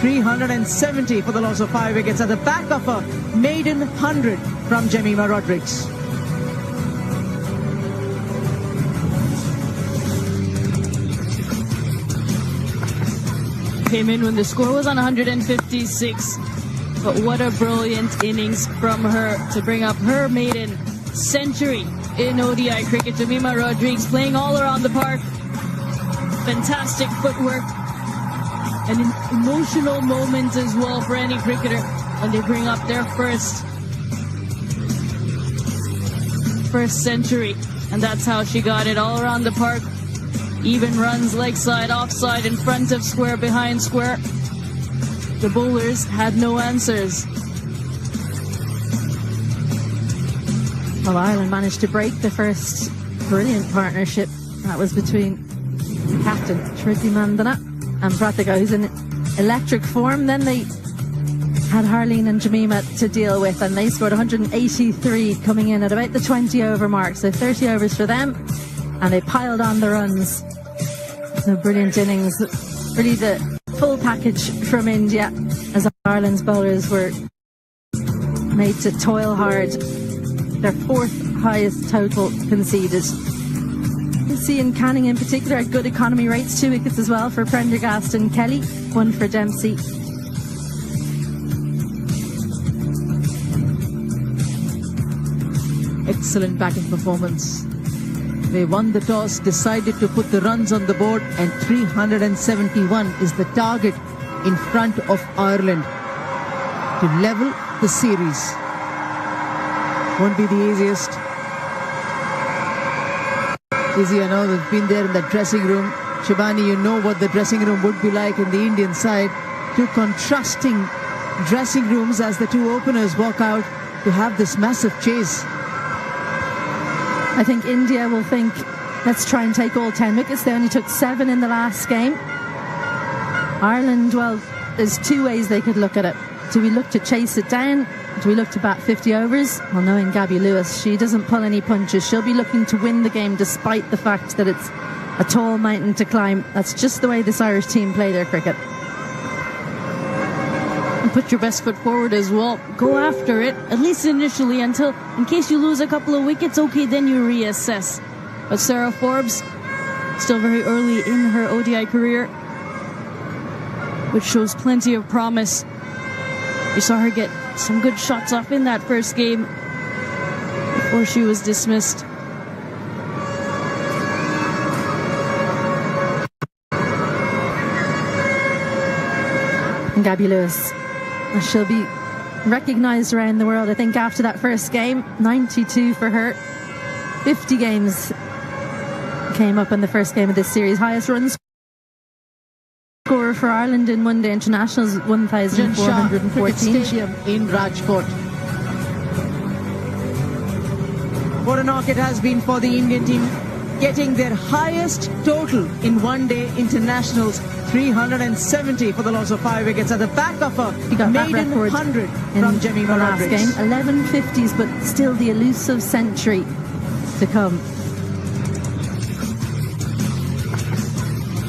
370 for the loss of 5 wickets at the back of a maiden 100 from Jemima Rodrigues. Came in when the score was on 156, but what a brilliant innings from her to bring up her maiden century in ODI cricket. Jemima Rodrigues playing all around the park. Fantastic footwork and an emotional moment as well for any cricketer when they bring up their first century, and that's how she got it all around the park. Even runs, leg side, offside, in front of square, behind square. The bowlers had no answers. Well, Ireland managed to break the first brilliant partnership. That was between captain Shruti Mandana and Pratika, who's in electric form. Then they had Harleen and Jemima to deal with, and they scored 183 coming in at about the 20 over mark. So 30 overs for them, and they piled on the runs. So brilliant innings, really the full package from India, as Ireland's bowlers were made to toil hard. Their fourth highest total conceded. You see in Canning in particular at good economy rates, 2 wickets as well for Prendergast and Kelly, 1 for Dempsey. Excellent batting performance. They won the toss, decided to put the runs on the board, and 371 is the target in front of Ireland to level the series. Won't be the easiest. Izzy, I know they've been there in the dressing room. Shivani, you know what the dressing room would be like in the Indian side. 2 contrasting dressing rooms as the 2 openers walk out to have this massive chase. I think India will think, let's try and take all 10 wickets. They only took 7 in the last game. Ireland, well, there's 2 ways they could look at it. Do we look to chase it down? Do we look to bat 50 overs? Well, knowing Gabby Lewis, she doesn't pull any punches. She'll be looking to win the game despite the fact that it's a tall mountain to climb. That's just the way this Irish team play their cricket. And put your best foot forward as well. Go after it, at least initially, until, in case you lose a couple of wickets, okay, then you reassess. But Sarah Forbes, still very early in her ODI career, which shows plenty of promise. We saw her get some good shots off in that first game before she was dismissed. And Gabby Lewis, she'll be recognised around the world, I think, after that first game. 92 for her. 50 games came up in the first game of this series. Highest runs scorer for Ireland in one-day internationals, 1,414. Stadium in Rajkot. What a knock it has been for the Indian team, getting their highest total in one-day internationals, 370 for the loss of 5 wickets at the back of a maiden 100 from Jemima Rodrigues. Last game, 11 50s, but still the elusive century to come.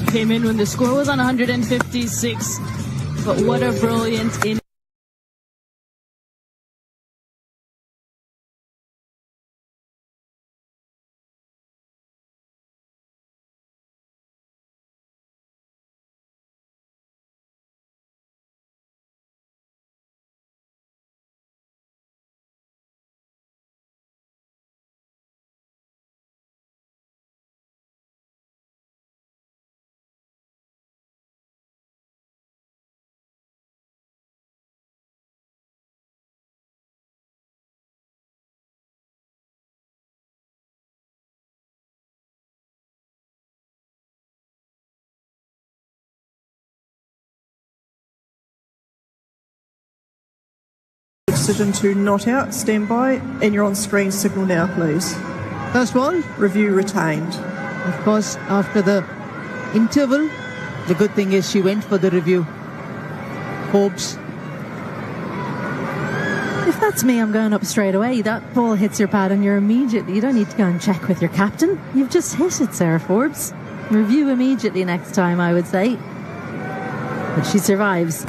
Came in when the score was on 156, but what a brilliant innings. Decision to not out, stand by, and you're on screen. Signal now, please. First ball, Review retained. of course, after the interval, the good thing is she went for the review. Forbes. If that's me, I'm going up straight away. That ball hits your pad and you're immediately, you don't need to go and check with your captain. You've just hit it, Sarah Forbes. Review immediately next time, I would say. But she survives.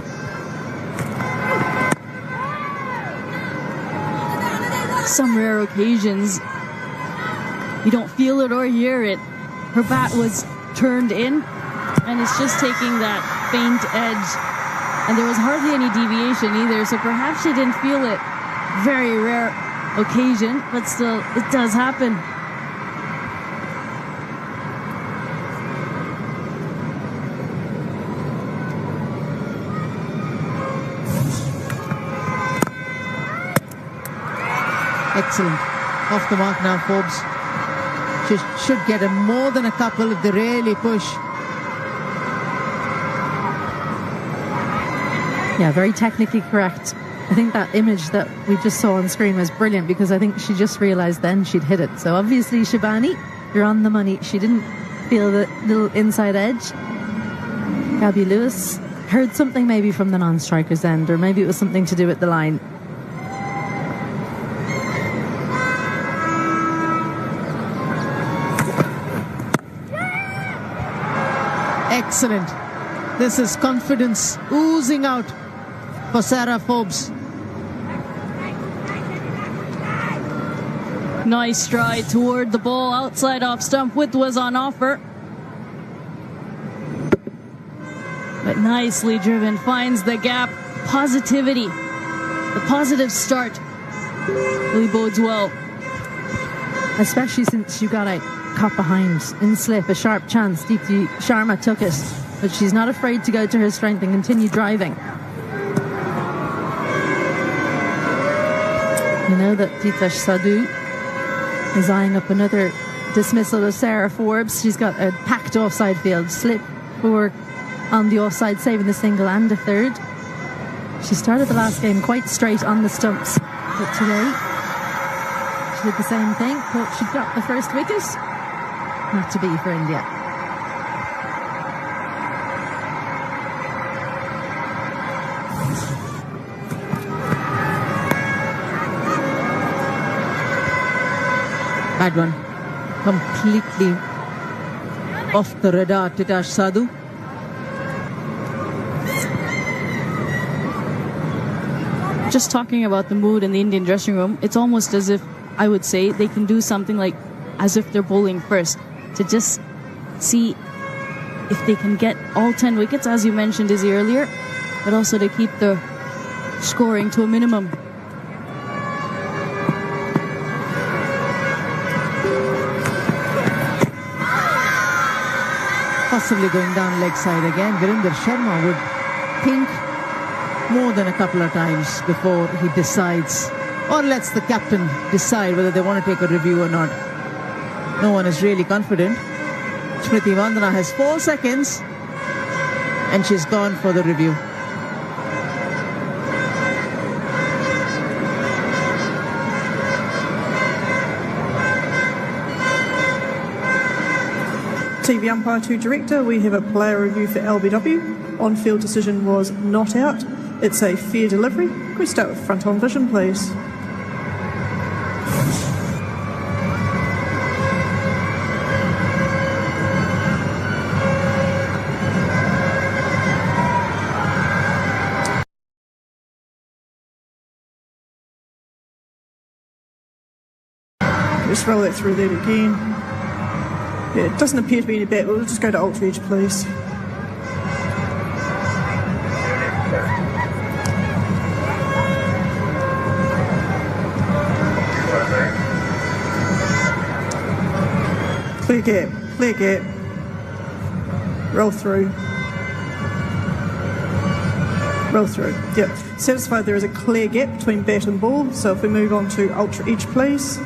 some rare occasions, you don't feel it or hear it. Her bat was turned in, and it's just taking that faint edge. And there was hardly any deviation either, so perhaps she didn't feel it. Very rare occasion, but still, it does happen. Excellent. Off the mark now, Forbes. She should get more than a couple if they really push. Yeah, very technically correct. I think that image that we just saw on screen was brilliant because I think she just realised then she'd hit it. So obviously, Shabani, you're on the money. She didn't feel the little inside edge. Gabby Lewis heard something maybe from the non-striker's end, or maybe it was something to do with the line. Excellent. This is confidence oozing out for Sarah Forbes. Nice stride toward the ball, outside off stump. Width was on offer. But nicely driven, finds the gap. Positivity. The positive start really bodes well. Especially since you got out caught behind in slip, a sharp chance. Deepti Sharma took it, but she's not afraid to go to her strength and continue driving. You know that Titash Sadhu is eyeing up another dismissal of Sarah Forbes. She's got a packed offside field, slip for on the offside, saving the single and a third. She started the last game quite straight on the stumps, but today she did the same thing, but she got the first wicket. Not to be for India. Bad one. Completely off the radar, Titash Sadhu. Just talking about the mood in the Indian dressing room, it's almost as if, I would say, they can do something like as if they're bowling first, to just see if they can get all 10 wickets, as you mentioned, Izzy, earlier, but also to keep the scoring to a minimum. Possibly going down leg side again. Virinder Sharma would think more than a couple of times before he decides, or lets the captain decide whether they want to take a review or not. No one is really confident. Smriti Mandana has 4 seconds and she's gone for the review. TV umpire to director, we have a player review for LBW. On-field decision was not out. It's a fair delivery. Can we start with front on vision, please? Just roll that through there again. Yeah, it doesn't appear to be any bat. We'll just go to ultra edge, please. Clear gap, clear gap. Roll through. Roll through. Yep. Satisfied there is a clear gap between bat and ball. So if we move on to ultra edge, please.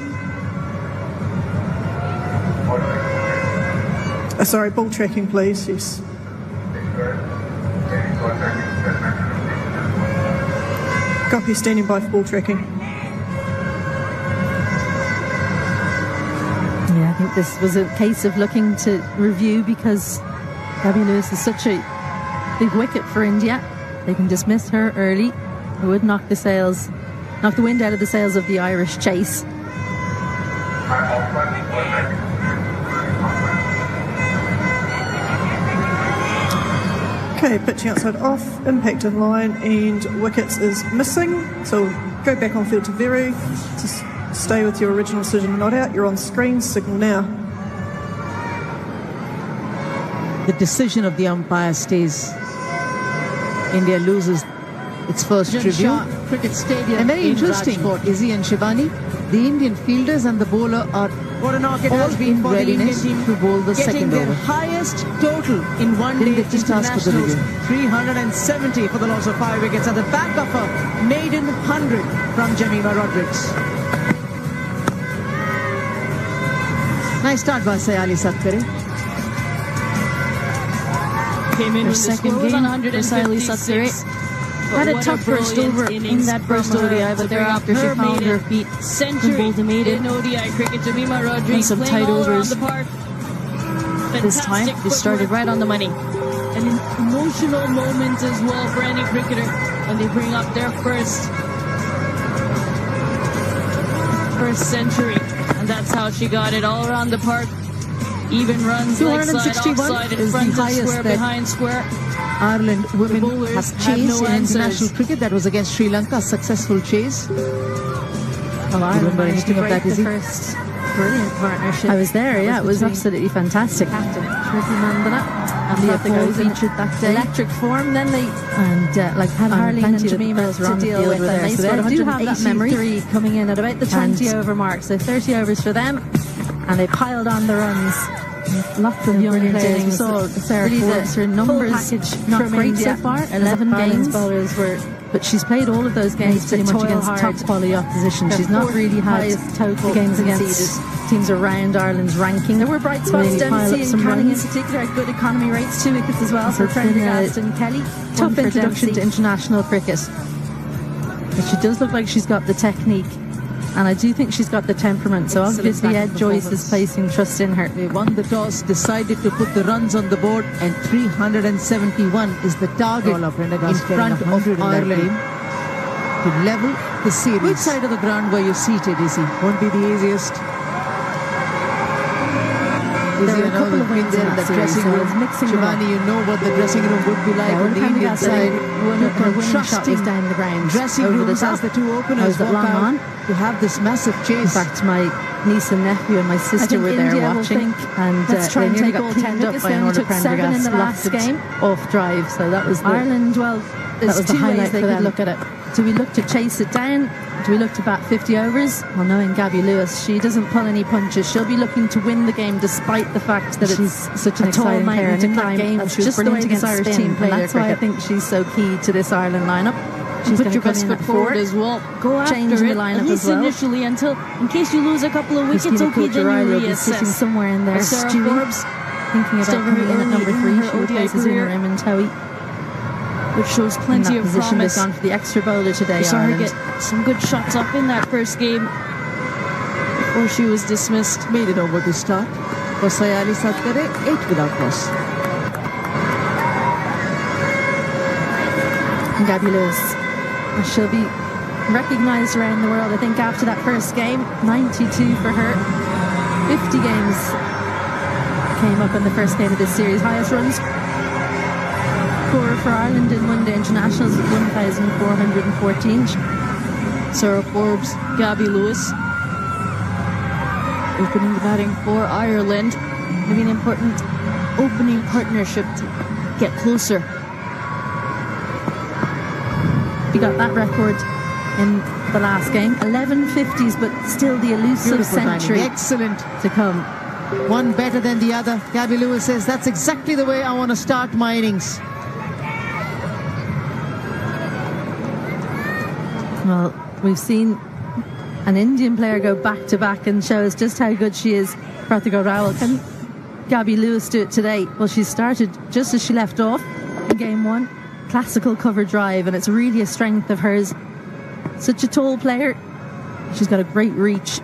Sorry, ball tracking, please. Yes. Copy, standing by for ball tracking. Yeah, I think this was a case of looking to review because Gabby Lewis is such a big wicket for India. They can dismiss her early. It would knock the wind out of the sails of the Irish chase. Okay, pitching outside off, impact in line, and wickets is missing. So go back on field to Veru. stay with your original decision, not out. You're on screen, signal now. The decision of the umpire stays. India loses its first review. Cricket Stadium. And very interesting, Izzy and Shivani, the Indian fielders and the bowler are What a knock it all has been in for the Indian readiness team, to bowl the getting second their over. highest total in one day Didn't they just ask for the internationals. 370 for the loss of 5 wickets at the back of a maiden 100 from Jemima Rodrigues. Nice start by Sayali Satkare. Came in Her with the second score was game on for Sayali 156. Had a tough first over in that first ODI, but thereafter she found her feet century and bowled a maiden. in ODI cricket. Jemima Rodrigues And some playing tight all around overs. the park. This time, Fantastic they started footwork. right on the money. An emotional moment as well for any cricketer when they bring up their first century, and that's how she got it all around the park. Even runs like side, 261 offside, in is the front of highest square, that behind square. Ireland women bowlers have had chased no in answers. international cricket. That was against Sri Lanka, a successful chase. Well, Ireland remember managed to anything of break that, Izzy? the first brilliant partnership. I was there, yeah, it was between absolutely fantastic. Captain Shruti Mandana and The the Apollo featured that day. Electric form, then they And like had Harleen and plenty of Jemima girls were to on the deal field with, with and her, they so they scored do have that memory. 183 coming in at about the 20 And- over mark, so 30 overs for them, and they piled on the runs. Lots of young brilliant players. We innings. saw Sarah Really Forbes, her full numbers package not from great India. so far. 11 Ireland's games, bowlers were, but she's played all of those games pretty much toil against hard. top quality opposition. Her She's not fourth really had highest total the games against conceded. teams around Ireland's ranking. There were bright spots. Really pile up Dempsey and some Canning in runs. particular had good economy rates, 2 wickets as well for It's been a Prendergast and Kelly. tough One for introduction Dempsey. to international cricket. But she does look like she's got the technique, and I do think she's got the temperament. So Excellent obviously batting Ed Joyce is performance. placing trust in her. They won the toss, decided to put the runs on the board, and 371 is the target in front of Ireland to level the series. Which side of the ground were you seated, Izzy? Won't be the easiest. There were a couple of wins in in the that series, dressing so I room. was mixing them up. Shivani, you know what the dressing room would be like on the Indian side. Her Two winning shot was contrasting down the ground dressing over the rooms top. as the two I openers was at walk long out on. to have this massive In chase. fact, my niece and nephew and my sister think were there India will watching, think, and let's try they and nearly take got all 10 cleaned up wickets. by They an only order took 7 in Prendergast the last lofted game. off drive. So that was the Ireland, well, that there's was the two ways highlight they for could them. look at it. Do we look to chase it down? Do we look to bat 50 overs? Well, knowing Gabby Lewis, she doesn't pull any punches. She'll be looking to win the game despite the fact that She's it's such an a tall exciting player. mountain And to in that climb. game, That's she was just the way brilliant this against Irish spin, team play and their that's why I cricket. think she's so key to this Ireland lineup. She's Put going your to come best in foot at forward 4. as well. Go Changing after the it, lineup at least as well. initially, until in case you lose a couple of wickets, Christina okay, then Coulter-Riley you will be sitting reassess. somewhere in there. But Sarah Stewie, Forbes, thinking about still very coming in at early number in 3. her She ODI replaces career. Una Eamon-Towie. which shows In plenty that of position, they've promise. gone for the extra bowler today, We saw her Ireland. get some good shots up in that first game before she was dismissed. Made it over to start for Sayali Satkare, 8 without loss. And Gabby Lewis, she'll be recognised around the world, I think, after that first game. 92 for her. 50 games came up in the first game of this series. Highest runs scorer for Ireland in one-day internationals at 1,414. Sarah Forbes, Gabby Lewis opening the batting for Ireland. Maybe an important opening partnership to get closer. He got that record in the last game. 11 50s, but still the elusive Beautiful timing. century Excellent. to come. One better than the other. Gabby Lewis says, that's exactly the way I want to start my innings. Well, we've seen an Indian player go back-to-back and show us just how good she is. Pratika Rawal. Can Gabby Lewis do it today? Well, she started just as she left off in game 1. Classical cover drive, and it's really a strength of hers. Such a tall player. She's got a great reach.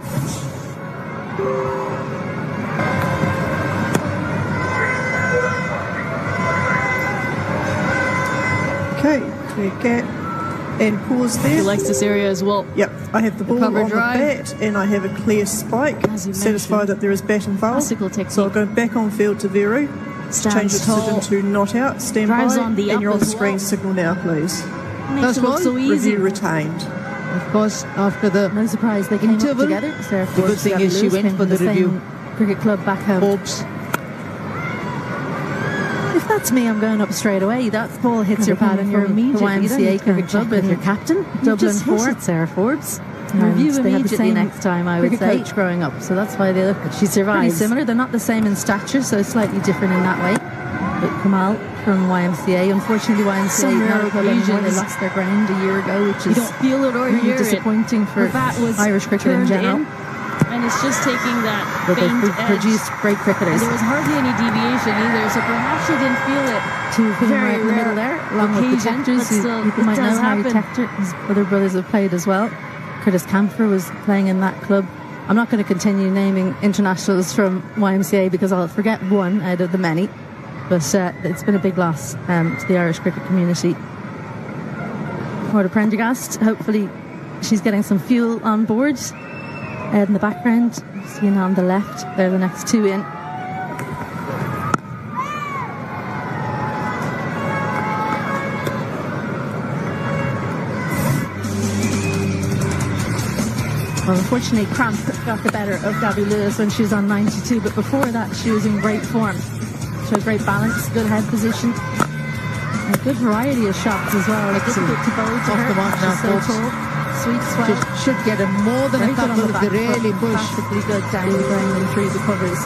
Okay, clear gap and pause She there. likes this area as well. Yep, I have the ball cover on drive. the bat and I have a clear spike. As you Satisfied mentioned, that there is bat and foul. classical technique. So I'll go back on field to Veru. Stands Change the decision tall. to not out. Stand Drives by. on the and up you're on as screen. well. Signal now, please. Makes it look so easy. Review retained. Of course, after the No surprise they came interval, up together. Sarah the good Forbes, thing Gabby is she Lewis went came for from the review. same cricket club back home. Forbes. If that's me, I'm going up straight away. That ball hits your pad and you're from immediately the YMCA cricket club with and your captain. You Dublin just hit 4. it, Sarah Forbes. And Review they had the immediately same next time, I would cricket say. coach growing up, so that's why they look She pretty survives. similar. They're not the same in stature, so slightly different in that way. But Kamal from YMCA, unfortunately YMCA Some is not a club anymore. They occasions. lost their ground a year ago, which You is don't feel it or really hear it. disappointing for Her bat was Irish cricket in turned general. in, and it's just taking that But they've faint edge. produced great And cricketers. there was hardly any deviation either, so perhaps she didn't feel it. Two of whom Very were in the rare middle there, along with the occasion, Tectors, but who still, people it might know. does Harry happen. Tector, his other brothers have played as well. Curtis Camphor was playing in that club. I'm not going to continue naming internationals from YMCA because I'll forget one out of the many. But it's been a big loss to the Irish cricket community. Rhoda Prendergast, hopefully she's getting some fuel on board. In the background, seen on the left, they're the next two in. Well, unfortunately, cramp got the better of Gabby Lewis when she was on 92, but before that, she was in great form. Showed great balance, good head position, and a good variety of shots as well. Difficult to bowl to Off her. the mark now, She's so folks. tall, sweet, swell. Should get a more than Very a good on couple the if they back foot, really push. fantastically good down going them through the covers.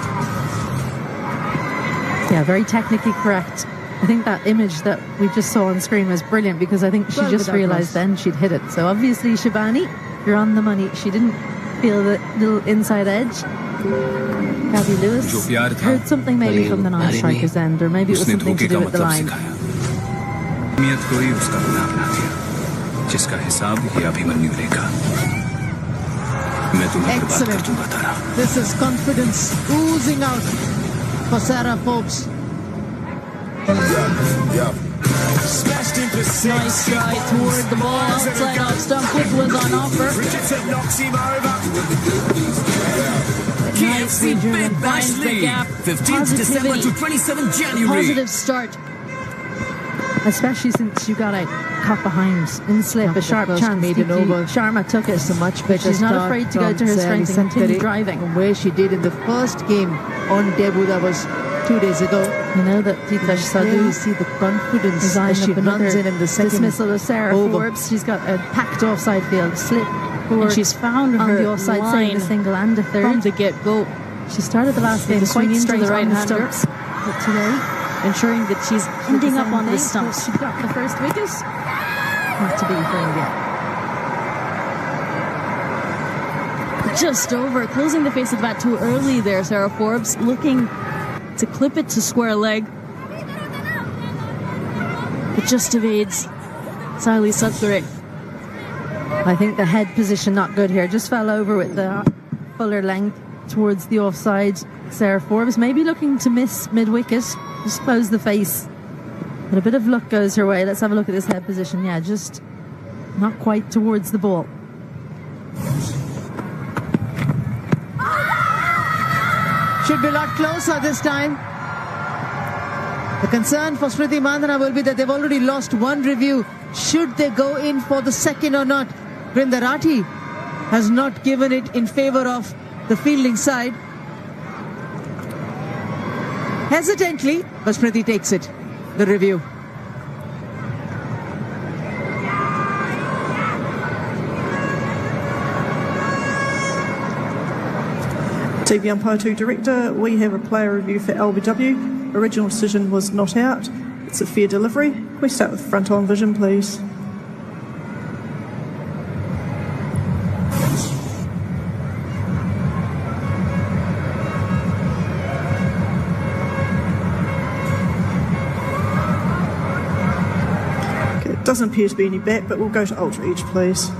Yeah, very technically correct. I think that image that we just saw on screen was brilliant because I think she Well, just without realised loss. then she'd hit it. So obviously, Shabani, you're on the money. She didn't feel the little inside edge. Gabby Lewis जो प्यार था, heard something maybe from the non-striker's end, or maybe it was उसने something to धोखे do का with the मतलब line. सिखाया। नियत को ही उसका गुलाम बना दिया, जिसका हिसाब ये अभिमन्यु लेगा। मैं तुम्हें बर्बाद कर Excellent. दूंगा तारा। This is confidence oozing out for Sarah Forbes. Smashed in for six. Nice try toward the ball outside off stump, which was on offer. Richardson knocks him over. Nicely driven, finds the gap. 15th December to Positivity, 27th January. positive start. Especially since you got a caught behind in slip, After a sharp the first chance. maiden over. Sharma took it. It's a much better She's not start afraid to go from to her Sally strength and continue Sankari driving. from where she did in the first game on debut. That was 2 days ago. You know that Titash Sadhu Really see the confidence designed as she up another runs in the second dismissal of Sarah over. Forbes. She's got a packed offside field, slip forward And she's found on her the offside side, line a single and a from third. the get-go, She started the last game the swing quite into straight the on the right-hander. stumps, but today ensuring that she's ending up on the stumps. She got the first wicket. Not to be for India. Just over, closing the face of the bat too early there, Sarah Forbes, looking to clip it to square leg. But just evades Sally Sankari. I think the head position not good here. Just fell over with the fuller length towards the offside. Sarah Forbes maybe looking to miss mid-wicket. Just close the face. But a bit of luck goes her way. Let's have a look at this head position. Yeah, just not quite towards the ball. Should be a lot closer this time. The concern for Smriti Mandhana will be that they've already lost one review. Should they go in for the second or not? Brindarati has not given it in favour of the fielding side. Hesitantly, but Smriti takes it, the review. TV Umpire 2 Director, we have a player review for LBW. Original decision was not out. It's a fair delivery. Can we start with front on vision, please? Okay, it doesn't appear to be any bat, but we'll go to Ultra Edge, please.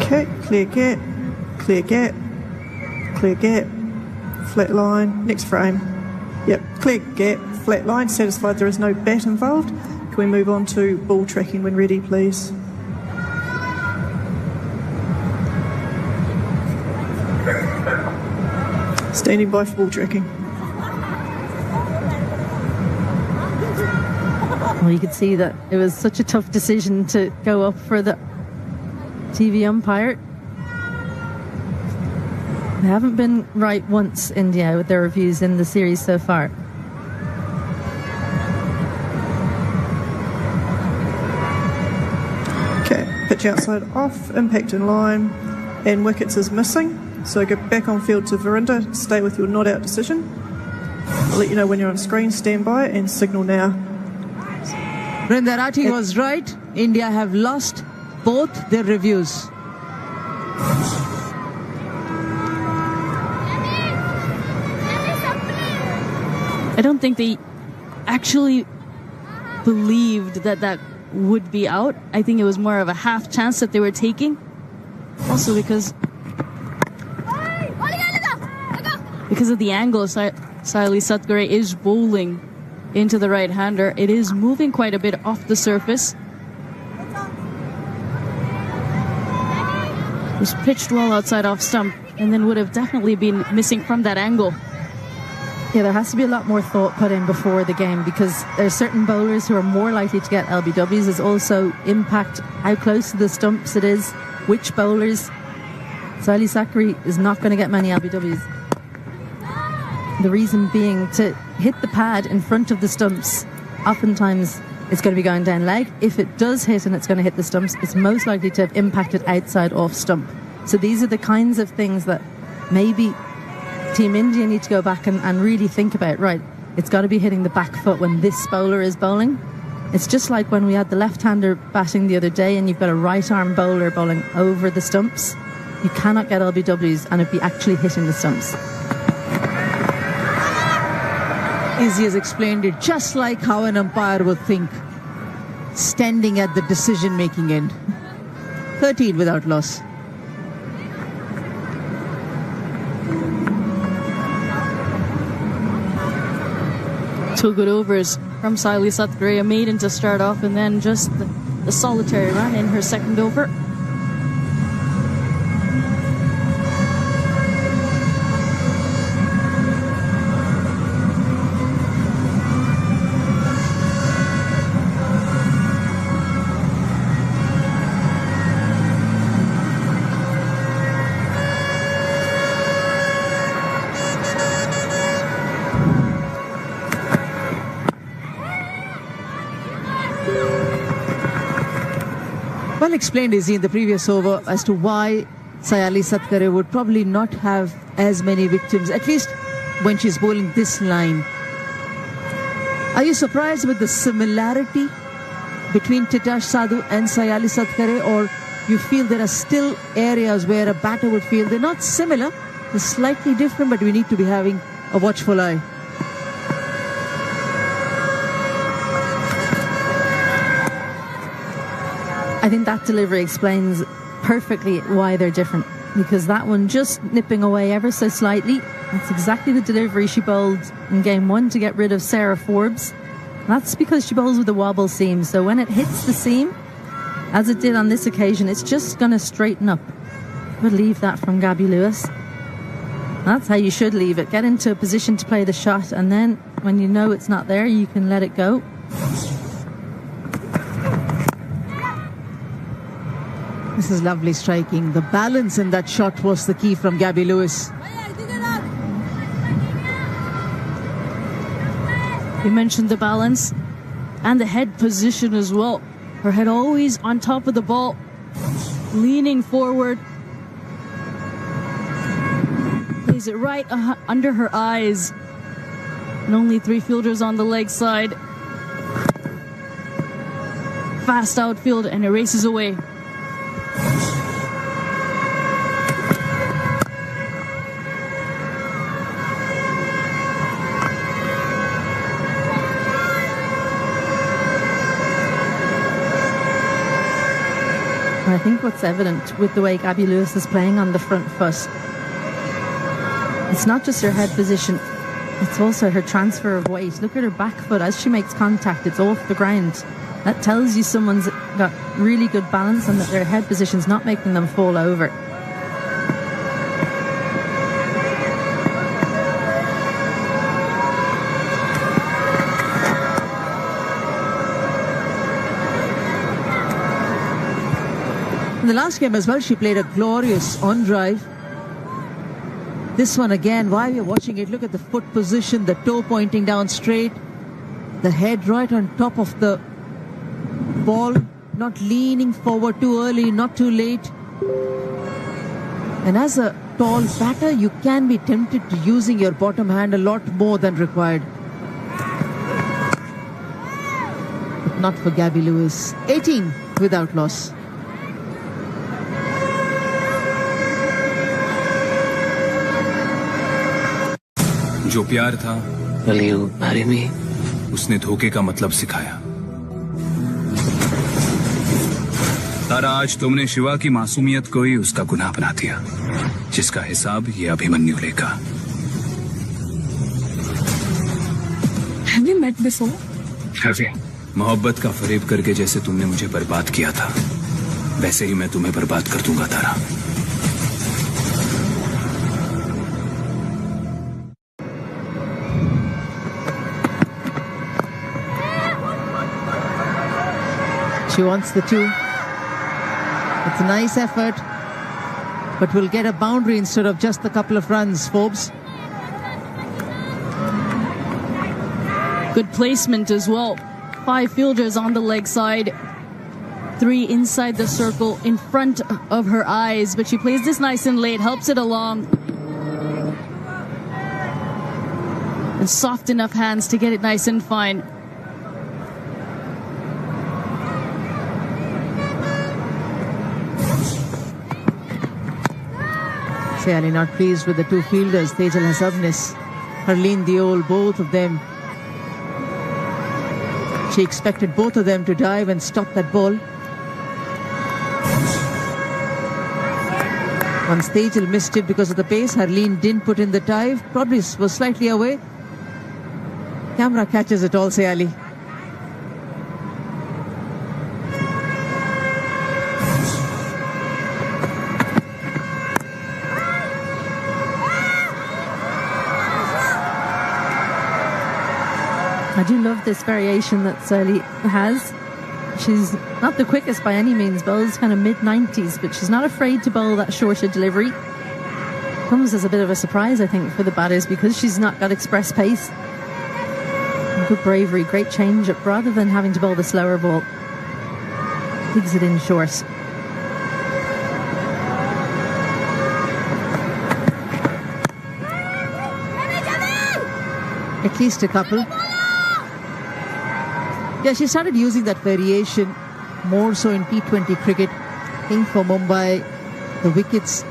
Okay, clear gap, clear gap, clear gap, flat line, next frame. Yep, clear gap, flat line, satisfied there is no bat involved. Can we move on to ball tracking when ready, please? Standing by for ball tracking. Well, you could see that it was such a tough decision to go up for the TV umpire. They haven't been right once, India, with their reviews in the series so far. Okay, pitch outside off, impact in line, and wickets is missing. So go back on field to Verinda, stay with your not out decision. I'll let you know when you're on screen, stand by and signal now. Brindarati was right. India have lost both their reviews. I don't think they actually believed that that would be out. I think it was more of a half chance that they were taking. Also because of the angle, Saili Satgare is bowling into the right-hander. It is moving quite a bit off the surface. It was pitched well outside off stump and then would have definitely been missing from that angle. Yeah, there has to be a lot more thought put in before the game because there's certain bowlers who are more likely to get LBWs. There's also impact, how close to the stumps it is, which bowlers. Saili Satgare is not going to get many LBWs. The reason being to hit the pad in front of the stumps, oftentimes it's going to be going down leg. If it does hit and it's going to hit the stumps, it's most likely to have impacted outside off stump. So these are the kinds of things that maybe Team India need to go back and really think about. Right, it's got to be hitting the back foot when this bowler is bowling. It's just like when we had the left-hander batting the other day and you've got a right-arm bowler bowling over the stumps. You cannot get LBWs and it'd be actually hitting the stumps. Izzy has explained it just like how an umpire would think, standing at the decision-making end. 13 without loss. Two good overs from Saili Satgare, a maiden to start off, and then just the solitary run in her second over. Well explained, Izzy, in the previous over as to why Saili Satgare would probably not have as many victims, at least when she's bowling this line. Are you surprised with the similarity between Titash Sadhu and Saili Satgare, or you feel there are still areas where a batter would feel they're not similar, they're slightly different, but we need to be having a watchful eye? I think that delivery explains perfectly why they're different, because that one just nipping away ever so slightly, that's exactly the delivery she bowled in game one to get rid of Sarah Forbes. That's because she bowls with a wobble seam, so when it hits the seam, as it did on this occasion, it's just going to straighten up. I would leave that from Gabby Lewis. That's how you should leave it. Get into a position to play the shot, and then when you know it's not there, you can let it go. This is lovely striking. The balance in that shot was the key from Gabby Lewis. You mentioned the balance and the head position as well. Her head always on top of the ball, leaning forward. Plays it right under her eyes. And only 3 fielders on the leg side. Fast outfield and it races away. I think what's evident with the way Gabby Lewis is playing on the front foot, it's not just her head position, It's also her transfer of weight. Look at her back foot as she makes contact. It's off the ground. That tells you someone's got really good balance and that their head position's not making them fall over. In the last game as well, she played a glorious on drive. This one again, while you're watching it, look at the foot position, the toe pointing down straight, the head right on top of the ball, not leaning forward too early, not too late. And as a tall batter, you can be tempted to using your bottom hand a lot more than required. But not for Gabby Lewis. 18 without loss. जो प्यार था, Will you marry me? उसने धोखे का मतलब सिखाया। तारा, आज तुमने शिवा की मासूमियत को ही उसका गुनाह बना दिया, जिसका हिसाब ये अभिमन्यु लेगा। Have you met before? मोहब्बत का फरेब करके जैसे तुमने मुझे बर्बाद किया था, वैसे ही मैं तुम्हें बर्बाद कर दूंगा तारा। She wants the two. It's a nice effort, but we'll get a boundary instead of just a couple of runs, Forbes. Good placement as well. 5 fielders on the leg side. 3 inside the circle in front of her eyes, but she plays this nice and late, helps it along. And soft enough hands to get it nice and fine. Fairly not pleased with the two fielders, Tejal Hasabnis, Harleen Deol, both of them. She expected both of them to dive and stop that ball. Once Tejal missed it because of the pace, Harleen didn't put in the dive, probably was slightly away. Camera catches it all, Sayali. I do love this variation that Sally has. She's not the quickest by any means, bowls kind of mid-90s, but she's not afraid to bowl that shorter delivery. Comes as a bit of a surprise, I think, for the batters because she's not got express pace. Good bravery, great change-up, rather than having to bowl the slower ball. Digs it in short. At least a couple. Yeah, she started using that variation more so in T20 cricket. I think for Mumbai, the wickets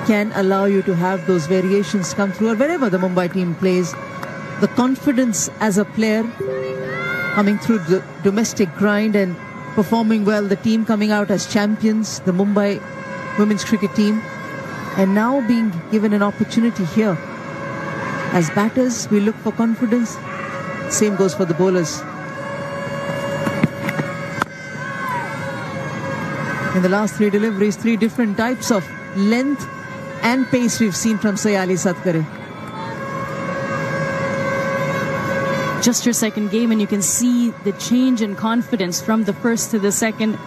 can allow you to have those variations come through, or wherever the Mumbai team plays. The confidence as a player coming through the domestic grind and performing well, the team coming out as champions, the Mumbai women's cricket team, and now being given an opportunity here. As batters, we look for confidence. Same goes for the bowlers. In the last 3 deliveries, 3 different types of length and pace we've seen from Sayali Satkare. Just her second game, and you can see the change in confidence from the first to the second.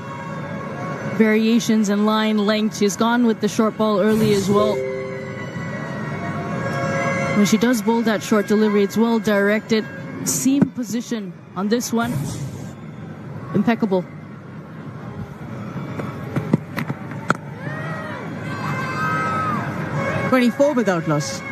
Variations in line length. She's gone with the short ball early as well. When she does bowl that short delivery, it's well directed. Seam position on this one. Impeccable. .24 without loss.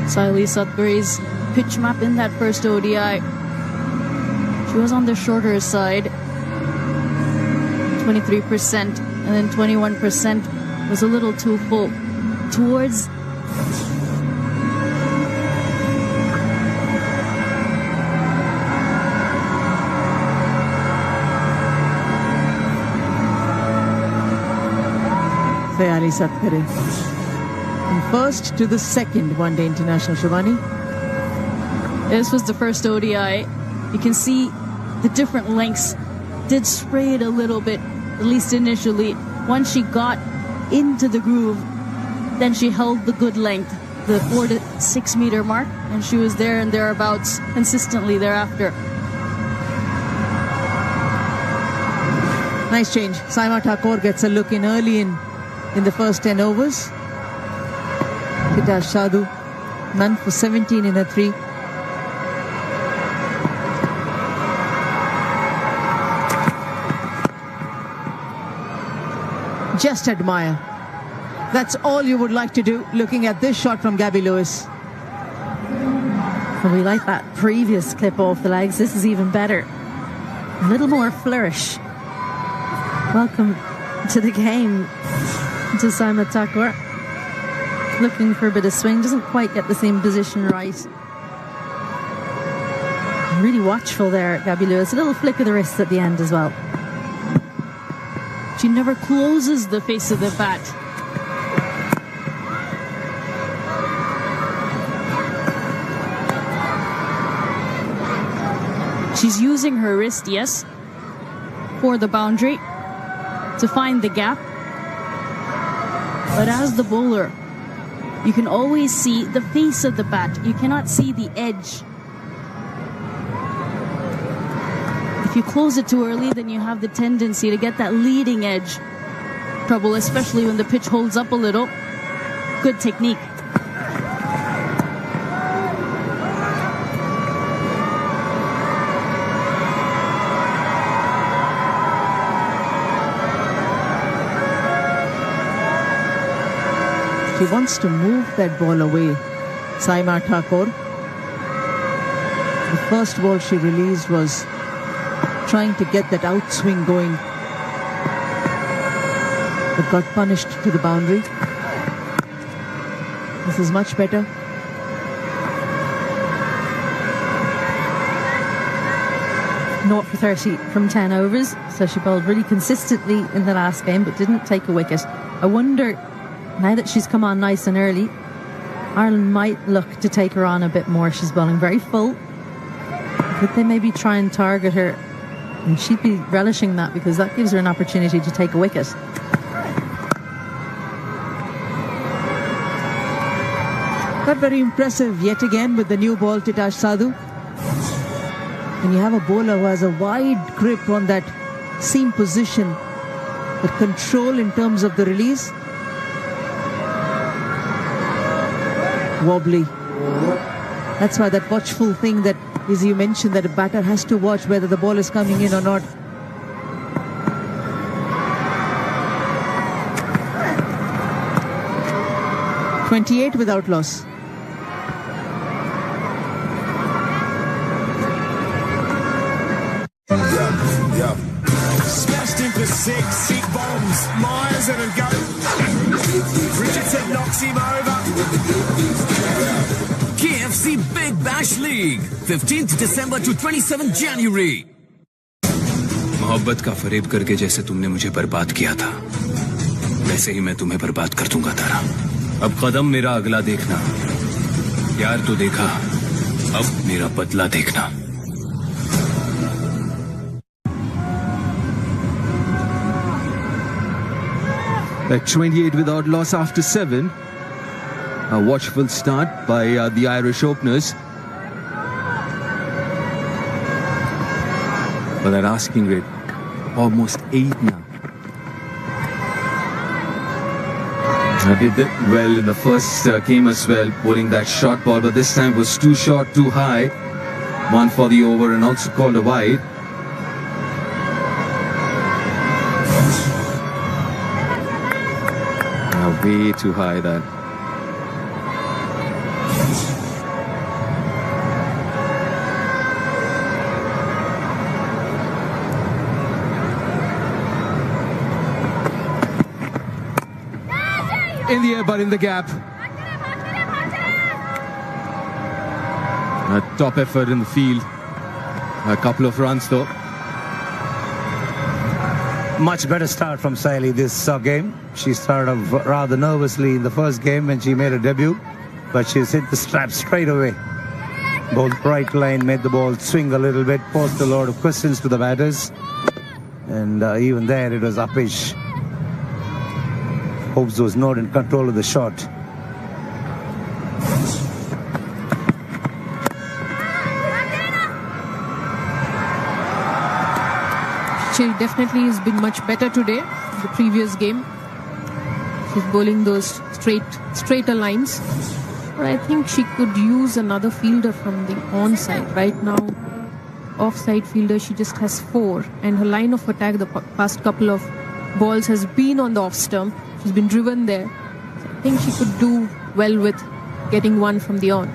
Saili Satkare's pitch map in that first ODI. She was on the shorter side. 23%, and then 21% was a little too full towards Mary Satkare. From first to the second one-day international, Shivani. This was the first ODI. You can see the different lengths did spray it a little bit, at least initially. Once she got into the groove, then she held the good length, the 4 to 6 meter mark, and she was there and thereabouts consistently thereafter. Nice change. Saima Thakur gets a look in early in the first 10 overs. Hitash Sadhu, none for 17 in a 3. Just admire. That's all you would like to do looking at this shot from Gabby Lewis. And we like that previous clip off the legs. This is even better. A little more flourish. Welcome to the game to Saima Thakur. Looking for a bit of swing. Doesn't quite get the same position right. Really watchful there, Gabby Lewis. A little flick of the wrist at the end as well. She never closes the face of the bat. She's using her wrist, yes, for the boundary to find the gap. But as the bowler, you can always see the face of the bat. You cannot see the edge. If you close it too early, then you have the tendency to get that leading edge trouble, especially when the pitch holds up a little. Good technique. She wants to move that ball away, Saima Thakur. The first ball she released was trying to get that outswing going, but got punished to the boundary. This is much better. Naught for 30 from 10 overs, so she bowled really consistently in the last game but didn't take a wicket. I wonder, now that she's come on nice and early, Ireland might look to take her on a bit more. She's bowling very full. Could they maybe try and target her? And she'd be relishing that because that gives her an opportunity to take a wicket. Got very impressive yet again with the new ball, Hitash Sadhu. When you have a bowler who has a wide grip on that seam position, the control in terms of the release, wobbly. That's why that watchful thing that, as you mentioned, that a batter has to watch whether the ball is coming in or not. .28 without loss. Smashed in for 6, big bombs. Myers and go. Richardson knocks him over. KFC Big Bash League, 15th December to 27th January. मोहब्बत का फरेब करके जैसे तुमने मुझे बर्बाद किया था, वैसे ही मैं तुम्हें बर्बाद कर दूंगा तारा। अब कदम मेरा अगला देखना। प्यार तो देखा, अब मेरा बदला देखना। At 28 without loss after 7. A watchful start by the Irish openers. But that asking rate, almost 8 now. They did well in the first game as well, bowling that short ball, but this time was too short, too high. One for the over and also called a wide. Way too high that. In the air, but in the gap. A top effort in the field. A couple of runs though. Much better start from Saili this game. She started off rather nervously in the first game when she made her debut, but she's hit the strap straight away. Bowled right line, made the ball swing a little bit, posed a lot of questions to the batters, and even there it was uppish. Hobbs was not in control of the shot. She definitely has been much better today. The previous game, she's bowling those straighter lines. But I think she could use another fielder from the onside. Right now, offside fielder, she just has 4. And her line of attack the past couple of balls has been on the off stump. She's been driven there. So I think she could do well with getting one from the on.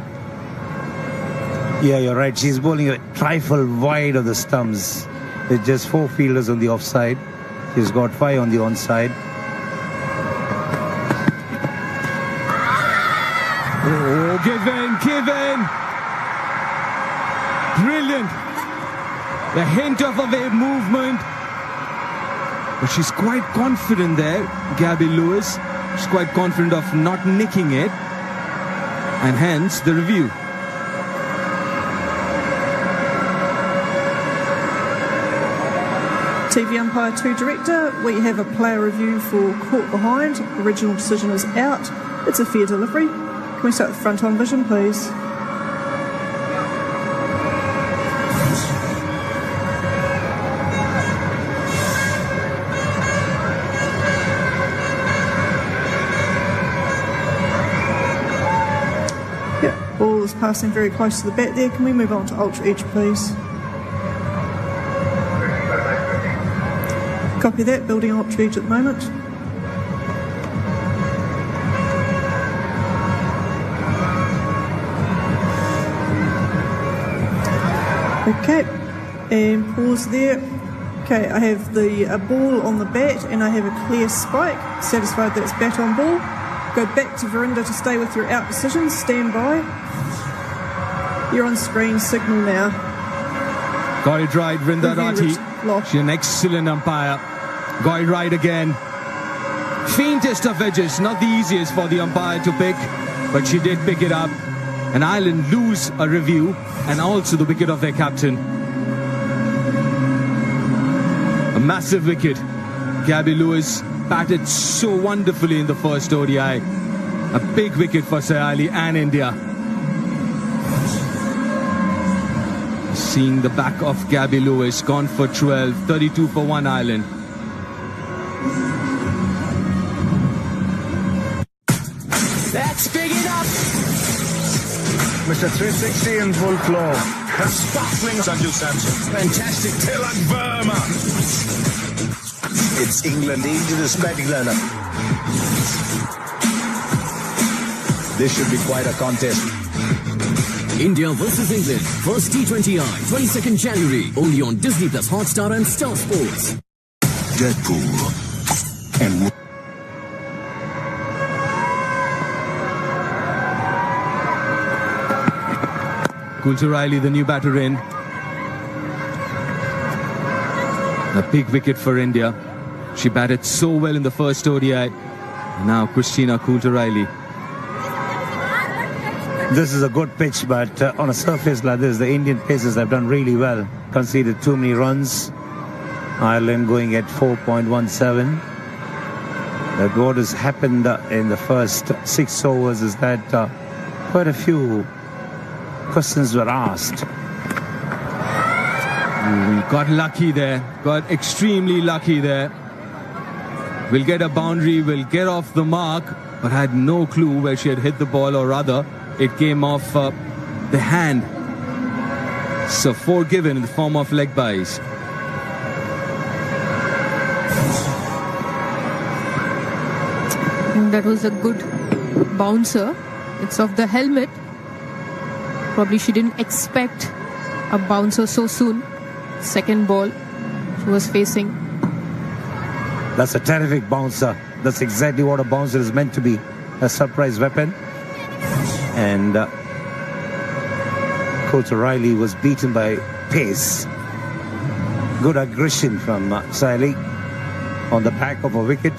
Yeah, you're right. She's bowling a trifle wide of the stumps. With just 4 fielders on the offside. She's got 5 on the onside. Oh, give in. Brilliant. The hint of a wave movement. But she's quite confident there, Gabby Lewis. She's quite confident of not nicking it. And hence the review. TV Umpire 2 Director, we have a player review for caught behind. Original decision is out. It's a fair delivery. Can we start with front on vision, please? Yep, ball is passing very close to the bat there. Can we move on to ultra edge, please? Copy that, building ultra edge at the moment. Okay, and pause there. Okay, I have the ball on the bat and I have a clear spike. Satisfied that's bat on ball. Go back to Verinda to stay with your out decisions. Stand by. You're on screen, signal now. Got it right, Vrinda Rathi. She's an excellent umpire. Got it right again. Faintest of edges, not the easiest for the umpire to pick, but she did pick it up. And Ireland lose a review and also the wicket of their captain. A massive wicket. Gabby Lewis batted so wonderfully in the first ODI. A big wicket for Saili and India. Seeing the back of Gabby Lewis, gone for 12, 32 for 1 Ireland. That's big enough. Mr. 360 in full flow. The sparkling Sanju Samson. Fantastic Tilak Verma. It's England into the batting lineup. This should be quite a contest. India versus England. First T20I, 22nd January. Only on Disney Plus Hotstar and Star Sports. Deadpool. And Coulter Riley, the new batter in. A big wicket for India. She batted so well in the first ODI. And now Christina Coulter Riley. This is a good pitch, but on a surface like this, the Indian pacers have done really well. Conceded too many runs. Ireland going at 4.17. But what has happened in the first 6 overs is that quite a few questions were asked. Got lucky there. Got extremely lucky there. Will get a boundary, will get off the mark, but had no clue where she had hit the ball, or rather, it came off the hand. So 4 given in the form of leg byes. And that was a good bouncer. It's off the helmet. Probably she didn't expect a bouncer so soon. Second ball she was facing. That's a terrific bouncer. That's exactly what a bouncer is meant to be. A surprise weapon. And Coulter Riley was beaten by pace. Good aggression from Saili. on the back of a wicket.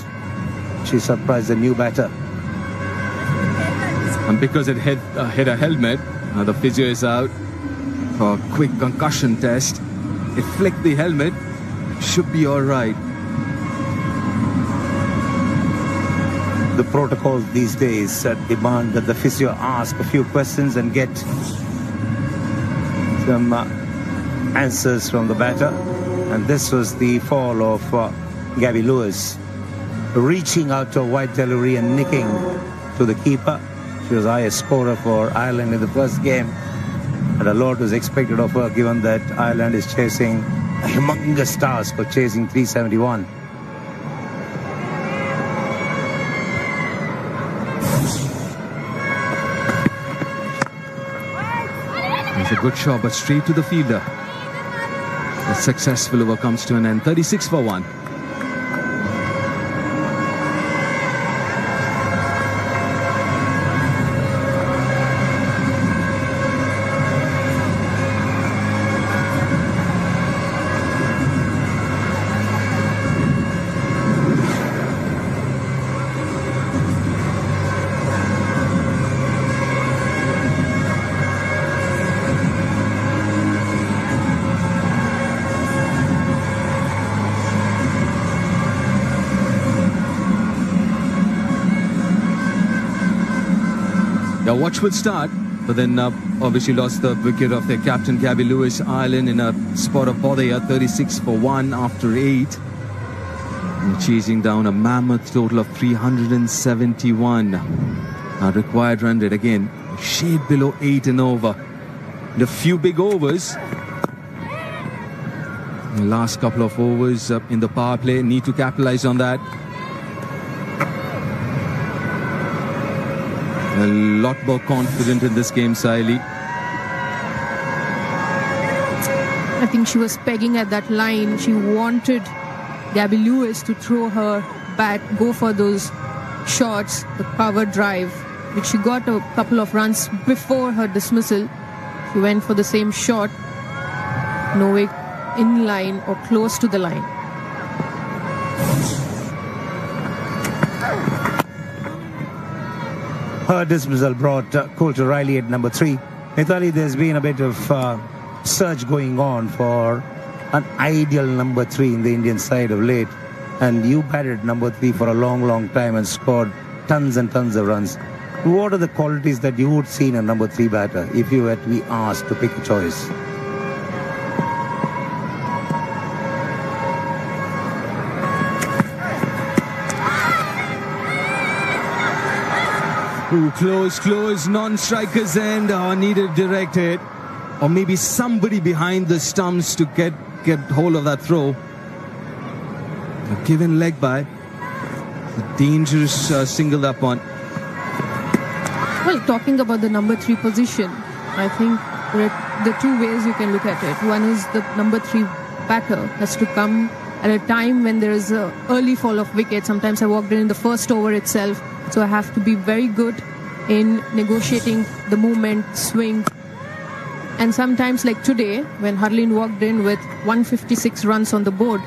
She surprised the new batter. And because it hit a helmet, the physio is out for a quick concussion test. It flicked the helmet. Should be all right. The protocols these days demand that the physio ask a few questions and get some answers from the batter. And this was the fall of Gabby Lewis, reaching out to a wide delivery and nicking to the keeper. She was the highest scorer for Ireland in the first game, and a lot was expected of her given that Ireland is chasing a humongous task of chasing 371. It's a good shot, but straight to the fielder. A successful over comes to an end. 36 for 1. Watchwood start, but then obviously lost the wicket of their captain Gabby Lewis. Ireland in a spot of bother here, 36 for 1 after 8. And chasing down a mammoth total of 371. Now required run rate again, a shade below 8 and over. And a few big overs. The last couple of overs in the power play, need to capitalize on that. A lot more confident in this game, Saili. I think she was pegging at that line. She wanted Gabby Lewis to throw her bat, go for those shots, the power drive, which she got a couple of runs before her dismissal. She went for the same shot, no way in line or close to the line. Her dismissal brought Coulter Riley at number 3. Mithali, there's been a bit of search going on for an ideal number 3 in the Indian side of late. And you batted number 3 for a long, long time and scored tons and tons of runs. What are the qualities that you would see in a number 3 batter if you had to be asked to pick a choice? Ooh, close, non-strikers end. Needed direct hit. Or maybe somebody behind the stumps to get hold of that throw. A given leg by. A dangerous singled up one. Well, talking about the number 3 position, I think there are the two ways you can look at it. One is the number 3 batter has to come at a time when there is an early fall of wicket. Sometimes I walked in the first over itself. So I have to be very good in negotiating the movement, swing. And sometimes like today, when Harleen walked in with 156 runs on the board.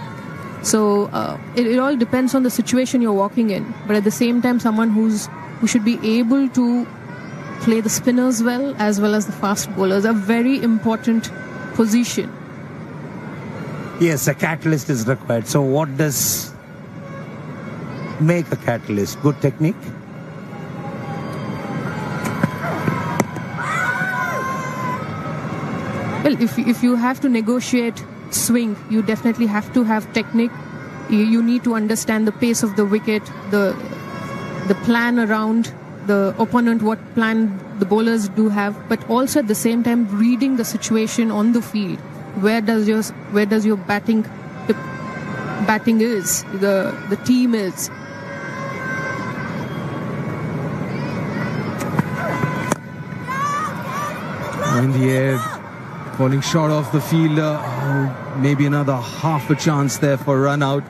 So it all depends on the situation you're walking in. But at the same time, someone who should be able to play the spinners well as the fast bowlers. A very important position. Yes, a catalyst is required. So what does make a catalyst? Good technique? Well, if you have to negotiate swing, you definitely have to have technique. You need to understand the pace of the wicket, the plan around the opponent, what plan the bowlers do have, but also at the same time reading the situation on the field. Where does your batting is, the team is. In the air, falling short of the fielder. Maybe another half a chance there for run out.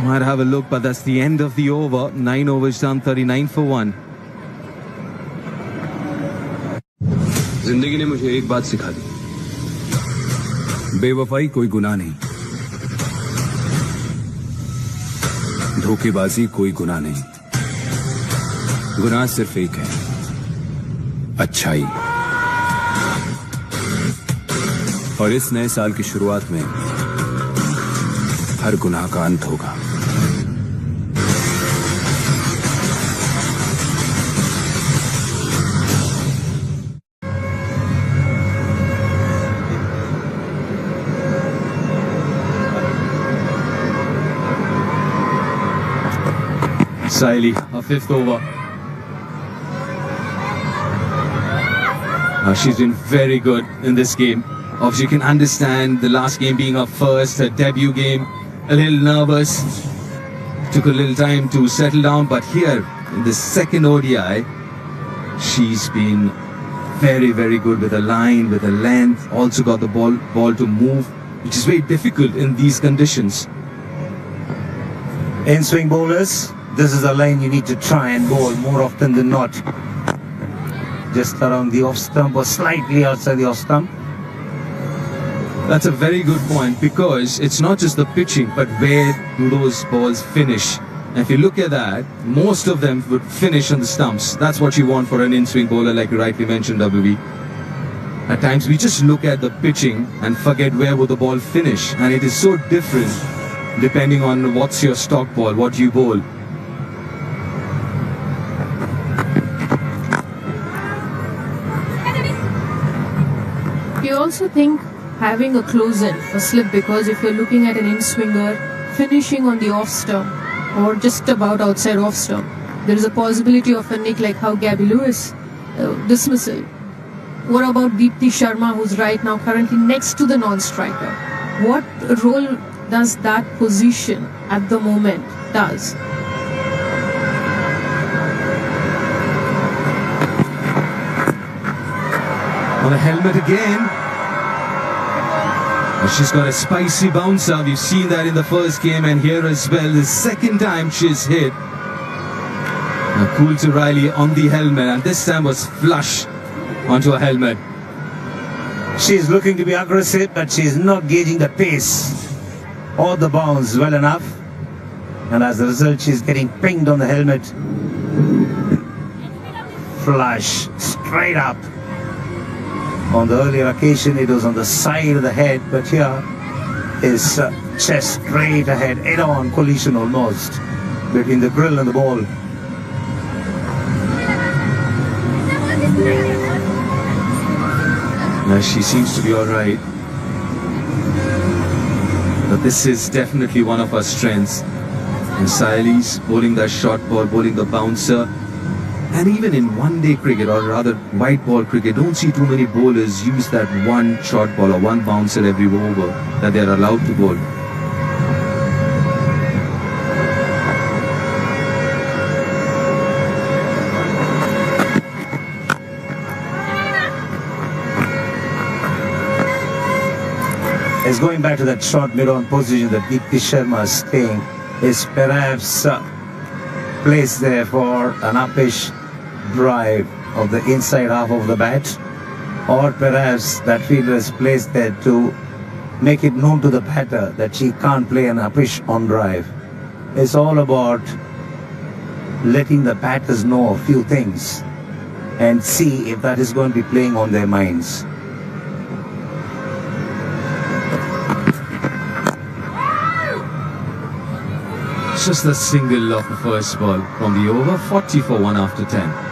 Might have a look, but that's the end of the over. 9 overs done, 39 for 1. जिंदगी ने मुझे एक बात सिखा दी, बेवफाई कोई गुनाह नहीं, धोखेबाजी कोई गुनाह नहीं, गुनाह सिर्फ एक है, अच्छाई। और इस नए साल की शुरुआत में हर गुनाह का अंत होगा। Saili, her fifth over. She's been very good in this game. Obviously, you can understand the last game being her first, her debut game. A little nervous. Took a little time to settle down, but here in the second ODI, she's been very, very good with her line, with her length. Also got the ball to move, which is very difficult in these conditions. In swing bowlers, this is the line you need to try and bowl more often than not. Just around the off stump or slightly outside the off stump. That's a very good point, because it's not just the pitching, but where do those balls finish? And if you look at that, most of them would finish on the stumps. That's what you want for an in-swing bowler, like you rightly mentioned, WB. At times we just look at the pitching and forget where would the ball finish, and it is so different depending on what's your stock ball, what you bowl. You also think having a close-in, a slip, because if you're looking at an in-swinger finishing on the off-stump or just about outside off-stump, there is a possibility of a nick like how Gabby Lewis dismissal. What about Deepti Sharma, who's right now currently next to the non-striker? What role does that position at the moment does? On the helmet again. She's got a spicy bouncer. We've seen that in the first game and here as well. The second time she's hit. Now cool to Riley on the helmet, and this time was flush onto her helmet. She's looking to be aggressive, but she's not gauging the pace or the bounce well enough. And as a result, she's getting pinged on the helmet. Flush, straight up. On the earlier occasion, it was on the side of the head, but here is chest straight ahead, head-on collision almost between the grill and the ball. Now she seems to be all right. But this is definitely one of her strengths. And Saili's bowling that short ball, bowling the bouncer. And even in one-day cricket, or rather white ball cricket, don't see too many bowlers use that one short ball or one bouncer every over that they're allowed to bowl. Is going back to that short mid-on position that Deepti Sharma is staying, is perhaps placed there for an uppish drive of the inside half of the bat, or perhaps that fielder is placed there to make it known to the batter that she can't play an uppish on drive. It's all about letting the batters know a few things and see if that is going to be playing on their minds. Just the single of the first ball from the over, 40 for 1 after 10.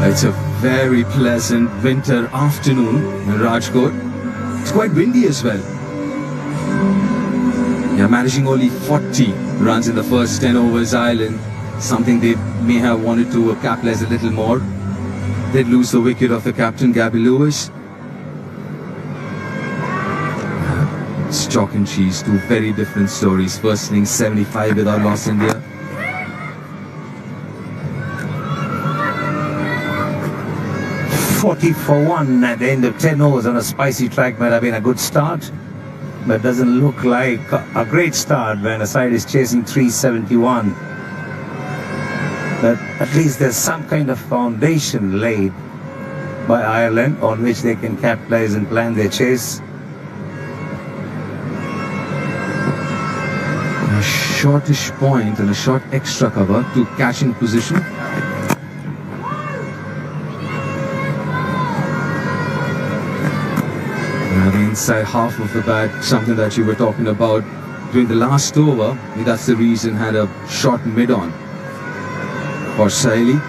It's a very pleasant winter afternoon in Rajkot. It's quite windy as well. Yeah, managing only 40 runs in the first 10 overs Ireland, something they may have wanted to capitalize a little more. They'd lose the wicket of the captain, Gabby Lewis. chalk and cheese, two very different stories. First innings 75 without loss India. $40 for 1 at the end of 10 overs on a spicy track might have been a good start, but doesn't look like a great start when a side is chasing 371. But at least there's some kind of foundation laid by Ireland on which they can capitalize and plan their chase. A shortish point and a short extra cover to catching position. Now the inside half of the bat, something that you were talking about during the last over. That's the reason had a short mid-on for Saili.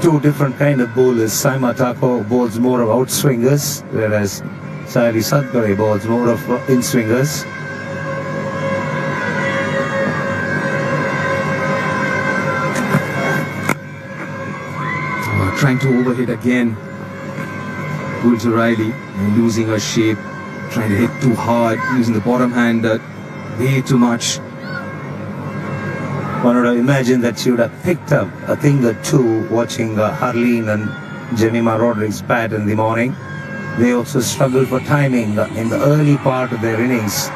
Two different kind of bowlers. Saima Tako bowls more of outswingers, whereas Saili Sadgare bowls more of in-swingers. Trying to overhit again. Gulz O'Reilly losing her shape, trying to hit too hard, using the bottom hand way too much. One would have imagined that she would have picked up a thing or two watching Harleen and Jemima Rodriguez bat in the morning. They also struggled for timing in the early part of their innings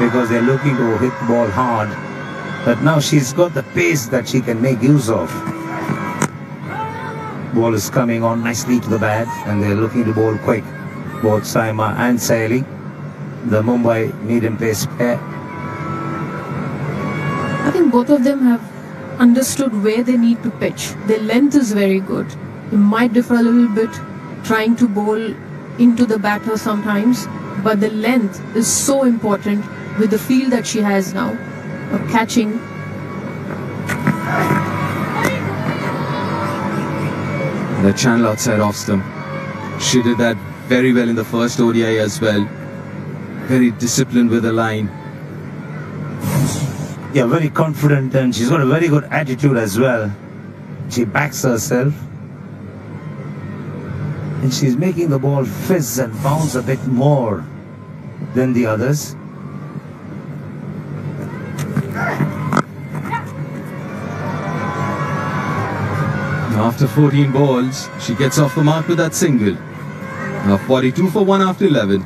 because they're looking to hit the ball hard. But now she's got the pace that she can make use of. Ball is coming on nicely to the bat and they're looking to bowl quick. Both Saima and Saili, the Mumbai medium pace pair. I think both of them have understood where they need to pitch. Their length is very good. They might differ a little bit trying to bowl into the batter sometimes, but the length is so important with the feel that she has now of catching. The channel outside off stump. She did that very well in the first ODI as well. Very disciplined with the line. Yeah, very confident, and she's got a very good attitude as well. She backs herself. And she's making the ball fizz and bounce a bit more than the others. After 14 balls, she gets off the mark with that single. Now 42 for 1 after 11.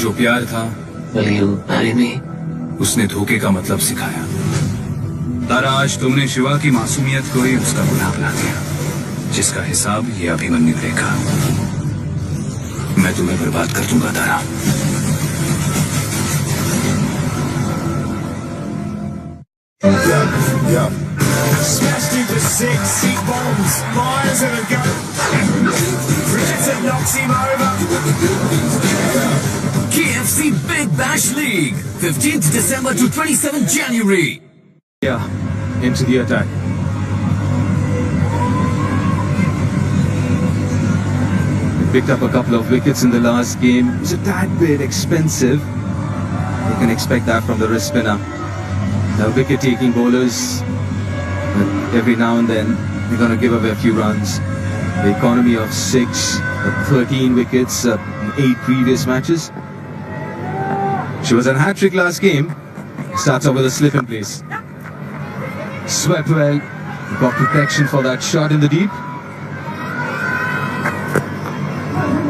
जो प्यार था उसने धोखे का मतलब सिखाया। तारा, आज तुमने शिवा की मासूमियत को ही उसका गुनाह बना दिया, जिसका हिसाब ये अभिमन्यु देगा। मैं तुम्हें बर्बाद कर दूंगा तारा। Smashed into 6 heat bombs, fires and a go. It knocks him over. KFC Big Bash League, 15th December to 27th January. Yeah, into the attack. Picked up a couple of wickets in the last game. It was a tad bit expensive. You can expect that from the wrist spinner. The wicket-taking bowlers, but every now and then they're going to give away a few runs. The economy of 6, 13 wickets in 8 previous matches. She was on hat-trick last game. Starts off with a slip in place. Swept well. Got protection for that shot in the deep.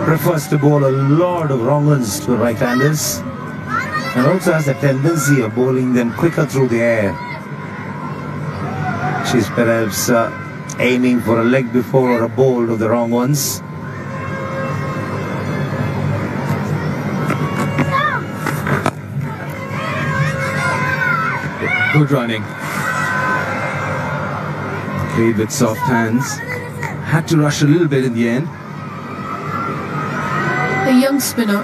Prefers to bowl a lot of wrong ones to right-handers, and also has a tendency of bowling them quicker through the air. She's perhaps aiming for a leg before or a bowl of the wrong ones. Good running. Played with soft hands. Had to rush a little bit in the end. The young spinner,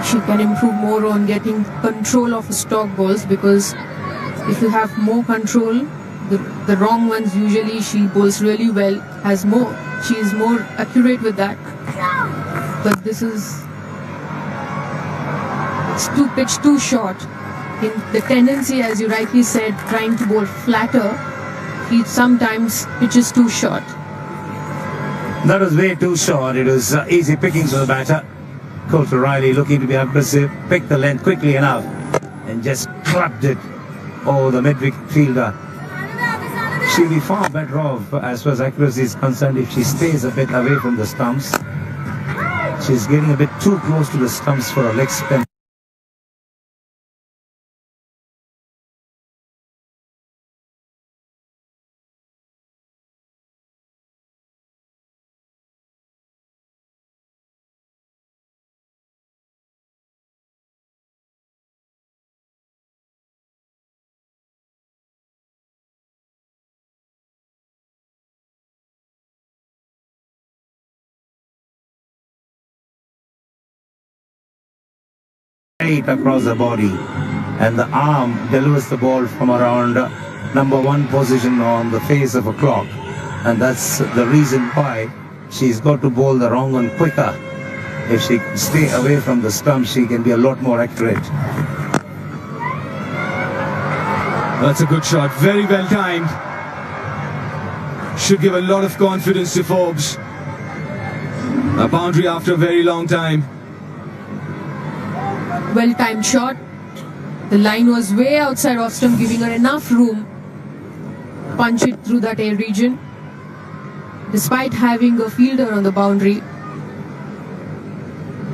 she can improve more on getting control of stock balls, because if you have more control, the wrong ones usually she bowls really well, she is more accurate with that. But this is, it's too pitched too short. In the tendency, as you rightly said, trying to bowl flatter, he sometimes pitches too short. That was way too short. It was easy pickings for the batter. Coulter Riley looking to be aggressive, picked the length quickly enough and just clapped it over the mid-wicket fielder. She'll be far better off as far as accuracy is concerned if she stays a bit away from the stumps. She's getting a bit too close to the stumps for a leg spin. Across the body, and the arm delivers the ball from around number 1 position on the face of a clock, and that's the reason why she's got to bowl the wrong one quicker. If she can stay away from the stump, she can be a lot more accurate. That's a good shot, very well timed. Should give a lot of confidence to Forbes. A boundary after a very long time. Well-timed shot. The line was way outside off stump, giving her enough room to punch it through that air region. Despite having a fielder on the boundary,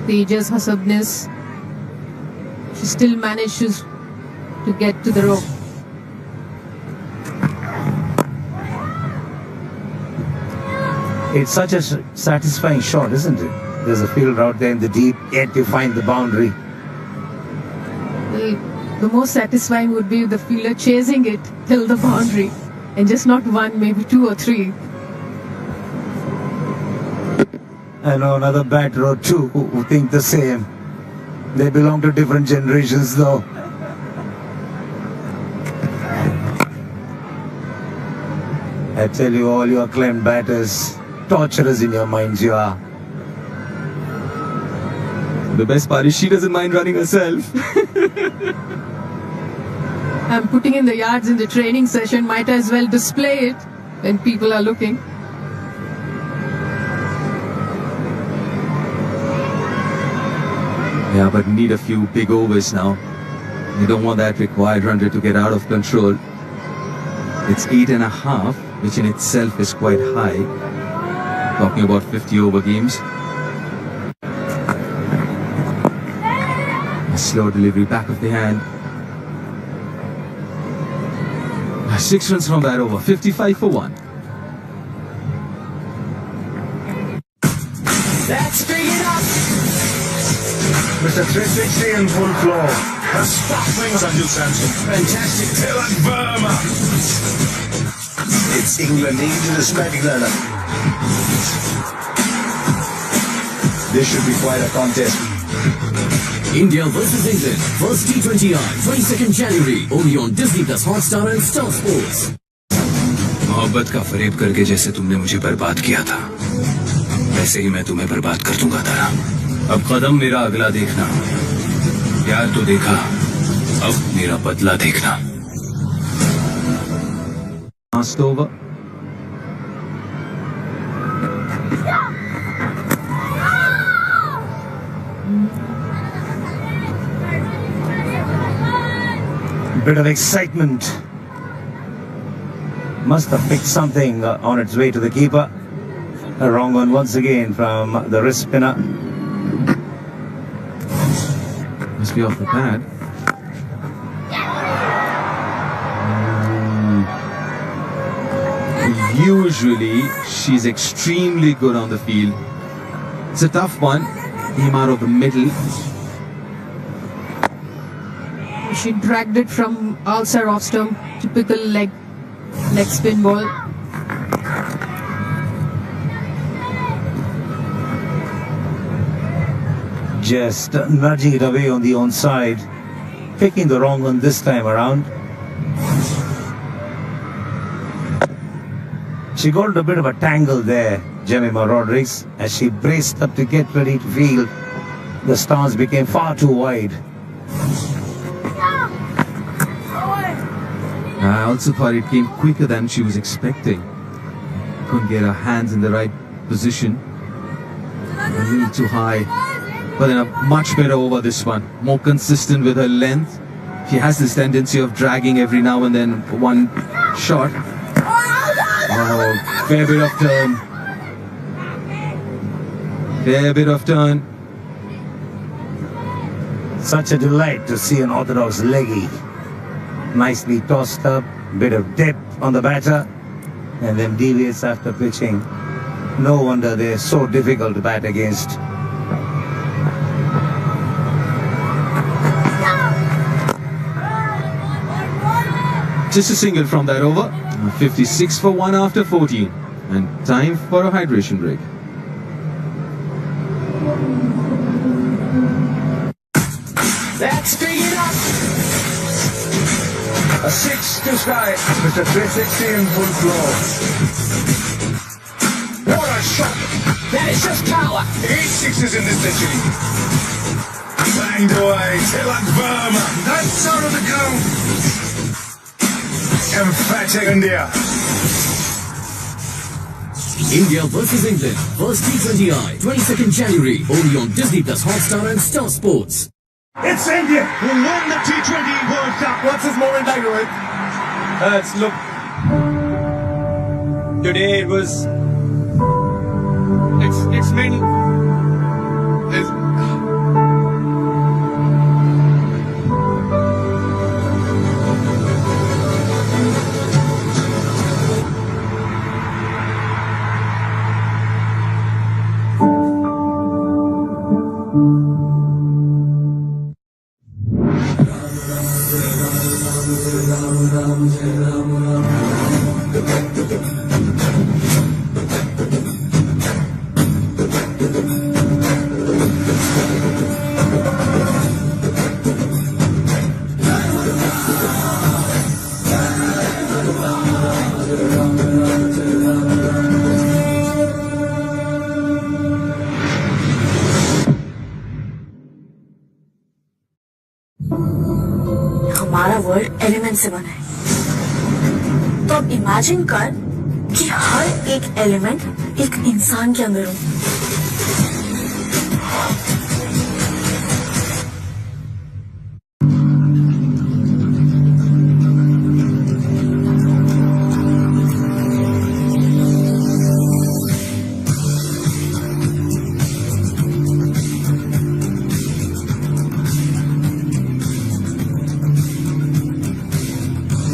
Tejas Hasabnis, she still managed to get to the rope. It's such a satisfying shot, isn't it? There's a fielder out there in the deep, yet you find the boundary. The most satisfying would be the fielder chasing it till the boundary, and just not 1, maybe 2 or 3. I know another batter or 2 who think the same. They belong to different generations though. I tell you, all your acclaimed batters, torturers in your minds you are. The best part is she doesn't mind running herself. I'm putting in the yards in the training session, might as well display it when people are looking. Yeah, but need a few big overs now. You don't want that required run rate to get out of control. It's 8.5, which in itself is quite high. Talking about 50 over games. A slow delivery back of the hand. 6 runs from that over, 55 for 1. That's big enough. Mr. 360 in full flow. A sparkling Sanju Samson. Fantastic Tilak Verma. It's England into the Smatic learner. This should be quite a contest. India versus England, first T20I, 22nd January, only on Disney Plus Hotstar and Star Sports. मोहब्बत का फरेब करके जैसे तुमने मुझे बर्बाद किया था, वैसे ही मैं तुम्हें बर्बाद कर दूंगा तारा। अब कदम मेरा अगला देखना। प्यार तो देखा, अब मेरा बदला देखना। Last over. Bit of excitement. Must have picked something on its way to the keeper. A wrong one once again from the wrist spinner. Must be off the pad. Usually, she's extremely good on the field. It's a tough one. Came out of the middle. She dragged it from outside off stump. Typical leg spin ball. Just nudging it away on the onside. Picking the wrong one this time around. She got into a bit of a tangle there, Jemima Rodrigues, as she braced up to get ready to field. The stance became far too wide. I also thought it came quicker than she was expecting. Couldn't get her hands in the right position. A little too high. But then much better over this one. More consistent with her length. She has this tendency of dragging every now and then one shot. Oh, fair bit of turn. Fair bit of turn. Such a delight to see an orthodox leggy. Nicely tossed up, bit of dip on the batter, and then deviates after pitching. No wonder they're so difficult to bat against. Just a single from that over. 56 for 1 after 14. And time for a hydration break. That's big enough. A 6 to strike. Mr. 360 in full flow. What a shot. That is just power. 8 sixes in this century. Banged away. Tilak Verma. That's out of the ground. Emphatic India. India versus England. First T20I. 22nd January. Only on Disney Plus Hotstar and Star Sports. It's India who won the T20 World Cup. What's this moment like, Rohit? Look, today it was. It's been. हमारा world element से बना है। तो अब imagine कर कि हर एक element एक इंसान के अंदर हो।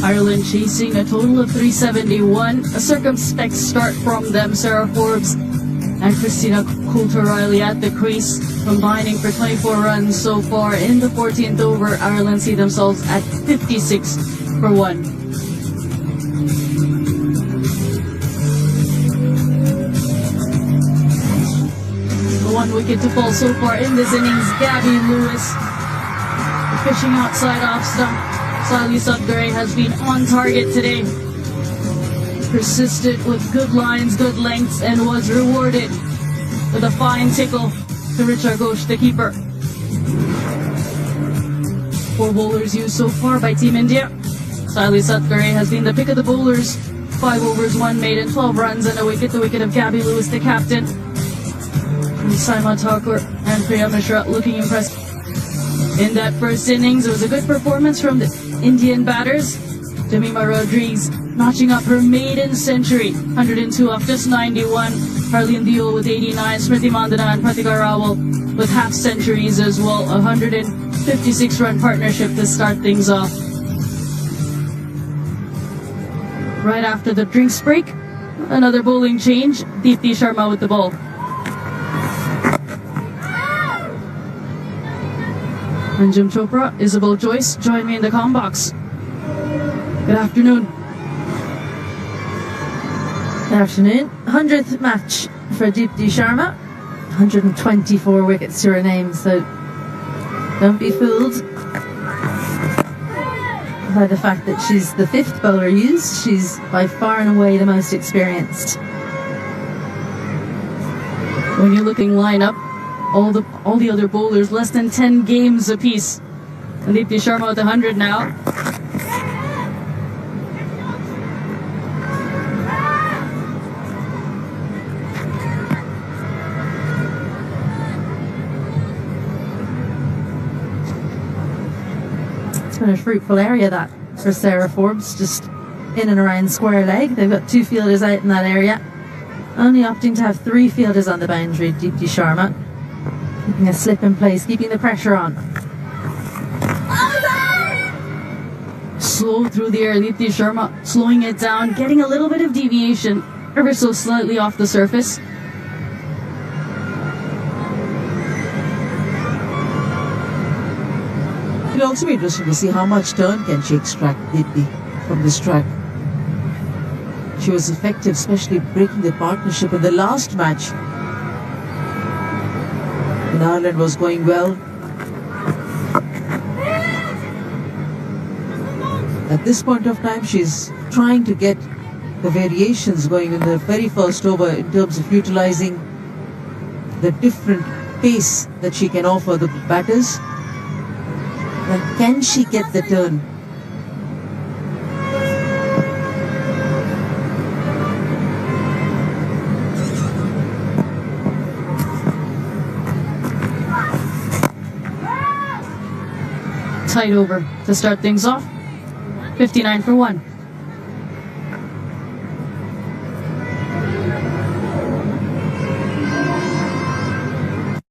Ireland chasing a total of 371. A circumspect start from them. Sarah Forbes and Christina Coulter-Riley at the crease, combining for 24 runs so far. In the 14th over, Ireland see themselves at 56 for 1. The 1 wicket to fall so far in this innings. Gabby Lewis fishing outside off stump. Sally Sudbury has been on target today. Persisted with good lines, good lengths, and was rewarded with a fine tickle to Richard Ghosh, the keeper. 4 bowlers used so far by Team India. Sally Sudbury has been the pick of the bowlers. 5 overs, 1 maiden, 12 runs and a wicket. The wicket of Gabby Lewis, the captain. And Saima Thakur and Priya Mishra looking impressed. In that first innings, it was a good performance from the Indian batters. Jemima Rodriguez notching up her maiden century, 102 off just 91. Harleen Deol with 89, Smriti Mandana and Pratika Rawal with half centuries as well. 156-run partnership to start things off. Right after the drinks break, another bowling change. Deepti Sharma with the ball. Anjum Chopra, Isabel Joyce, join me in the comm box. Good afternoon. Good afternoon. 100th match for Deepti Sharma. 124 wickets to her name, so don't be fooled by the fact that she's the 5th bowler used. She's by far and away the most experienced. When you're looking lineup, all the other bowlers less than 10 games apiece. And Deepti Sharma with 100 now. It's been a fruitful area, that, for Sarah Forbes, just in and around square leg. They've got 2 fielders out in that area. Only opting to have 3 fielders on the boundary, Deepti Sharma. Keeping a slip in place, keeping the pressure on. Slow through the air, Deepti Sharma slowing it down, getting a little bit of deviation, ever so slightly off the surface. It'll also be interesting to see how much turn can she extract Deepti from this track. She was effective, especially breaking the partnership in the last match. In Ireland was going well. At this point of time, she's trying to get the variations going in the very first over in terms of utilizing the different pace that she can offer the batters. And can she get the turn? Tight over to start things off. 59 for 1.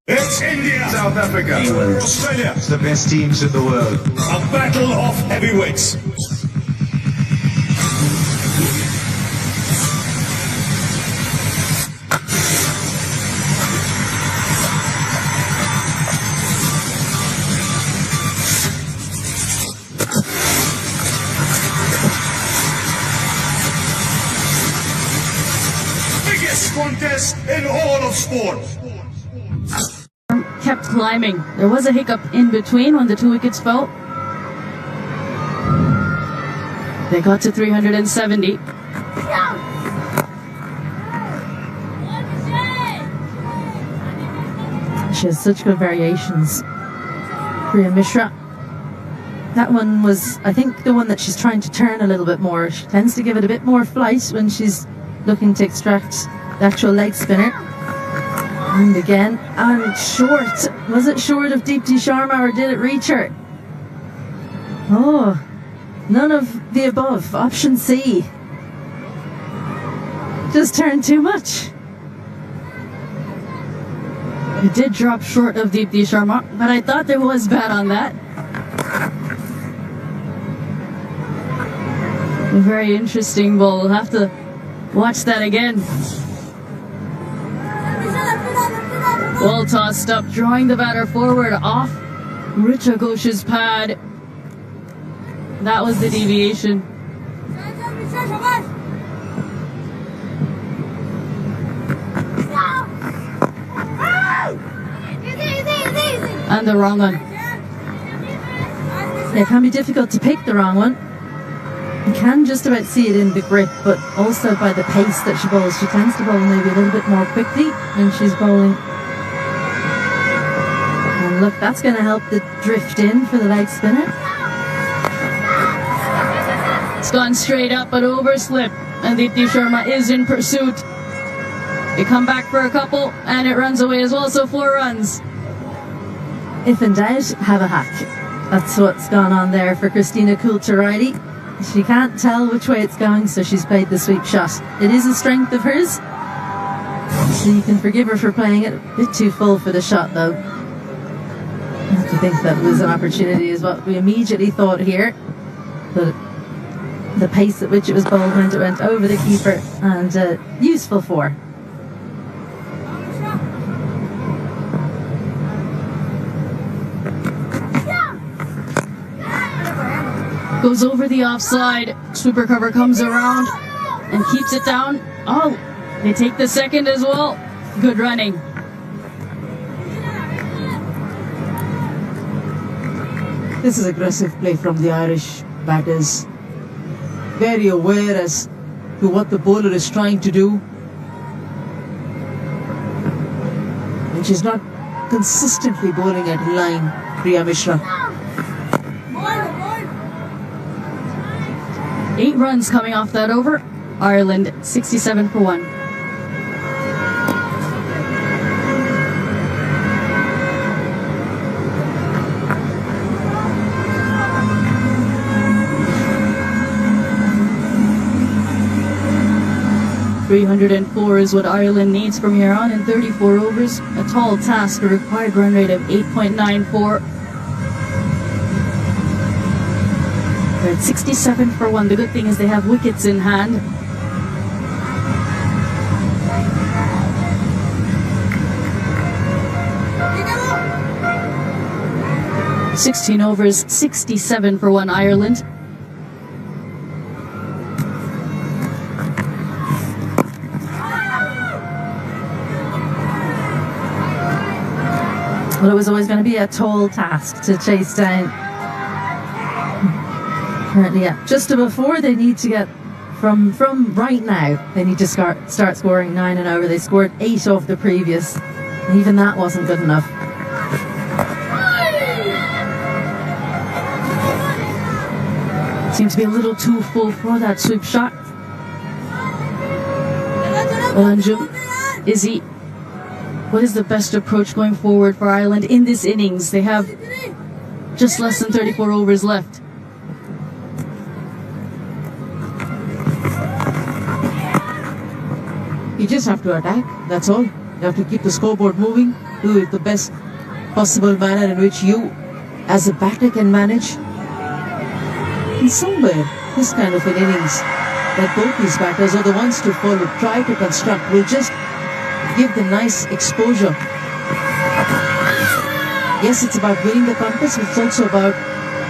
It's India, South Africa, England. Australia. It's the best teams in the world. A battle of heavyweights. Biggest contest in all of sport. Kept climbing. There was a hiccup in between when the 2 wickets fell. They got to 370. She has such good variations. Priya Mishra. That one was, I think, the one that she's trying to turn a little bit more. She tends to give it a bit more flight when she's looking to extract the actual leg spinner. And again, and short. Was it short of Deepti Sharma or did it reach her? Oh, none of the above. Option C. Just turned too much. It did drop short of Deepti Sharma, but I thought there was bat on that. A very interesting ball. We'll have to watch that again. Ball tossed up, drawing the batter forward off Richa Ghosh's pad. That was the deviation. And the wrong one. It can be difficult to pick the wrong one. You can just about see it in the grip, but also by the pace that she bowls. She tends to bowl maybe a little bit more quickly when she's bowling. And look, that's going to help the drift in for the leg spinner. It's gone straight up, but overslip. And Deepti Sharma is in pursuit. They come back for a couple, and it runs away as well, so 4 runs. If in doubt, have a hack. That's what's gone on there for Christina Coulter-Riley. She can't tell which way it's going, so she's played the sweep shot. It is a strength of hers, so you can forgive her for playing it. A bit too full for the shot, though. I have to think that was an opportunity is what we immediately thought here. But the pace at which it was bowled meant it went over the keeper, and useful for. Goes over the offside. Sweeper cover comes around and keeps it down. Oh, they take the second as well. Good running. This is aggressive play from the Irish batters. Very aware as to what the bowler is trying to do. And she's not consistently bowling at line, Priya Mishra. 8 runs coming off that over. Ireland 67 for 1. 304 is what Ireland needs from here on in 34 overs. A tall task, a required run rate of 8.94. They're at 67 for 1. The good thing is they have wickets in hand. "16 overs, 67 for 1 Ireland." Well, it was always going to be a tall task to chase down. Currently, yeah, just before they need to get from right now, they need to start scoring 9 and over. They scored 8 off the previous. And even that wasn't good enough. Seems to be a little too full for that sweep shot. Olanju, Izzy, what is the best approach going forward for Ireland in this innings? They have just less than 34 overs left. You just have to attack, that's all. You have to keep the scoreboard moving, do it the best possible manner in which you, as a batter, can manage. And somewhere, this kind of an innings that both these batters are the ones to follow, try to construct, will just give the nice exposure. Yes, it's about winning the contest, but it's also about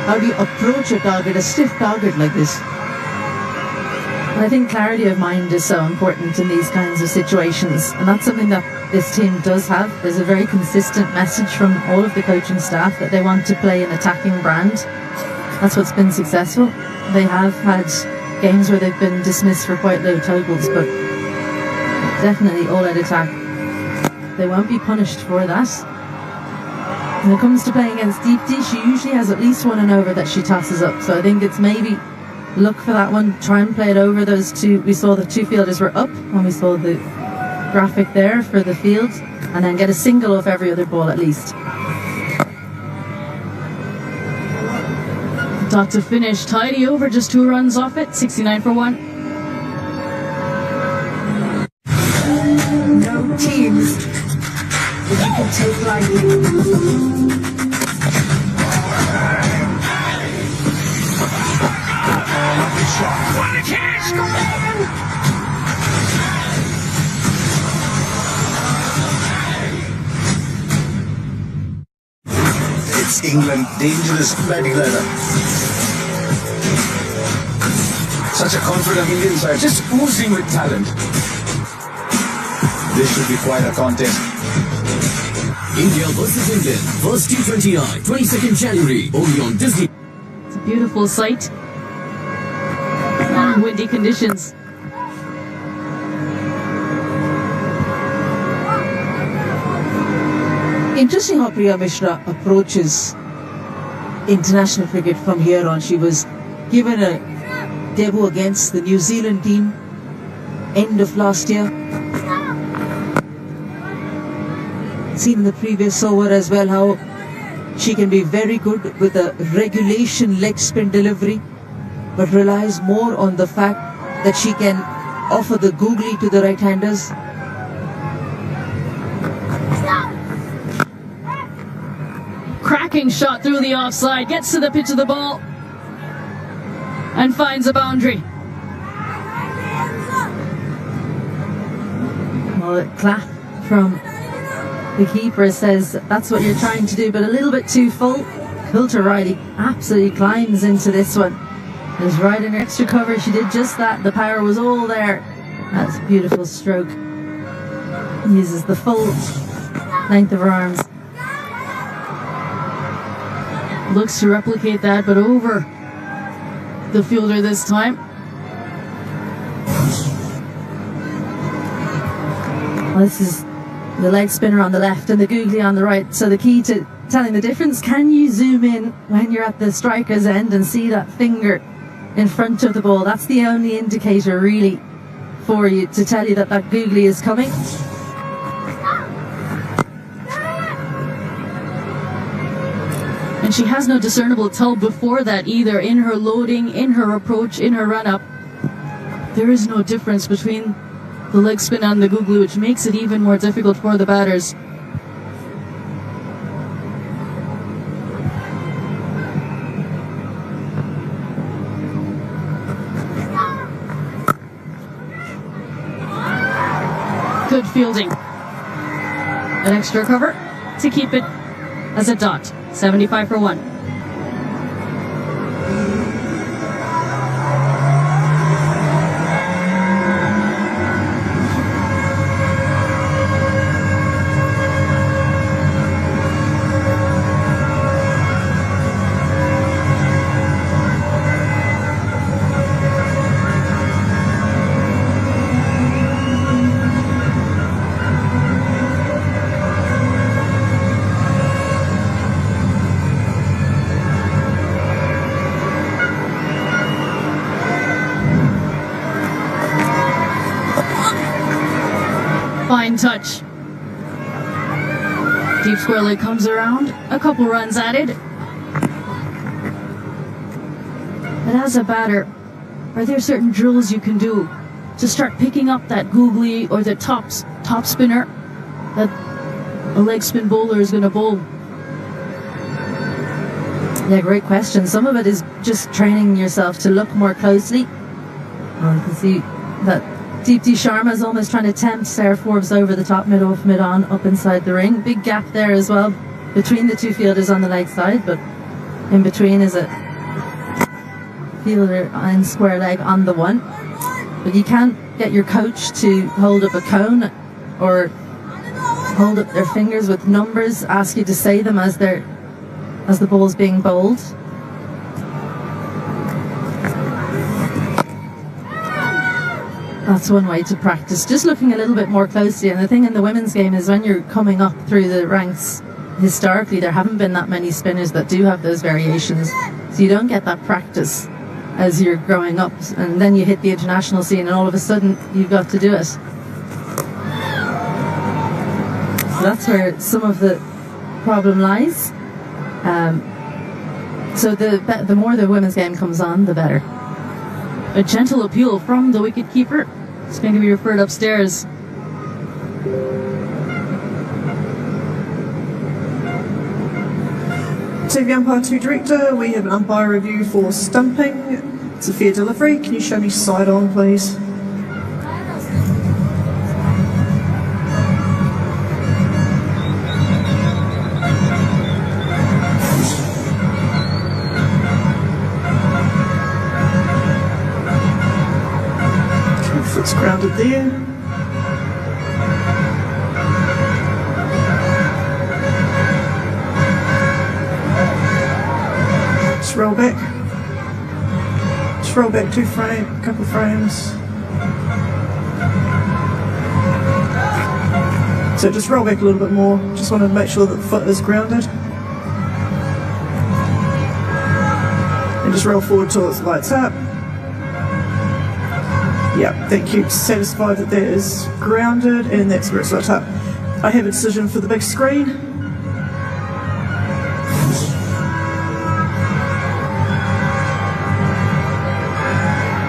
how do you approach a target, a stiff target like this. And I think clarity of mind is so important in these kinds of situations, and that's something that this team does have. There's a very consistent message from all of the coaching staff that they want to play an attacking brand. That's what's been successful. They have had games where they've been dismissed for quite low totals, but definitely all-out attack. They won't be punished for that. When it comes to playing against Deepti, she usually has at least 1 and over that she tosses up, so I think it's maybe look for that one, try and play it over those two. We saw the 2 fielders were up when we saw the graphic there for the field, and then get a single off every other ball at least. Dot to finish, tidy over, just 2 runs off it, 69 for 1. No teams that you can take lightly. It's England, dangerous batting lineup. Such a confident Indian side, just oozing with talent. This should be quite a contest. India versus England, first T20I, 22nd January, only on Disney. It's a beautiful sight. And windy conditions. Interesting how Priya Mishra approaches international cricket from here on. She was given a debut against the New Zealand team end of last year. Seen in the previous over as well how she can be very good with a regulation leg spin delivery, but relies more on the fact that she can offer the googly to the right-handers. Cracking shot through the offside, gets to the pitch of the ball and finds a boundary. Well, a clap from the keeper says that's what you're trying to do, but a little bit too full. Coulter Riley absolutely climbs into this one. Is right in her extra cover. She did just that. The power was all there. That's a beautiful stroke. Uses the full length of her arms. Looks to replicate that, but over the fielder this time. Well, this is the leg spinner on the left and the googly on the right. So the key to telling the difference, can you zoom in when you're at the striker's end and see that finger in front of the ball? That's the only indicator really for you to tell you that that googly is coming. And she has no discernible tell before that either, in her loading, in her approach, in her run-up. There is no difference between the leg spin on the googly, which makes it even more difficult for the batters. Good fielding. An extra cover to keep it as a dot. 75 for 1. Fine touch. Deep square leg comes around. A couple runs added. But as a batter, are there certain drills you can do to start picking up that googly or the top spinner that a leg spin bowler is going to bowl? Yeah, great question. Some of it is just training yourself to look more closely. You can see that Deepti Sharma is almost trying to tempt Sarah Forbes over the top, mid-off, mid-on, up inside the ring. Big gap there as well between the two fielders on the leg side, but in between is a fielder in square leg on the one. But you can't get your coach to hold up a cone or hold up their fingers with numbers, ask you to say them as the ball's being bowled. That's one way to practice, just looking a little bit more closely. And the thing in the women's game is when you're coming up through the ranks, historically there haven't been that many spinners that do have those variations, so you don't get that practice as you're growing up, and then you hit the international scene and all of a sudden you've got to do it. So that's where some of the problem lies. So the more the women's game comes on, the better. A gentle appeal from the wicketkeeper. It's going to be referred upstairs. TV umpire to director, we have an umpire review for stumping. It's a fair delivery. Can you show me side on, please? Foot's grounded there. Just roll back. Just roll back a couple frames. So just roll back a little bit more. Just want to make sure that the foot is grounded. And just roll forward till it lights up. Yeah, thank you. Satisfied that is grounded and that's where it's lit up. I have a decision for the big screen.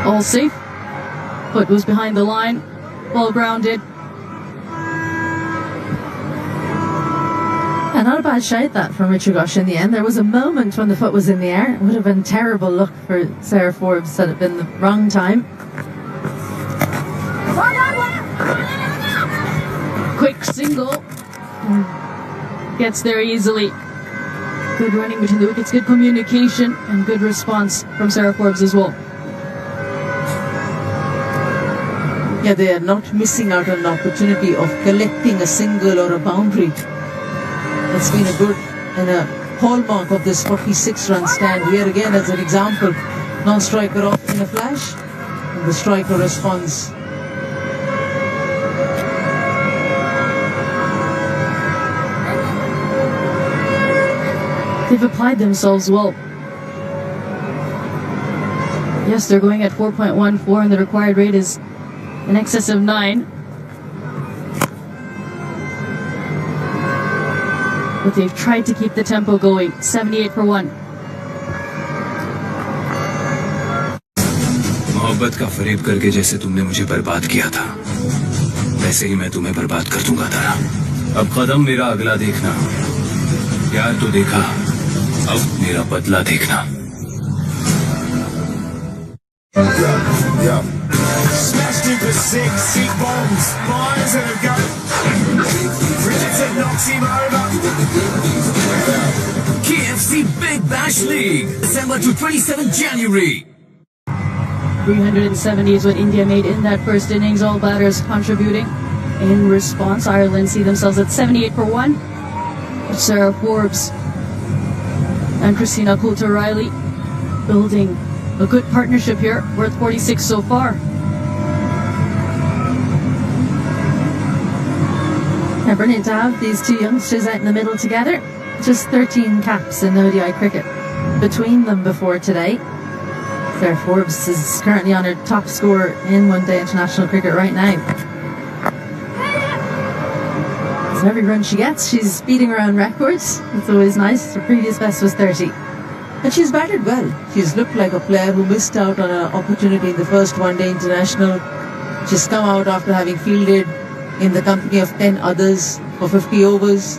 All safe. Foot was behind the line. Ball grounded. And not a bad shot that from Richard Gosh in the end. There was a moment when the foot was in the air. It would have been a terrible look for Sarah Forbes had it been the wrong time. Quick single. Gets there easily. Good running between the wickets, good communication, and good response from Sarah Forbes as well. Yeah, they are not missing out on an opportunity of collecting a single or a boundary. That's been a good and a hallmark of this 46-run stand. Here again, as an example, non-striker off in a flash, and the striker responds. They've applied themselves well. Yes, they're going at 4.14 and the required rate is in excess of 9. But they've tried to keep the tempo going. 78 for 1. मोहब्बत का फरेब करके जैसे तुमने मुझे बर्बाद किया था वैसे ही मैं तुम्हें बर्बाद कर दूंगा तारा। अब कदम मेरा अगला देखना। प्यार तो देखा, अब मेरा बदला देखना। Smashed into 6 seat bombs. Fires that have gone. Predator knocks him over. KFC Big Bash League, December to 27th January. 370 is what India made in that first innings, all batters contributing. In response, Ireland see themselves at 78 for 1. With Sarah Forbes and Christina Coulter-Riley building a good partnership here, worth 46 so far. Yeah, brilliant to have these two youngsters out in the middle together. Just 13 caps in ODI cricket between them before today. Sarah Forbes is currently on her top score in one-day international cricket right now. So every run she gets, she's beating her own records. It's always nice. Her previous best was 30. And she's batted well. She's looked like a player who missed out on an opportunity in the first one-day international. She's come out after having fielded in the company of 10 others for 50 overs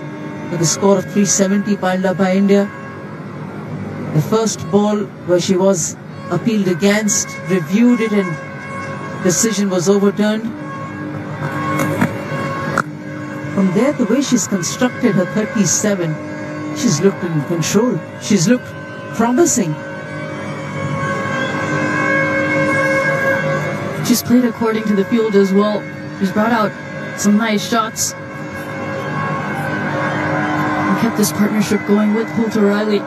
with a score of 370 piled up by India. The first ball where she was appealed against, reviewed it, and decision was overturned. From there, the way she's constructed her 37, she's looked in control. She's looked promising. She's played according to the field as well. She's brought out some nice shots and kept this partnership going with Coulter-Riley.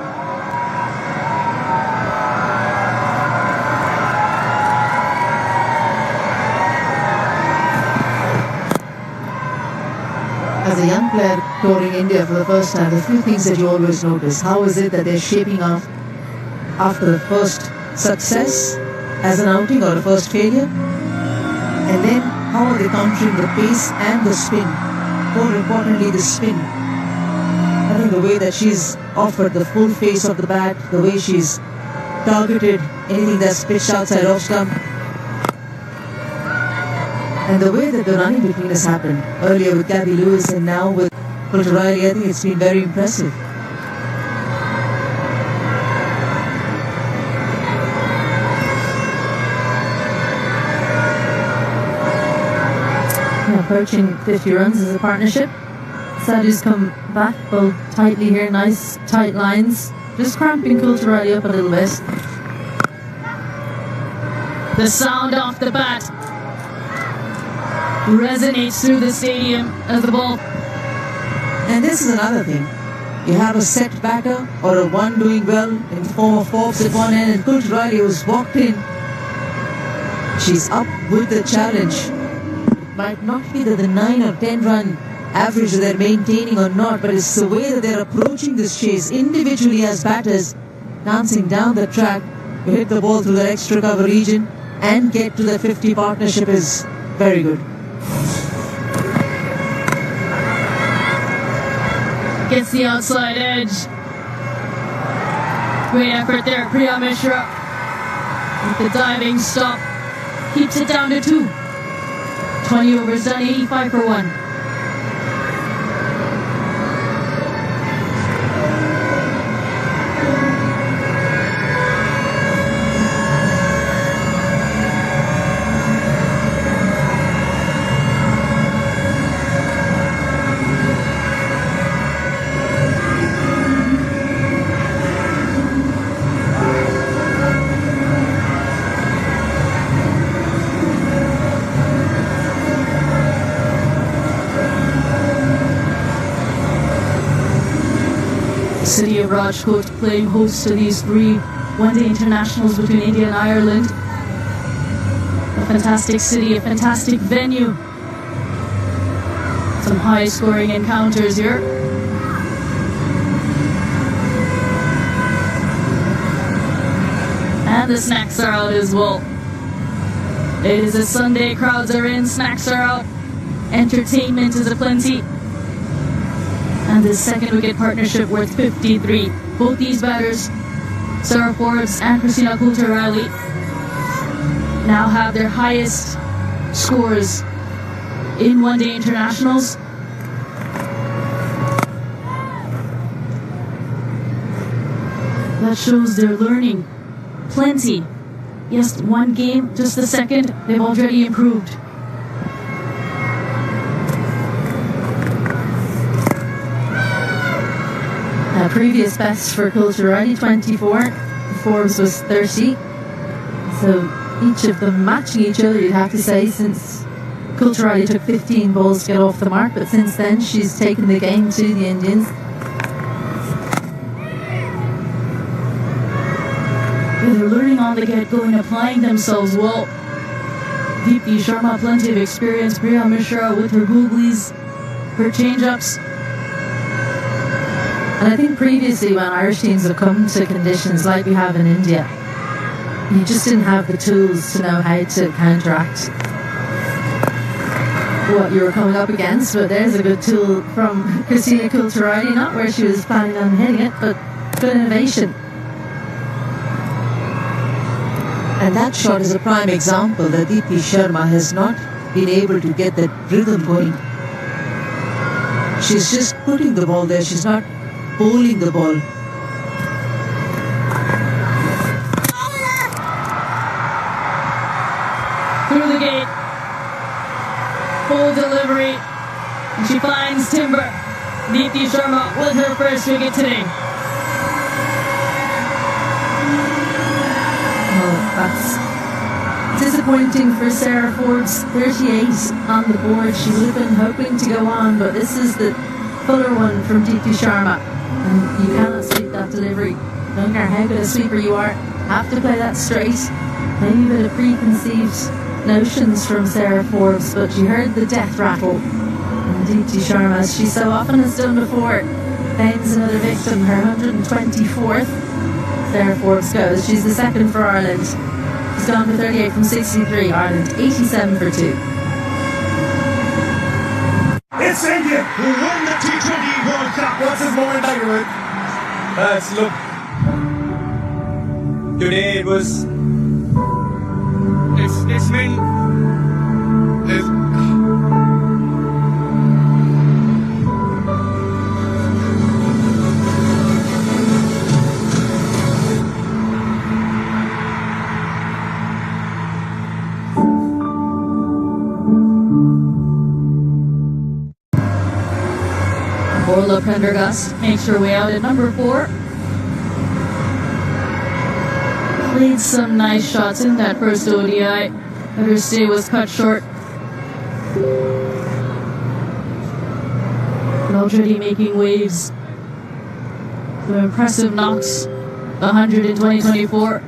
As a young player touring India for the first time, there's a few things that you always notice. How is it that they're shaping up after the first success as an outing or a first failure? And then how are they countering the pace and the spin? More importantly, the spin. I think the way that she's offered the full face of the bat, the way she's targeted anything that's pitched outside off stump, and the way that the running between has happened earlier with Gabby Lewis and now with Coulter-Riley, I think it's been very impressive. Approaching 50 runs as a partnership. Sadhu's come back both tightly here, nice tight lines. Just cramping Coulter-Riley up a little bit. The sound off the bat resonates through the stadium as the ball. And this is another thing. You have a set batter or a one doing well in form of Forbes at one end, and Coulter-Riley was walked in. She's up with the challenge. It might not be that the 9 or 10 run average that they're maintaining or not, but it's the way that they're approaching this chase individually as batters, dancing down the track to hit the ball through the extra cover region and get to the 50 partnership is very good. Gets the outside edge. Great effort there, Priya Mishra. With the diving stop. Keeps it down to 2. 20 overs done, 85 for 1. City of Rajkot playing host to these 3 one-day internationals between India and Ireland. A fantastic city, a fantastic venue. Some high-scoring encounters here. And the snacks are out as well. It is a Sunday, crowds are in, snacks are out. Entertainment is aplenty. And the second wicket partnership worth 53. Both these batters, Sarah Forbes and Christina Coulter-Riley, now have their highest scores in one-day internationals. That shows they're learning plenty. Yes, one game, just the second, they've already improved. Previous best for Kulturati, 24. Forbes was 30. So each of them matching each other, you'd have to say, since Kulturati took 15 balls to get off the mark, but since then she's taken the game to the Indians. They're learning on the get-go and applying themselves well. Deepti Sharma, plenty of experience. Priya Mishra with her googlies, her change-ups. And I think previously when Irish teams have come to conditions like we have in India, you just didn't have the tools to know how to counteract what you were coming up against. But there's a good tool from Christina Kulturati, not where she was planning on hitting it, but good innovation. And that shot is a prime example that Deepti Sharma has not been able to get that rhythm going. She's just putting the ball there, she's not bowling the ball. Through the gate. Full delivery. And she finds timber. Deepti Sharma with her first wicket today. That's disappointing for Sarah Forbes. 38 on the board. She would have been hoping to go on, but this is the fuller one from Deepti Sharma. And you cannot sweep that delivery. Don't care how good a sweeper you are. Have to play that straight. Maybe a bit of preconceived notions from Sarah Forbes, but you heard the death rattle. And Deepti Sharma, as she so often has done before, finds another victim, her 124th. Sarah Forbes goes. She's the second for Ireland. She's gone for 38 from 63. Ireland 87 for 2. It's India who won the T20 World Cup. What's his moment like? Look, today it was. It's been. Orla Prendergast makes her way out at number 4. Played some nice shots in that first ODI, but her stay was cut short. Already making waves. Some impressive knocks. 100 in 2024.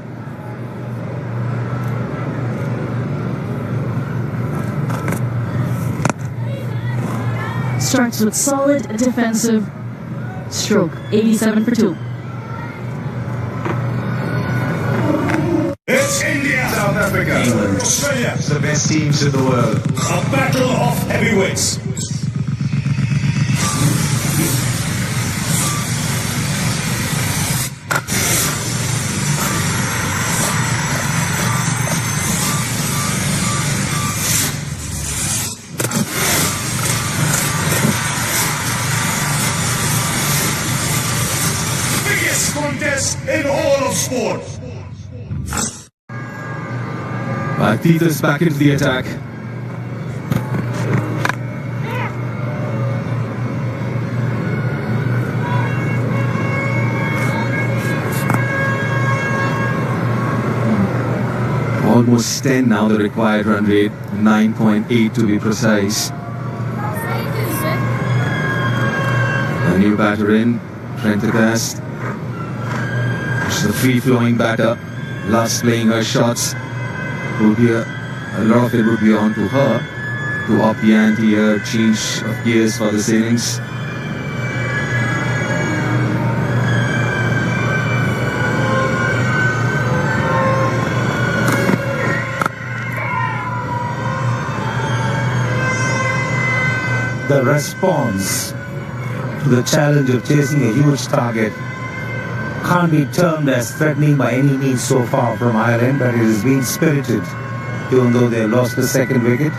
Starts with solid defensive stroke. 87 for 2. It's India, South Africa, England, Australia. It's the best teams in the world. A battle of heavyweights. Biggest contest in all of sport. Tita's back into the attack. Almost 10 now, the required run rate, 9.8 to be precise. A new batter in, Telecast. She's a free-flowing batter, loves playing her shots. Would be a lot of it would be on to her to up the ante here, change of gears for this innings. The response to the challenge of chasing a huge target can't be termed as threatening by any means so far from Ireland, but it has been spirited, even though they lost the second wicket.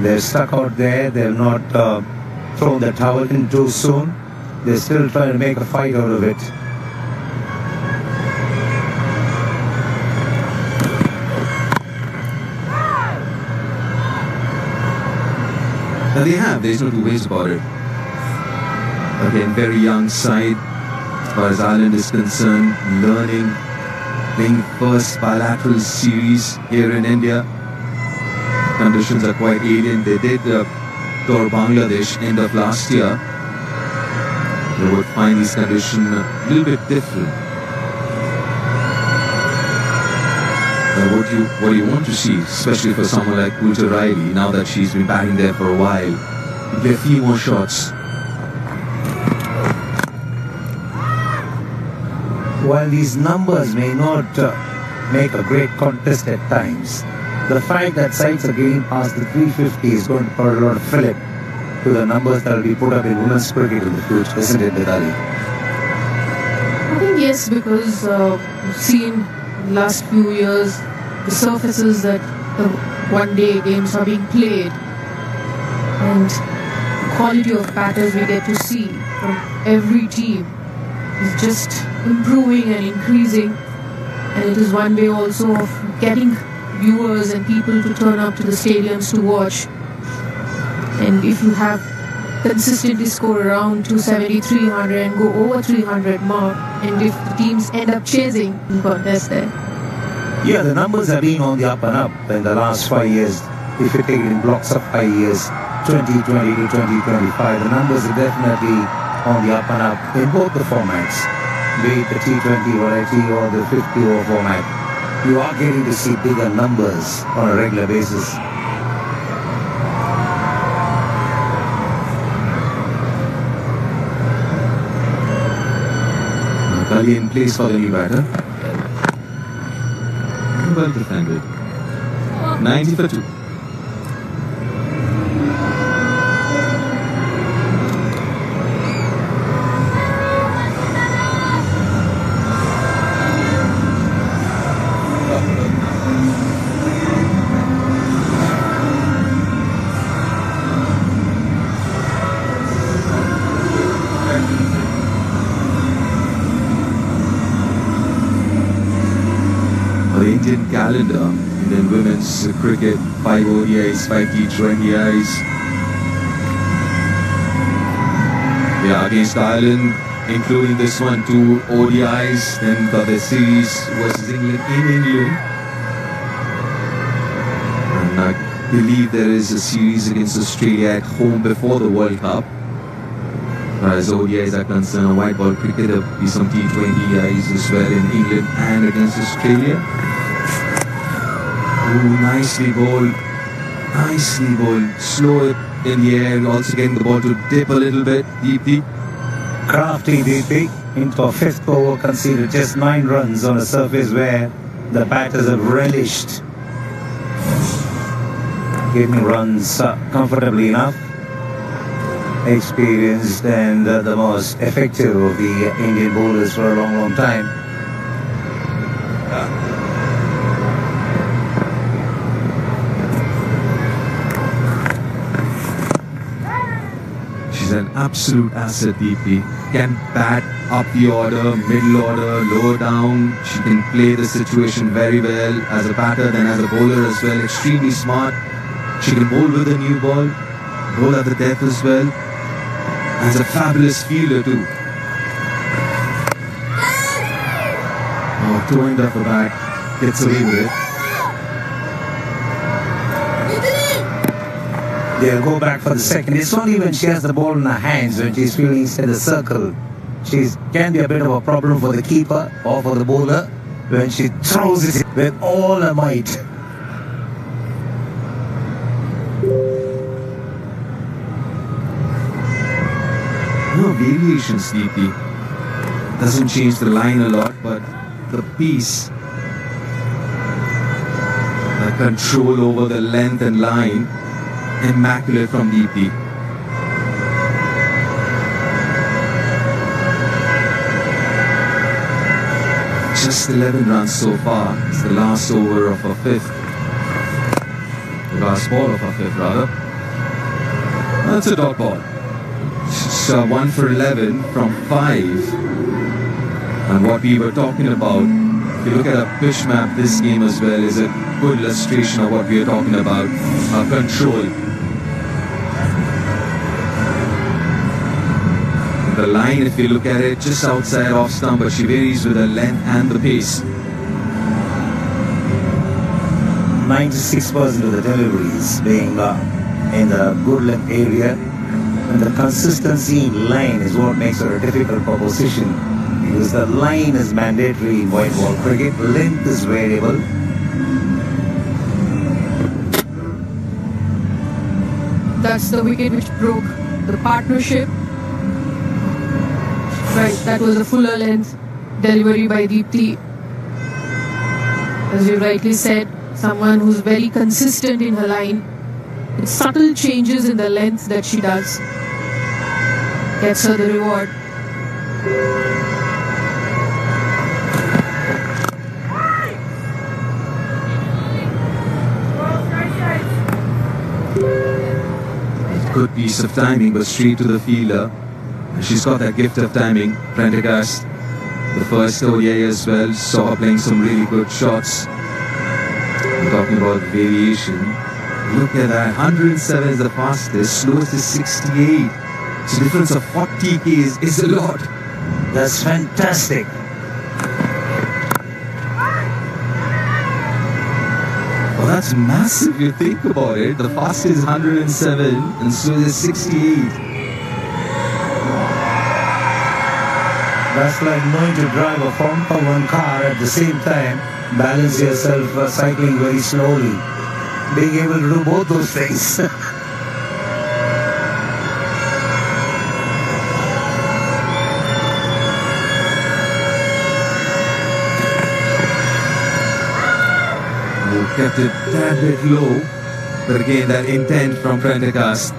They're stuck out there. They've not thrown the towel in too soon. They're still trying to make a fight out of it. They have, there's no two ways about it. Again, very young side as far as Ireland is concerned, learning, playing first bilateral series here in India. Conditions are quite alien. They did tour Bangladesh end of last year. They would find these conditions a little bit different. What do you want to see, especially for someone like Pooja Riley, now that she's been batting there for a while? Play a few more shots. While these numbers may not make a great contest at times, the fact that sides are getting past the 350 is going to put a lot of fillip to the numbers that will be put up in women's cricket in the future, isn't it, Nidali? I think yes, because we've seen in the last few years the surfaces that the one-day games are being played and the quality of batters we get to see from every team is just improving and increasing, and it is one way also of getting viewers and people to turn up to the stadiums to watch. And if you have consistently score around 270, 300 and go over 300 mark, and if the teams end up chasing in contest there. Yeah, the numbers have been on the up and up in the last 5 years. If you take it in blocks of 5 years, 2020 to 2025, the numbers are definitely on the up and up in both the formats, be it the T20 variety or the 50-over format. You are getting to see bigger numbers on a regular basis. Kali in place for the new batter. Well defended. 90 for 2. Indian calendar, Indian women's cricket, 5 ODIs, 5 T20Is. Yeah, against Ireland, including this one, 2 ODIs, then got the series versus England in England. And I believe there is a series against Australia at home before the World Cup. As ODIs are concerned, white ball cricket, there will be some T20Is as well in England and against Australia. Ooh, nicely bowled. Nicely bowled. Slow it in the air. Also getting the ball to dip a little bit. Deeply. Crafty DP into a 5th over, conceded just 9 runs on a surface where the batters have relished getting runs comfortably enough. Experienced and the most effective of the Indian bowlers for a long, long time. She's an absolute asset, DP. Can bat up the order, middle order, lower down. She can play the situation very well as a batter, then as a bowler as well. Extremely smart. She can bowl with the new ball, bowl at the death as well. As a fabulous fielder too. Oh, two end off the back, gets away with it. They'll go back for the second. It's only when she has the ball in her hands, when she's feeling inside the circle. She can be a bit of a problem for the keeper or for the bowler when she throws it with all her might. No variations, DP. Doesn't change the line a lot, but the piece, the control over the length and line, immaculate from DP. Just 11 runs so far. It's the last over of a 5th. The last ball of a 5th, rather. That's a dot ball. So 1 for 11 from 5. And what we were talking about, if you look at a pitch map, this game as well is a good illustration of what we are talking about. Control. The line, if you look at it, just outside off stump, but she varies with the length and the pace. 96% of the deliveries being in the good length area, and the consistency in line is what makes her a difficult proposition, because the line is mandatory in white ball cricket, length is variable. That's the wicket which broke the partnership. Right, that was a fuller length delivery by Deepthi. As you rightly said, someone who's very consistent in her line. It's subtle changes in the length that she does gets her the reward. Good piece of timing, but straight to the fielder. She's got that gift of timing. Telecast, the first ODI as well, saw her playing some really good shots. We're talking about variation. Look at that, 107 is the fastest, slowest is 68. So difference of 40 k's is a lot. That's fantastic. Well, that's massive if you think about it. The fastest is 107 and slowest is 68. That's like knowing to drive a Formula 1 car at the same time, balance yourself cycling very slowly. Being able to do both those things. You kept it a tad bit low, but again that intent from Telecast.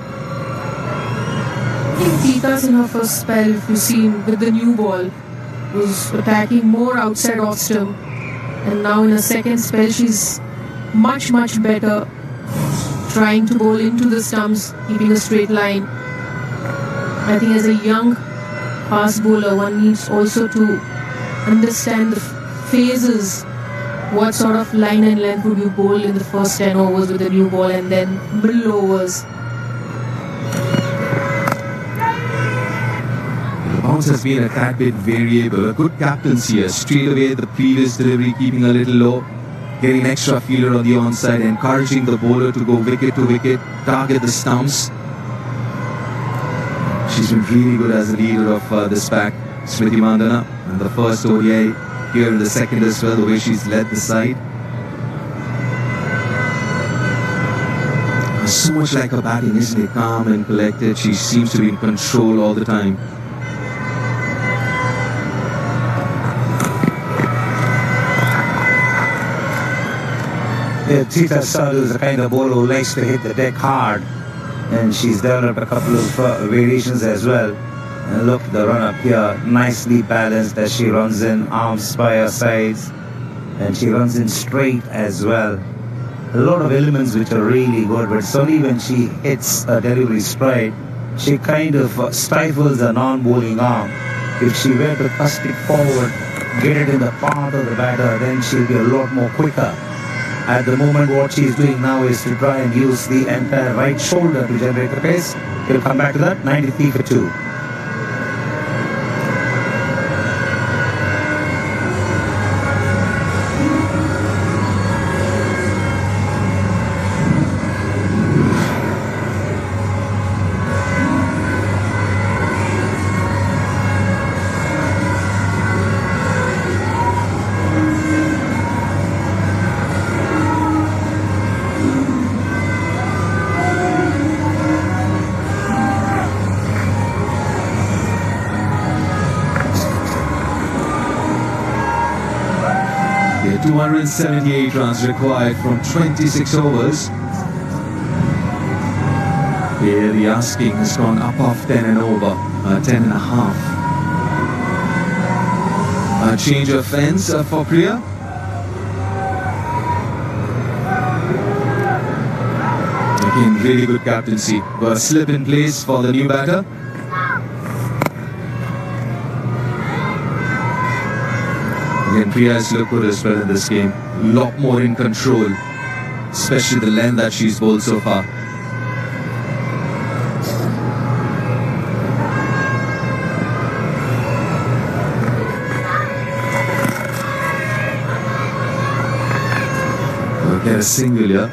I think Tita's in her first spell, if you've seen, with the new ball, was attacking more outside off stump. And now in her second spell, she's much better trying to bowl into the stumps, keeping a straight line. I think as a young fast bowler, one needs also to understand the phases. What sort of line and length would you bowl in the first 10 overs with the new ball, and then middle overs? Bounce has been a tad bit variable. A good captaincy here. Straight away the previous delivery keeping a little low. Getting an extra fielder on the onside, encouraging the bowler to go wicket to wicket, target the stumps. She's been really good as a leader of this pack, Smriti Mandana. And the first ODI here in the second as well, the way she's led the side. So much like her batting, isn't it? Calm and collected. She seems to be in control all the time. Tita Sadhu is the kind of bowler who likes to hit the deck hard, and she's developed a couple of variations as well. And look, the run up here, nicely balanced as she runs in, arms by her sides, and she runs in straight as well. A lot of elements which are really good, but it's only when she hits a delivery stride, she kind of stifles a non-bowling arm. If she were to thrust it forward, get it in the path of the batter, then she'll be a lot more quicker. At the moment, what she's doing now is to try and use the entire right shoulder to generate the pace. We'll come back to that. 93 for 2. There are 278 runs required from 26 overs. Here the asking has gone up off 10 and over, 10 and a half. A change of fence for Priya. Again, really good captaincy. Got a slip in place for the new batter. Again, Priya has looked good as well in this game. A lot more in control, especially the length that she's bowled so far. We'll get a single here.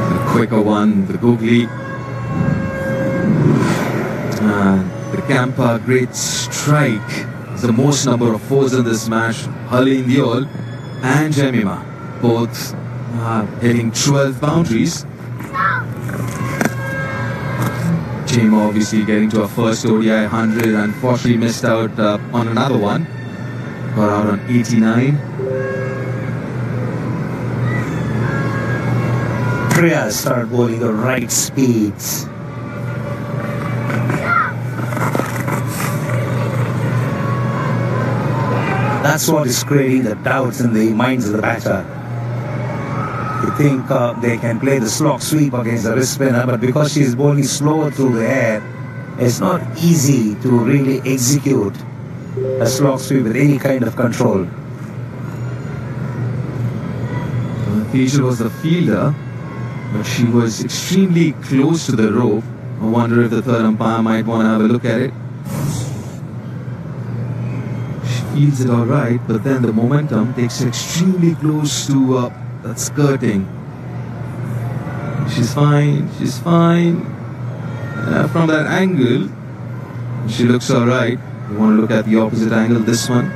The quicker one, the googly. The Kampa, great strike. It's the most number of fours in this match. Halil Indiol and Jemima both hitting 12 boundaries. Jemima obviously getting to her first ODI 100, unfortunately missed out on another one. Got out on 89. Priya started bowling the right speeds. That's what is creating the doubts in the minds of the batter. You think they can play the slog sweep against the wrist spinner, but because she's bowling slower through the air, it's not easy to really execute a slog sweep with any kind of control. Teja was the fielder, but she was extremely close to the rope. I wonder if the third umpire might want to have a look at it. Feels it all right, but then the momentum takes her extremely close to that skirting. She's fine, she's fine. From that angle, she looks all right. You want to look at the opposite angle, this one.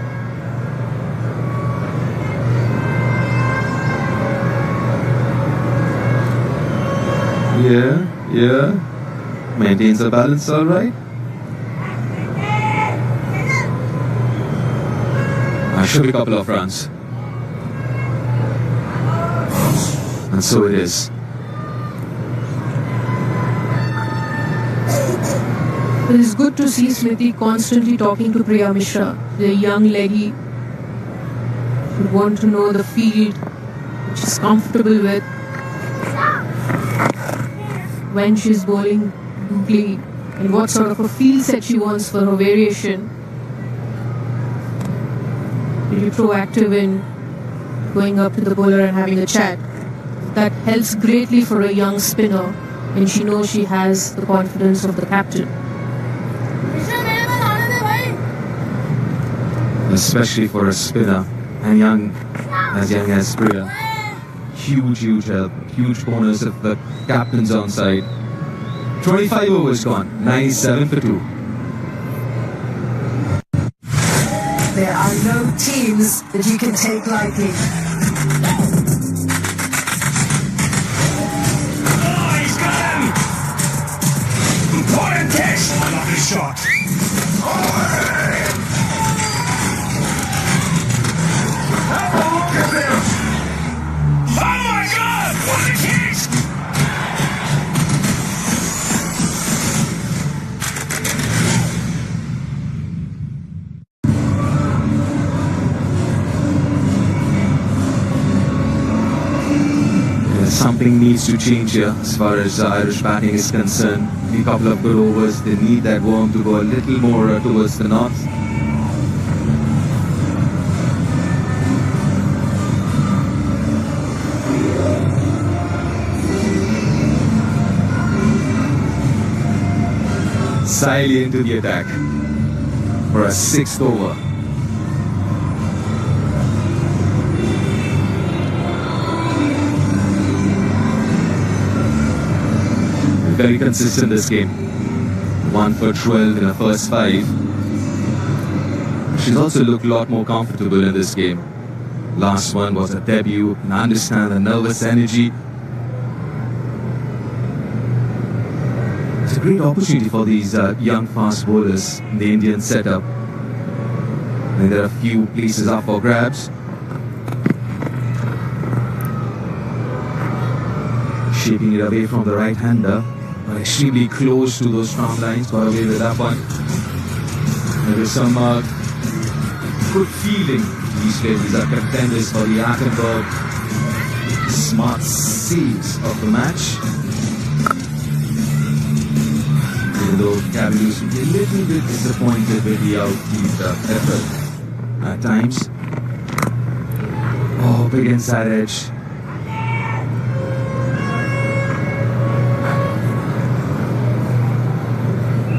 Yeah. Maintains the balance all right. Should be a couple of runs. And so it is. It is good to see Smriti constantly talking to Priya Mishra, the young lady who want to know the field which she's comfortable with. When she's bowling googly and what sort of a field set she wants for her variation. Really proactive in going up to the bowler and having a chat. That helps greatly for a young spinner when she knows she has the confidence of the captain. Especially for a spinner and young as Priya. Huge help. Huge bonus if the captain's on side. 25 overs gone. 97 for 2. There are no teams that you can take lightly. Oh, he's got him! Important catch! I love this shot. Have a look at this! Oh my God! What a catch! Something needs to change here as far as Irish batting is concerned. A couple of good overs, they need that worm to go a little more towards the north. Siley into the attack for a 6th over. Very consistent this game. 1 for 12 in the first 5. She's also looked a lot more comfortable in this game. Last one was a debut, and I understand the nervous energy. It's a great opportunity for these young fast bowlers in the Indian setup. And there are a few places up for grabs. Shaping it away from the right-hander. Extremely close to those strong lines. Got away with that one. There is some good feeling. These players are contenders for the Attenborough smart saves of the match. Even though Gavin used to be a little bit disappointed with the outfield effort at times. Oh, big inside edge.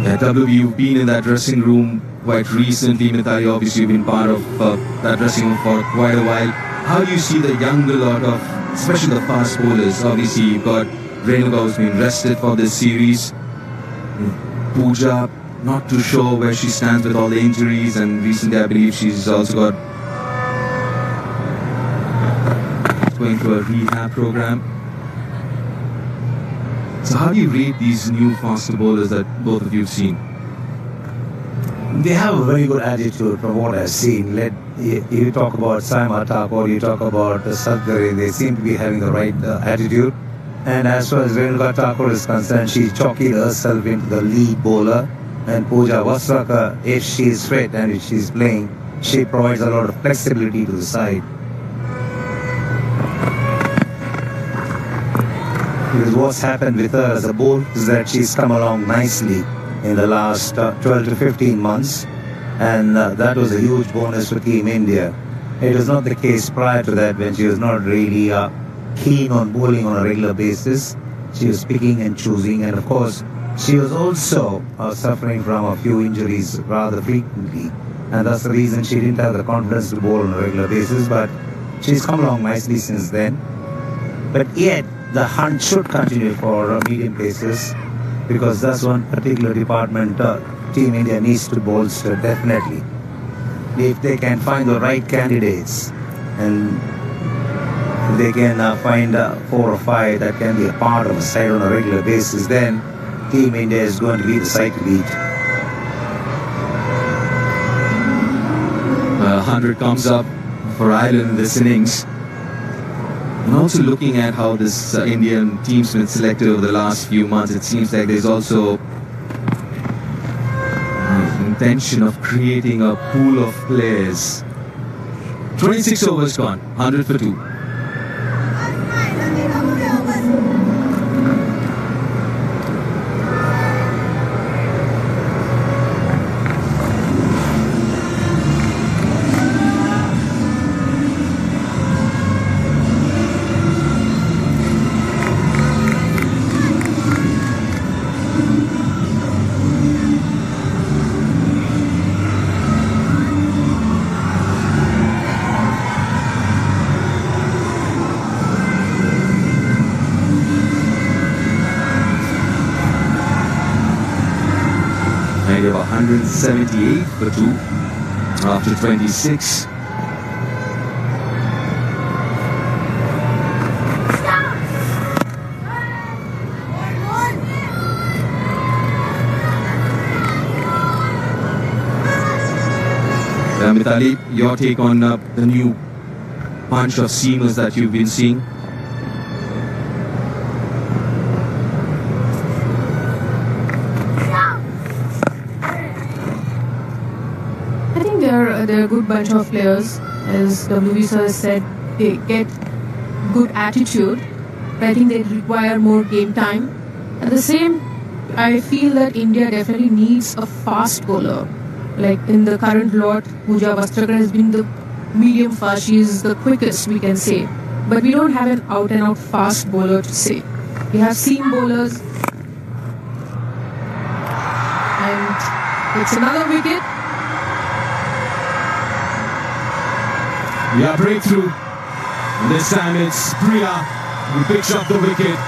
Yeah, W, you've been in that dressing room quite recently. Mithali, obviously you've been part of that dressing room for quite a while. How do you see the younger lot of, especially the fast bowlers? Obviously you've got Renuka who's been rested for this series. Pooja, not too sure where she stands with all the injuries, and recently I believe she's also got going through a rehab program. So how do you rate these new faster bowlers that both of you have seen? They have a very good attitude from what I've seen. You talk about Saima Thakur, you talk about Sadgari, they seem to be having the right attitude. And as far as Renuka Thakur is concerned, she jockeyed herself into the lead bowler. And Pooja Vasraka, if she is fit and if she is playing, she provides a lot of flexibility to the side. Because what's happened with her as a bowler is that she's come along nicely in the last 12 to 15 months. And that was a huge bonus for Team India. It was not the case prior to that when she was not really keen on bowling on a regular basis. She was picking and choosing, and of course she was also suffering from a few injuries rather frequently, and that's the reason she didn't have the confidence to bowl on a regular basis, but she's come along nicely since then. But yet the hunt should continue for medium paces, because that's one particular department Team India needs to bolster definitely. If they can find the right candidates and they can find 4 or 5 that can be a part of a side on a regular basis, then Team India is going to be the side to beat. 100 comes up for Ireland in this innings. And also looking at how this Indian team's been selected over the last few months, it seems like there's also intention of creating a pool of players. 26 overs gone, 100 for 2. They have 178 for 2 after 26. Mithali, your take on the new bunch of seamers that you've been seeing? They're a good bunch of players. As WV sir said, they get good attitude, but I think they require more game time. At the same, I feel that India definitely needs a fast bowler. Like in the current lot, Pooja Vastrkar has been the medium fast. She is the quickest, we can say. But we don't have an out-and-out fast bowler to say. We have seam bowlers. And it's another wicket. Yeah, breakthrough. This time it's Priya who picks up the wicket.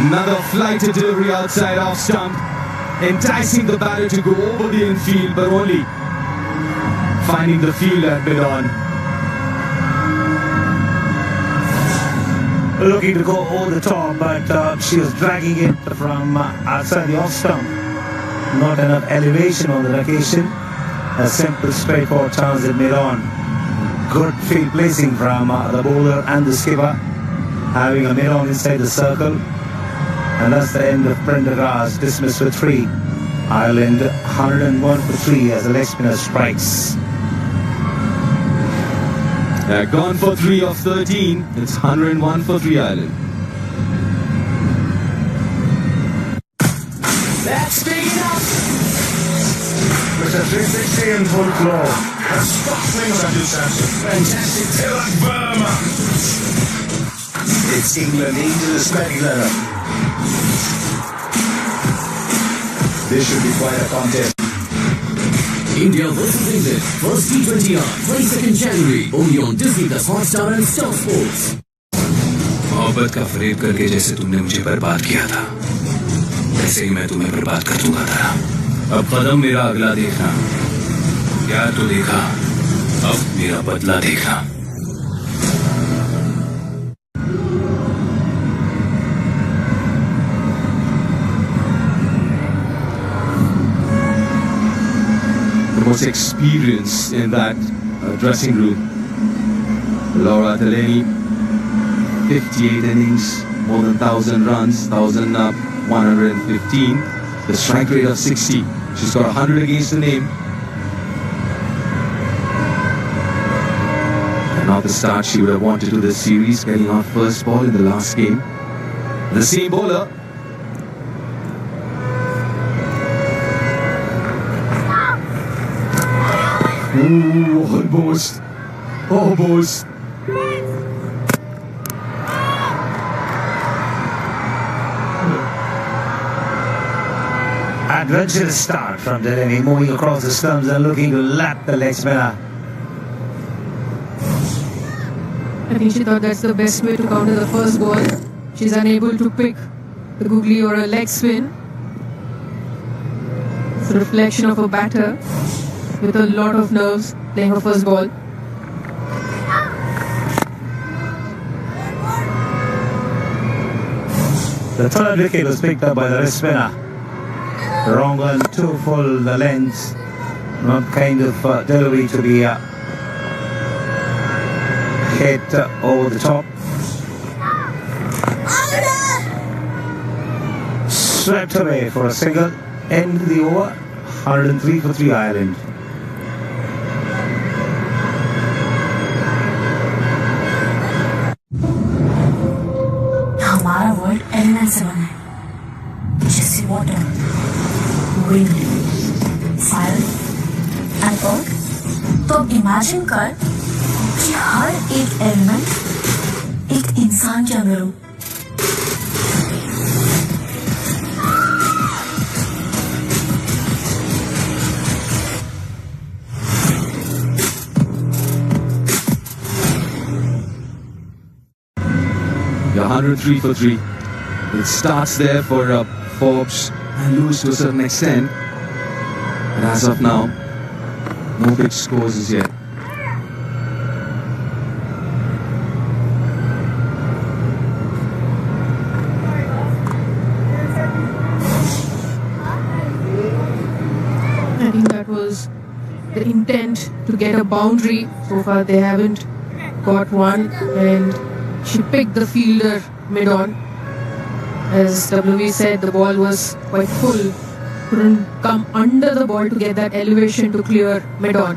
Another flighted delivery outside off stump, enticing the batter to go over the infield, but only finding the field at mid-on. Looking to go over the top, but she was dragging it from outside the off stump. Not enough elevation on the occasion. A simple, straightforward chance at mid-on. Good field placing from the bowler and the skipper, having a mid-on inside the circle. And that's the end of Prendergast, dismissed for 3. Ireland 101 for 3 as the leg spinner strikes. Gone for 3 of 13. It's 101 for 3 Ireland. That's big enough. Mr. 360 in full flow. Sparkling Sanju Samson. Fantastic Tilak Burma. It's England into the sweaty leather. This should be quite a contest. India versus England, first T20I, 22nd January, only on Disney Plus Hotstar and Star Sports. मोहब्बत का फरेब करके जैसे तुमने मुझे बर्बाद किया था, वैसे ही मैं तुम्हें बर्बाद कर दूंगा तारा। अब कदम मेरा अगला देखना। प्यार तो देखा, अब मेरा बदला देखना। Most experience in that dressing room. Laura Delaney, 58 innings, more than 1,000 runs, 1,115. The strike rate of 60. She's got 100 against the name. And not the start she would have wanted to this series, getting out first ball in the last game. The same bowler. Ooh, almost. Almost. Adventurous start from Delaney, moving across the stumps and looking to lap the leg spinner. I think she thought that's the best way to counter the first ball. She's unable to pick the googly or a leg spin. It's a reflection of a batter with a lot of nerves playing her first ball. The third wicket was picked up by the wrist spinner. Wrong one, too full, the length. Not kind of delivery to be hit over the top. Swept away for a single. End the over. 103 for 3 Ireland. हमारा world element से बना है, जैसे water, wind, fire and earth. तो अब imagine कर कि हर एक एलिमेंट एक इंसान के अंदर हो। You're 103 for 3. It starts there for Forbes and Lewis to a certain extent. But as of now, no big scores as yet. I think that was the intent to get a boundary. So far they haven't got one, and she picked the fielder mid-on. As WV said, the ball was quite full. Couldn't come under the ball to get that elevation to clear mid-on.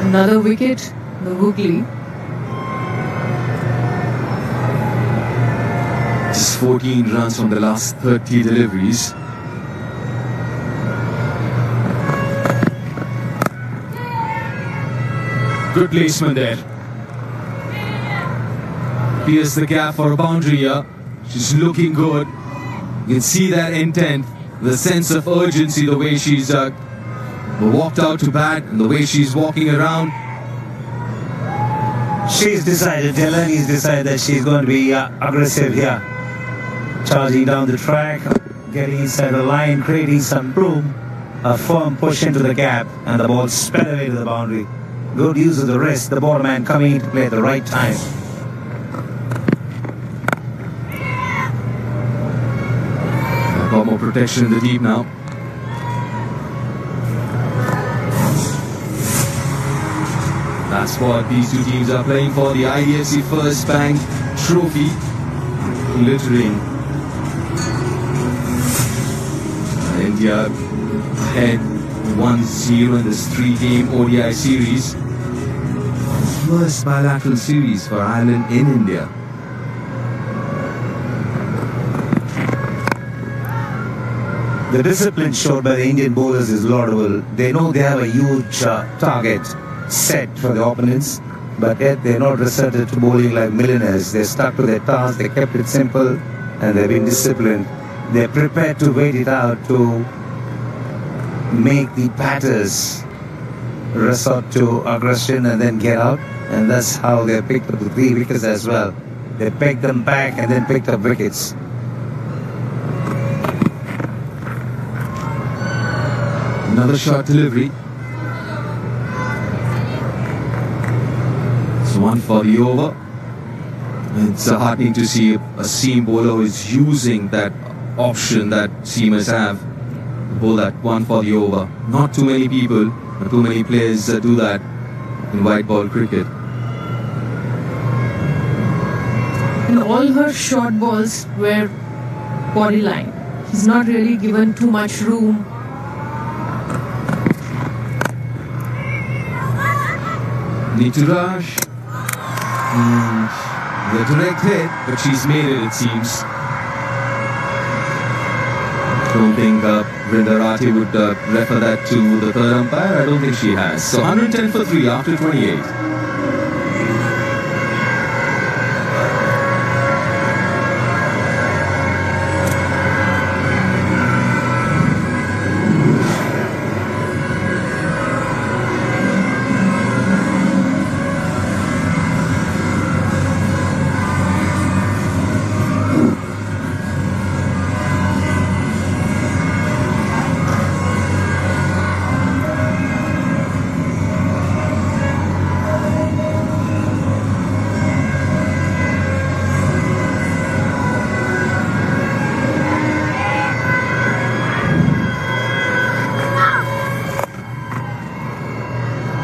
Another wicket, the googly. Just 14 runs from the last 30 deliveries. Good placement there. Pierce the gap for a boundary here. She's looking good. You can see that intent, the sense of urgency, the way she's walked out to bat, and the way she's walking around. She's decided, Delaney's decided that she's going to be aggressive here. Charging down the track, getting inside the line, creating some room. A firm push into the gap, and the ball sped away to the boundary. Good use of the wrist, the ball man coming into play at the right time. Got more protection in the deep now. That's what these two teams are playing for, the IDFC First Bank Trophy. Glittering. India ahead 1-0 in this 3-game ODI series. first bilateral series for Ireland in India. The discipline showed by the Indian bowlers is laudable. They know they have a huge target set for the opponents, but yet they're not resorted to bowling like millionaires. They stuck to their task, they kept it simple, and they've been disciplined. They're prepared to wait it out to make the batters resort to aggression and then get out, and that's how they picked up the 3 wickets as well. They pegged them back and then picked up wickets. Another short delivery. It's 1 for the over. It's heartening to see a seam bowler who is using that option that seamers have. Bowl that 1 for the over. Not too many people, not too many players do that in white ball cricket. And all her short balls were body line. He's not really given too much room. Need to rush. The direct hit, but she's made it seems. Don't think Vrindarati would refer that to the third umpire. I don't think she has. So 110 for 3 after 28.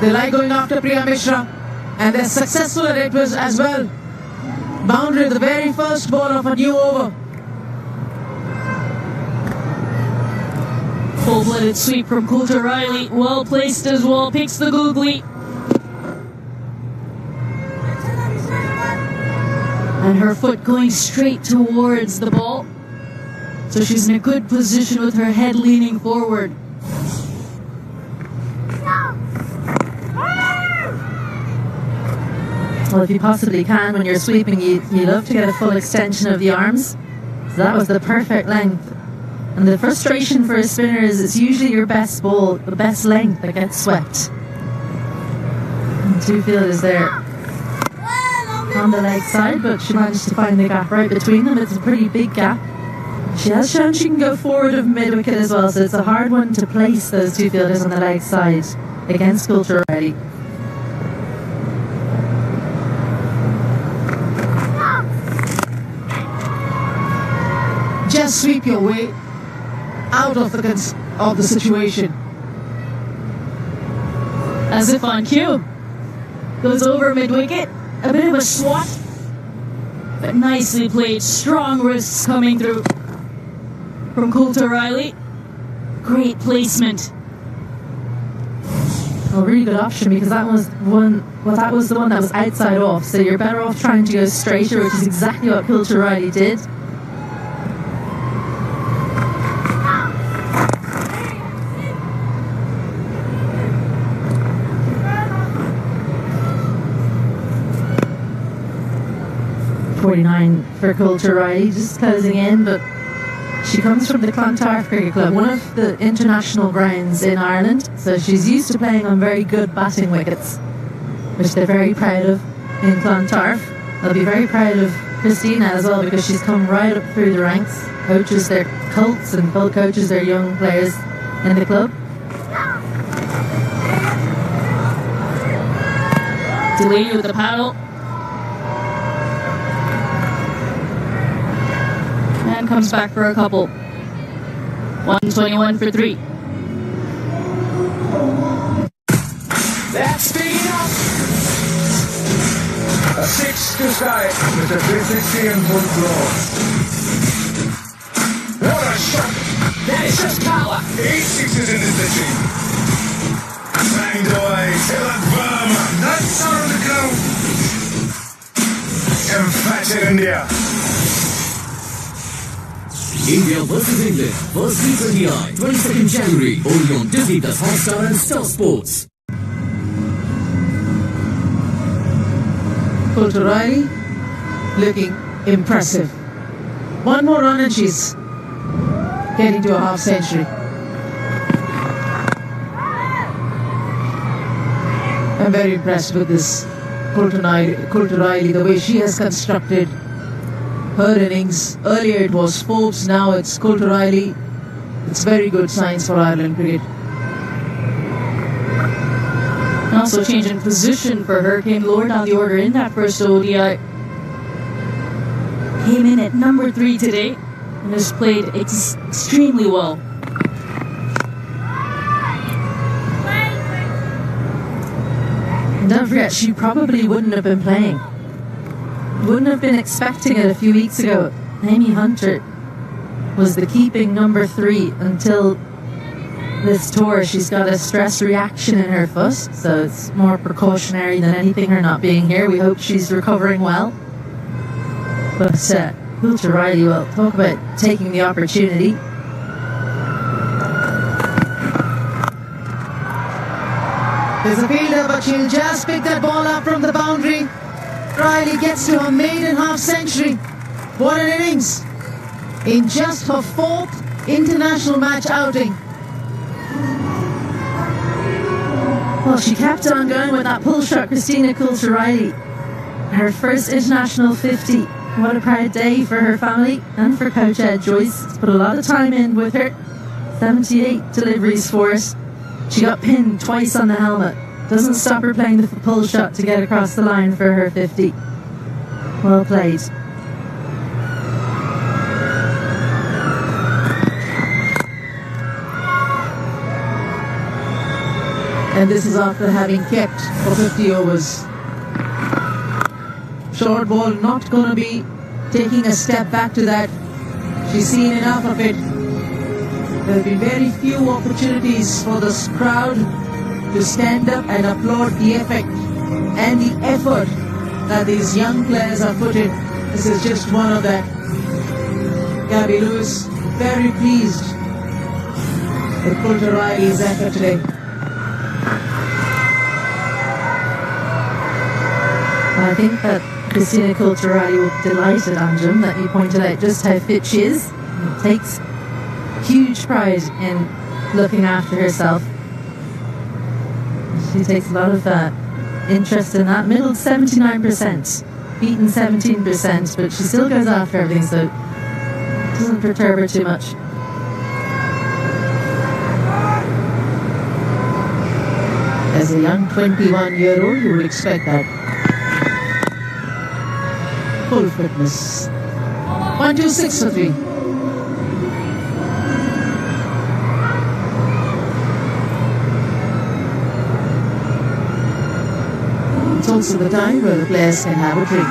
They like going after Priya Mishra, and they're successful at it as well. Boundary, the very first ball of a new over. Full-blooded sweep from Coulter Riley, well placed as well, picks the googly. And her foot going straight towards the ball. So she's in a good position with her head leaning forward. Well, if you possibly can, when you're sweeping, you love to get a full extension of the arms. So that was the perfect length. And the frustration for a spinner is it's usually your best ball, the best length that gets swept. And 2 fielders there on the leg side, but she managed to find the gap right between them. It's a pretty big gap. She has shown she can go forward of mid-wicket as well, so it's a hard one to place those 2 fielders on the leg side against Coulter Riley. Just sweep your way out of the situation. As if on cue. Goes over mid-wicket. A bit of a swat. But nicely played. Strong wrists coming through from Coulter Riley. Great placement. A really good option because that was the one that was outside off. So you're better off trying to go straighter, which is exactly what Coulter Riley did. .49 for Coulter Riley, just closing in, but she comes from the Clontarf Cricket Club, one of the international grounds in Ireland, so she's used to playing on very good batting wickets, which they're very proud of in Clontarf. They'll be very proud of Christina as well because she's come right up through the ranks, coaches their colts and coaches their young players in the club. Delaney with the paddle. And comes back for a couple. 121 for 3. That's big enough. A 6 to start with the 360 and full floor. What a shot. That is just power. 8 sixes in this pitching. Banged away. Tilak Verma. Nice on the ground. in India. India versus England, first T20I, 22nd January, only on Disney Plus Hotstar and Star Sports. Coulter Riley looking impressive. One more run and she's getting to a half century. I'm very impressed with this Coulter Riley, the way she has constructed her innings. Earlier it was Forbes, now it's Coulter Riley. It's very good signs for Ireland cricket. And also change in position for her, came lower down the order in that first ODI. Came in at number 3 today and has played extremely well. And don't forget, she probably wouldn't have been playing. Wouldn't have been expecting it a few weeks ago. Amy Hunter was the keeping number 3 until this tour. She's got a stress reaction in her foot, so it's more precautionary than anything, her not being here. We hope she's recovering well. But Coulter Riley will talk about taking the opportunity. There's a fielder, but she'll just pick that ball up from the boundary. Riley gets to her maiden half century. What an innings! In just her 4th international match outing. Well, she kept on going with that pull shot, Christina Coulter Riley. Her first international 50. What a proud day for her family and for coach Ed Joyce. He's put a lot of time in with her. 78 deliveries for us. She got pinned twice on the helmet. Doesn't stop her playing the pull shot to get across the line for her 50. Well played. And this is after having kept for 50 overs. Short ball not going to be taking a step back to that. She's seen enough of it. There have been very few opportunities for this crowd to stand up and applaud the effect and the effort that these young players have put in. This is just one of that. Gabby Lewis, very pleased with Coulter Riley's effort today. I think that Christina Coulter Riley will be delighted, Anjum, that you pointed out just how fit she is. It takes huge pride in looking after herself. She takes a lot of interest in that. Middle 79%, beaten 17%, but she still goes after everything, so it doesn't perturb her too much. As a young 21-year-old, you would expect that. Full fitness. 1-2-6 for 3. It's also the time where the players can have a drink.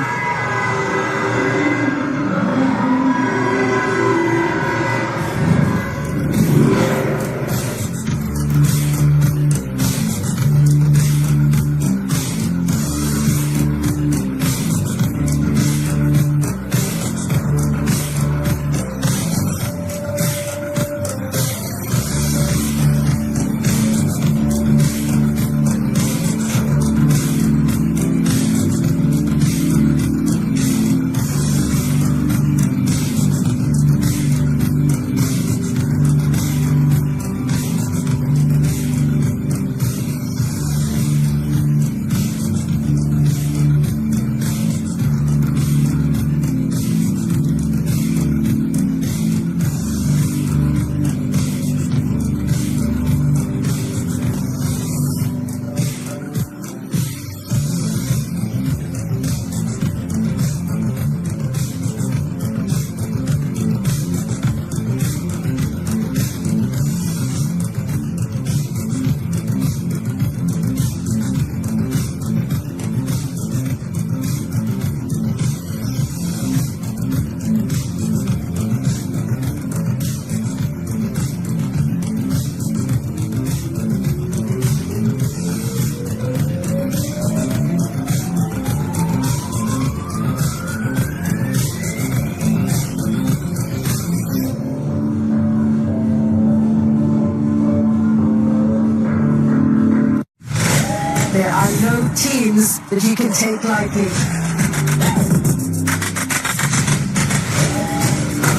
teams that you can take lightly.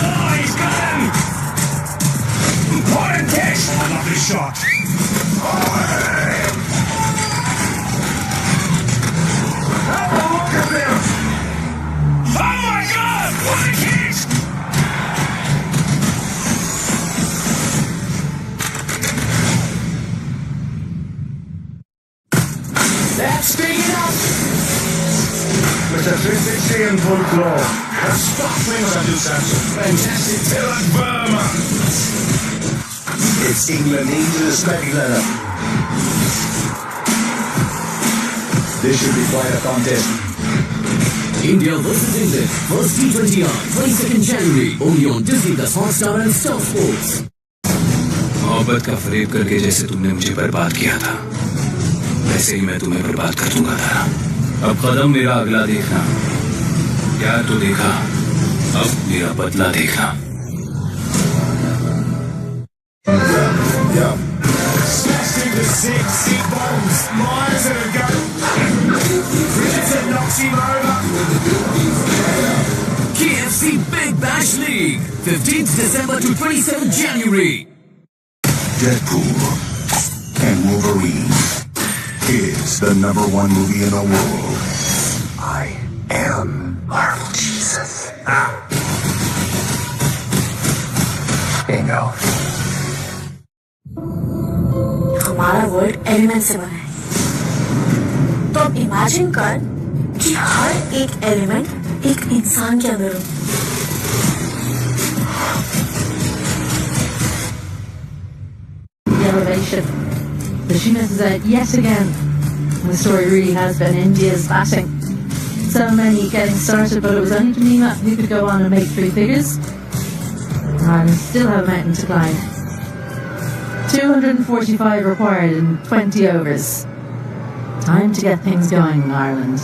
Oh, he's got him! What a catch! A lovely shot. Have a look at them! Oh my God! What a catch! That's big enough! Mr. 360 in full flow. A sparkling Sanju Samson. Fantastic Tilak Burma. It's England into the spectator. This should be quite a contest. India versus England, first T20I, 22nd January, only on Disney Plus Hotstar and Star Sports. मोहब्बत का फरेब करके जैसे तुमने मुझे बर्बाद किया था, वैसे ही मैं तुम्हें बर्बाद कर दूंगा तारा। अब कदम मेरा अगला देखना। प्यार तो देखा, अब मेरा बदला देखना। Smashing the six bombs. Miles and a go. Richardson knocks him over. KFC Big Bash League, 15th December to 27th January. Deadpool and Wolverine is the #1 movie in the world. I am Marvel Jesus. Bingo. हमारा world element से बना है, तो अब imagine कर कि हर एक element एक इंसान के अंदर हो। The elevation that she misses out yet again. The story really has been India's batting. So many getting started, but it was only Tamima who could go on and make 3 figures. And still have a mountain to climb. 245 required in 20 overs. Time to get things going in Ireland.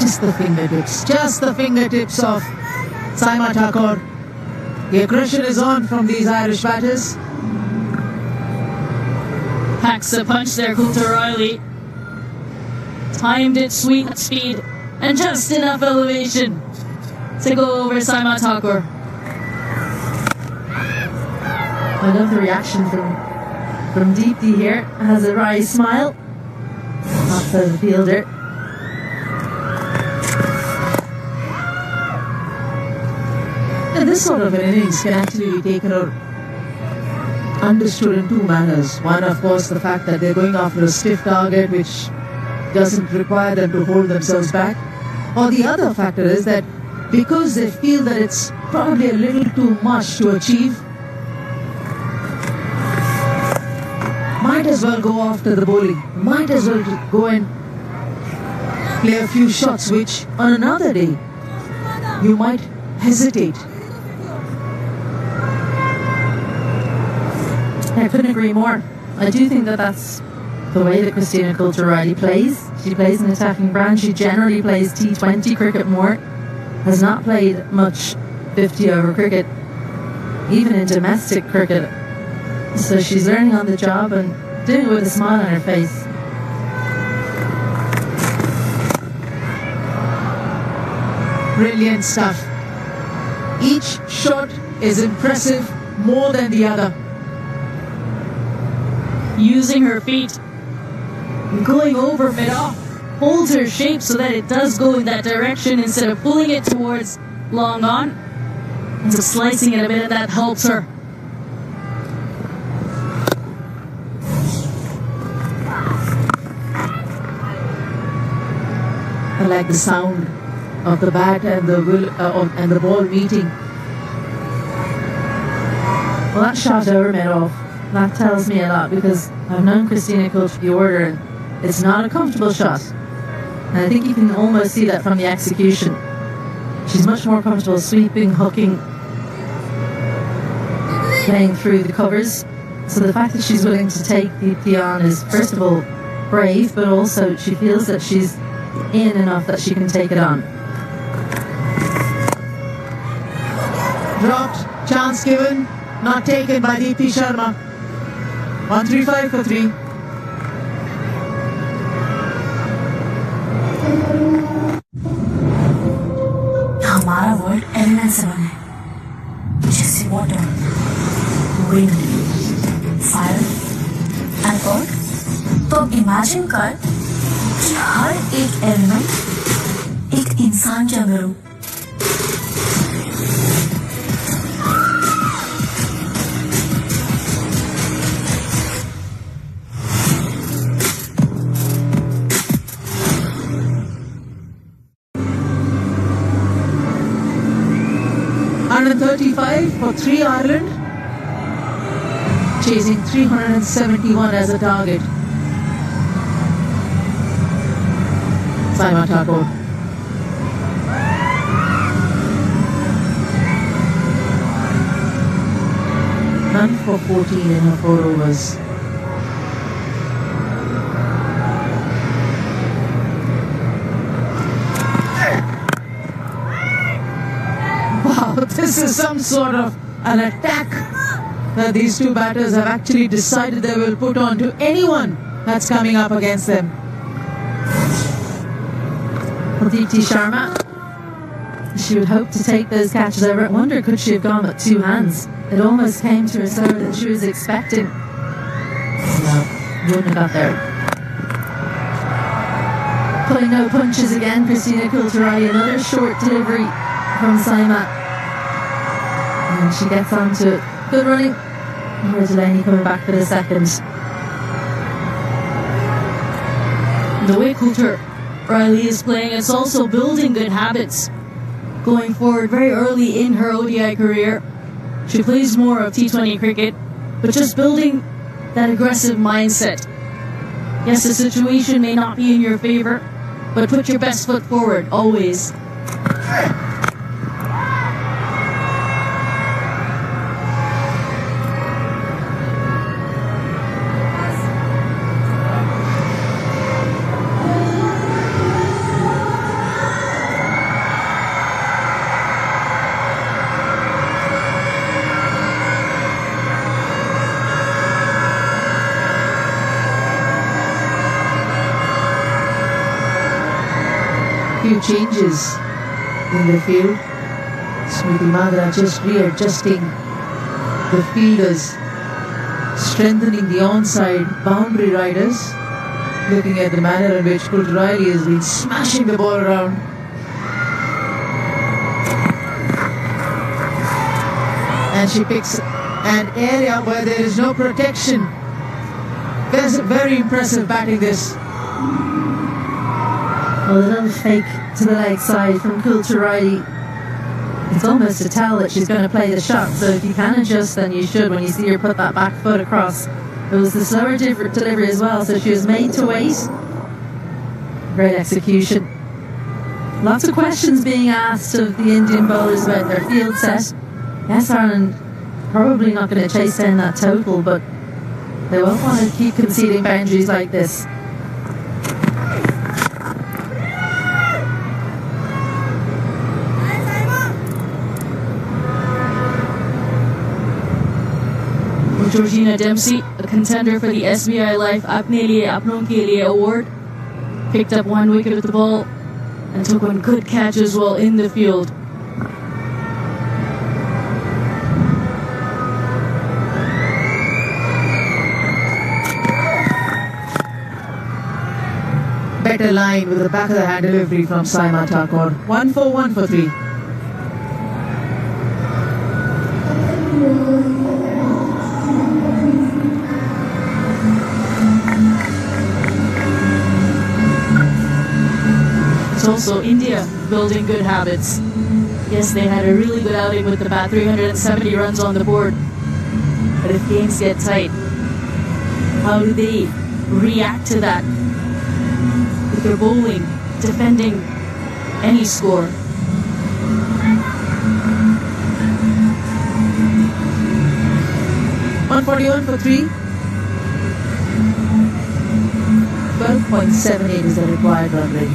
Just the fingertips of Saima Thakur. The aggression is on from these Irish batters. Packs a punch there, Coulter Riley. Timed it sweet speed and just enough elevation to go over Saima Thakur. I love the reaction from Deepthi here. Has a wry smile. Not for the fielder. And this sort of an innings can actually be taken or understood in 2 manners. One, of course, the fact that they're going after a stiff target which doesn't require them to hold themselves back. Or the other factor is that because they feel that it's probably a little too much to achieve, might as well go after the bowling. Might as well go and play a few shots which on another day you might hesitate. I couldn't agree more. I do think that that's the way that Christina Coulter Riley plays. She plays an attacking brand. She generally plays T20 cricket more. Has not played much 50-over cricket, even in domestic cricket. So she's learning on the job and doing it with a smile on her face. Brilliant stuff. Each shot is impressive more than the other. Using her feet, going over mid-off, holds her shape so that it does go in that direction instead of pulling it towards long on. And so slicing it a bit, and that helps her. I like the sound of the bat and the ball meeting. Well, that shot over mid-off. That tells me a lot because I've known Christina Coulter the order and it's not a comfortable shot. And I think you can almost see that from the execution. She's much more comfortable sweeping, hooking, playing through the covers. So the fact that she's willing to take the on is, first of all, brave, but also she feels that she's in enough that she can take it on. Dropped, chance given, not taken by Deepti Sharma. 135 for 3. हमारा world element से बना है, जैसे water, wind, fire and earth. तो अब imagine कर कि हर एक एलिमेंट एक इंसान के अंदर हो। And 35 for 3 Ireland, chasing 371 as a target. Simon Thakur. None for 14 in her 4 overs. This is some sort of an attack that these two batters have actually decided they will put on to anyone that's coming up against them. Deepti Sharma, she would hope to take those catches over. I wonder, could she have gone with 2 hands? It almost came to her slower than she was expecting. No, wouldn't have got there. Pulling no punches again, Christina Kulturali. Another short delivery from Saima. And she gets onto it. Good running. Here's Delaney coming back for the second. The way Coulter Riley is playing, it's also building good habits. Going forward very early in her ODI career, she plays more of T20 cricket, but just building that aggressive mindset. Yes, the situation may not be in your favor, but put your best foot forward, always. Few changes in the field. Smriti Madra just readjusting the fielders, strengthening the onside boundary riders, looking at the manner in which Kulturali has been smashing the ball around. And she picks an area where there is no protection. Very impressive batting this. A little fake to the leg side from Kulturali. It's almost a tell that she's going to play the shot, so if you can adjust, then you should when you see her put that back foot across. It was the slower delivery as well, so she was made to wait. Great execution. Lots of questions being asked of the Indian bowlers about their field set. Yes, Ireland probably not going to chase down that total, but they won't want to keep conceding boundaries like this. Georgina Dempsey, a contender for the SBI Life Apne Liye Apnon Ke Liye award, picked up 1 wicket with the ball and took one good catch as well in the field. Better line with the back of the hand delivery from Saima Thakur. 1 for 1 for 3. It's also India building good habits. Yes, they had a really good outing with the bat, 370 runs on the board. But if games get tight, how do they react to that? With their bowling, defending any score. $141 for 3. 12.78 is the required run rate.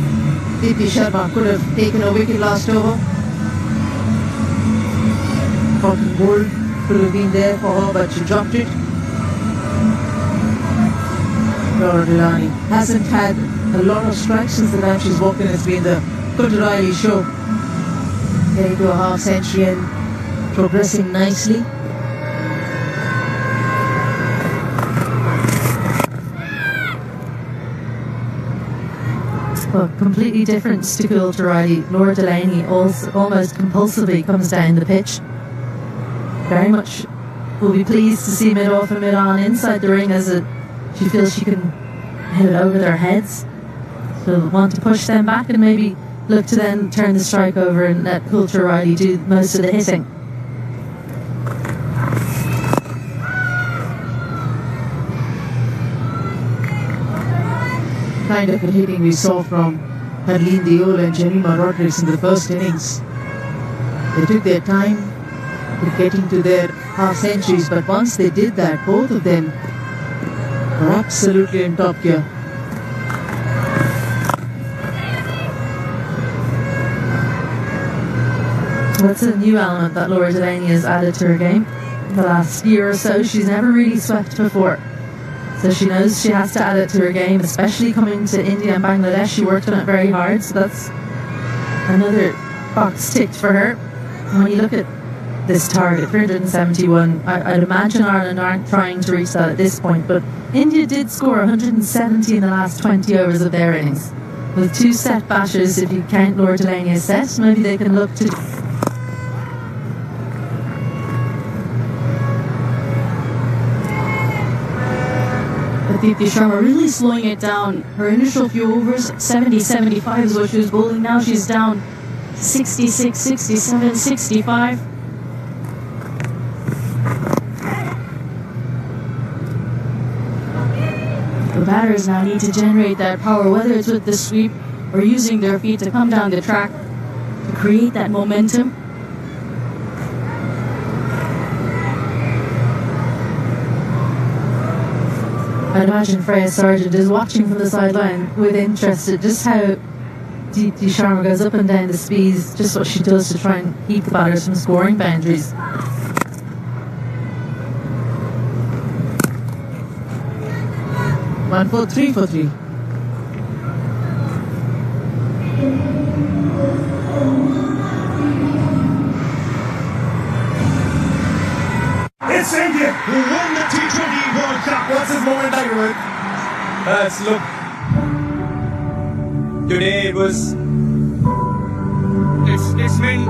Deepti Sharma could have taken a wicket last over. Cotton gold could have been there for her, but she dropped it. Laura Delani hasn't had a lot of strikes since the time she's walked in. It's been the Coulter Riley show. Getting to a half century and progressing nicely. Well, completely different to Coulter Riley. Laura Delaney also almost compulsively comes down the pitch. Very much will be pleased to see mid-off and mid-on inside the ring as she feels she can hit it over their heads. She'll want to push them back and maybe look to then turn the strike over and let Coulter Riley do most of the hitting. Kind of a hitting we saw from Harleen Deol and Jemima Rodriguez in the first innings. They took their time with getting to their half centuries, but once they did that, both of them were absolutely in top gear. That's a new element that Laura Delaney has added to her game. In the last year or so, she's never really swept before. So she knows she has to add it to her game, especially coming to India and Bangladesh. She worked on it very hard, so that's another box ticked for her. And when you look at this target, 371, I'd imagine Ireland aren't trying to reach that at this point, but India did score 170 in the last 20 overs of their innings. With 2 set bashers, if you count Laura Delaney as set, maybe they can look to... Aditi Sharma really slowing it down. Her initial few overs, 70-75 is what she was bowling. Now she's down 66, 67, 65. The batters now need to generate that power, whether it's with the sweep or using their feet to come down the track to create that momentum. I'd imagine Freya Sargent is watching from the sideline with interest at just how Aditi Sharma goes up and down the speeds, just what she does to try and keep the batters from scoring boundaries. One for three. It's India who won the T20 World Cup. What's his moment like, Rohit? Look. Today it was. It's been.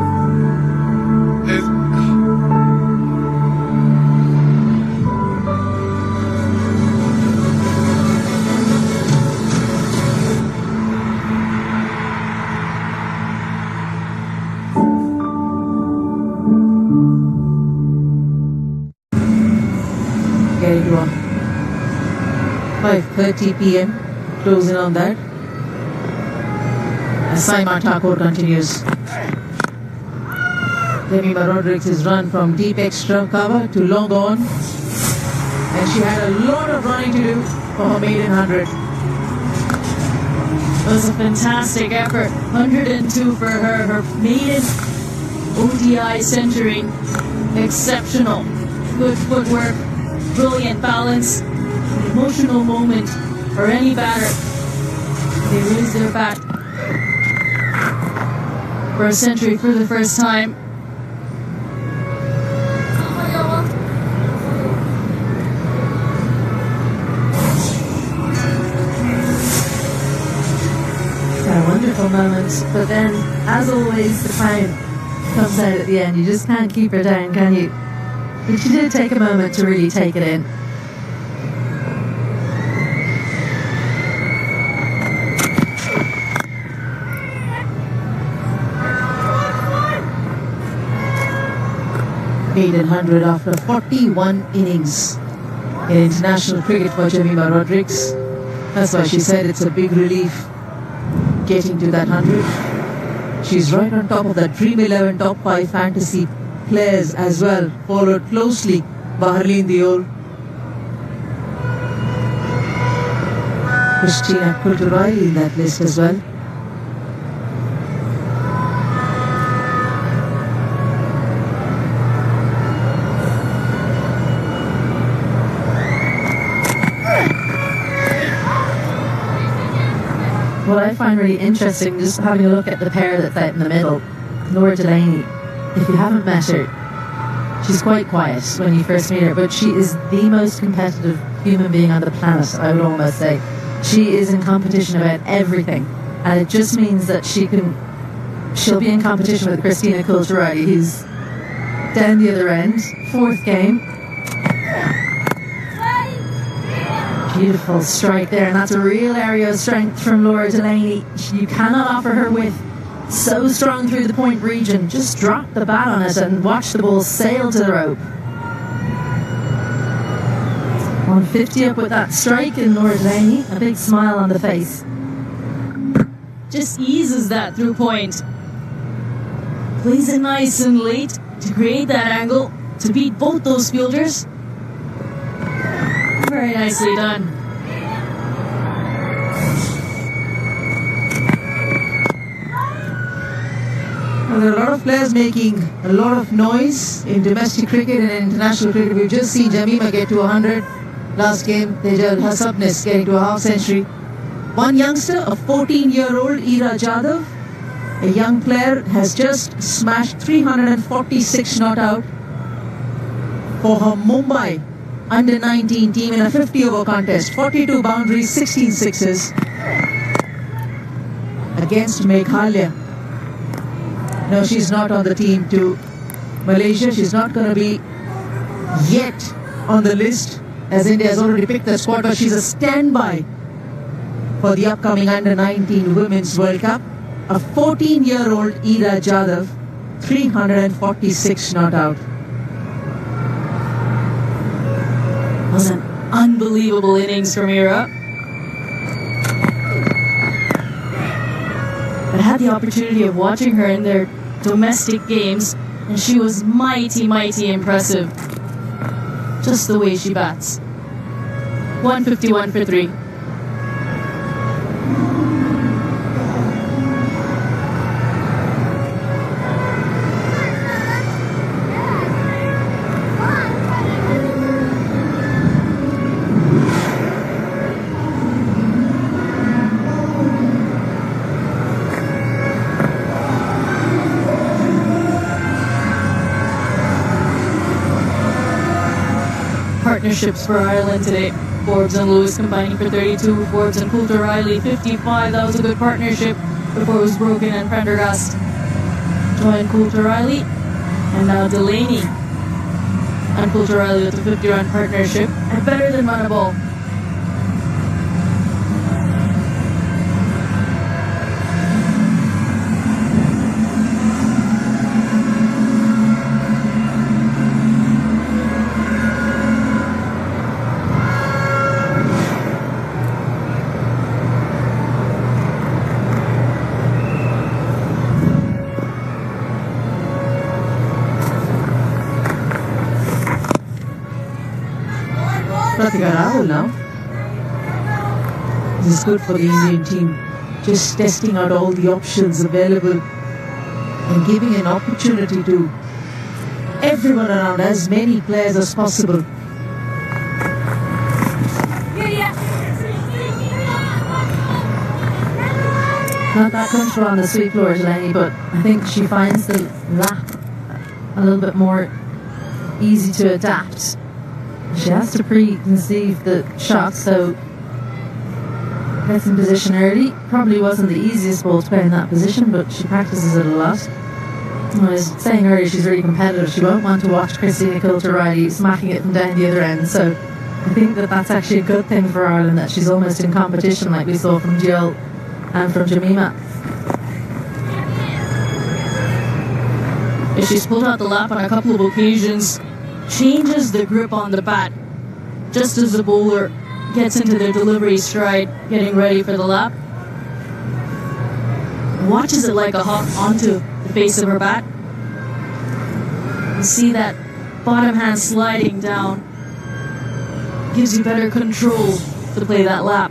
Getting to 5:30 p.m. Closing on that. As Saima Thakur continues. Jemima Rodriguez run from deep extra cover to long on. And she had a lot of running to do for her maiden 100. It was a fantastic effort. 102 for her. Her maiden ODI century. Exceptional. Good footwork. Brilliant balance. An emotional moment for any batter. They raise their bat for a century for the first time. A wonderful moment, but then, as always, the crown comes out at the end. You just can't keep her down, can you? But she did take a moment to really take it in. Maiden 100 after 41 innings in international cricket for Jemima Rodriguez. That's why she said it's a big relief getting to that 100. She's right on top of that Dream 11 top 5 fantasy players as well, followed closely by Harleen Deol, Christina Coulter Riley in that list as well. what I find really interesting, just having a look at the pair that's out in the middle, Laura Delaney, if you haven't met her, she's quite quiet when you first meet her, but she is the most competitive human being on the planet, I would almost say. She is in competition about everything, and it just means that she'll be in competition with Christina Coulter-Riley, who's down the other end, fourth game. Beautiful strike there, and that's a real area of strength from Laura Delaney. You cannot offer her width. So strong through the point region. Just drop the bat on it and watch the ball sail to the rope. 150 up with that strike in Laura Delaney. A big smile on the face. Just eases that through point. Plays it nice and late to create that angle, to beat both those fielders. Very nicely done. Well, there are a lot of players making a lot of noise in domestic cricket and international cricket. We've just seen Jamima get to 100 last game. Tejal Hasapnis getting to a half century. One youngster, a 14-year-old Ira Jadhav, a young player, has just smashed 346 not out for her Mumbai under-19 team in a 50-over contest. 42 boundaries, 16 sixes against Meghalaya. No, she's not on the team to Malaysia. She's not going to be yet on the list, as India has already picked the squad, but she's a standby for the upcoming under-19 Women's World Cup. A 14-year-old Ira Jadhav, 346 not out. Was an unbelievable innings from Ira. But I had the opportunity of watching her in their domestic games, and she was mighty, mighty impressive. Just the way she bats. 151 for 3. Partnerships for Ireland today. Forbes and Lewis combining for 32. Forbes and Coulter-Riley 55. That was a good partnership before it was broken, and Prendergast joined Coulter-Riley. And now Delaney and Coulter-Riley with a 50-run partnership. And better than run a ball. Rahul now. This is good for the Indian team. Just testing out all the options available and giving an opportunity to everyone around, as many players as possible. Not that comfortable on the sweep floor, Delaney, but I think she finds the lap a little bit more easy to adapt. She has to preconceive the shot, so gets in position early. Probably wasn't the easiest ball to play in that position, but she practices it a lot. I was saying earlier, she's really competitive. She won't want to watch Christina Coulter-Riley smacking it from down the other end, so I think that that's actually a good thing for Ireland, that she's almost in competition like we saw from Jill and from Jamima. She's pulled out the lap on a couple of occasions, changes the grip on the bat just as the bowler gets into their delivery stride, getting ready for the lap. Watches it like a hawk onto the face of her bat. You see that bottom hand sliding down. Gives you better control to play that lap.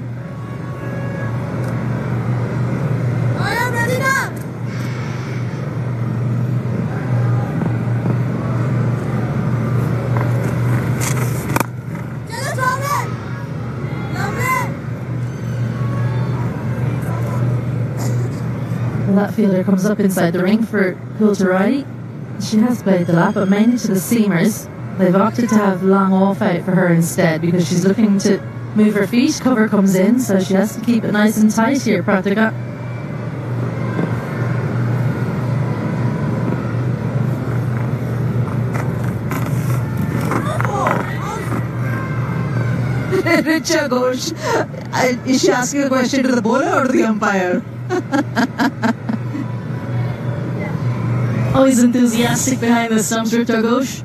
that fielder comes up inside the ring for Coulter Riley. She has played the lap, but mainly to the seamers. They've opted to have long off out for her instead because she's looking to move her feet. Cover comes in, so she has to keep it nice and tight here, Pratika. Richa Ghosh, is she asking a question to the bowler or to the umpire? Always enthusiastic behind the stumps, Richa Ghosh.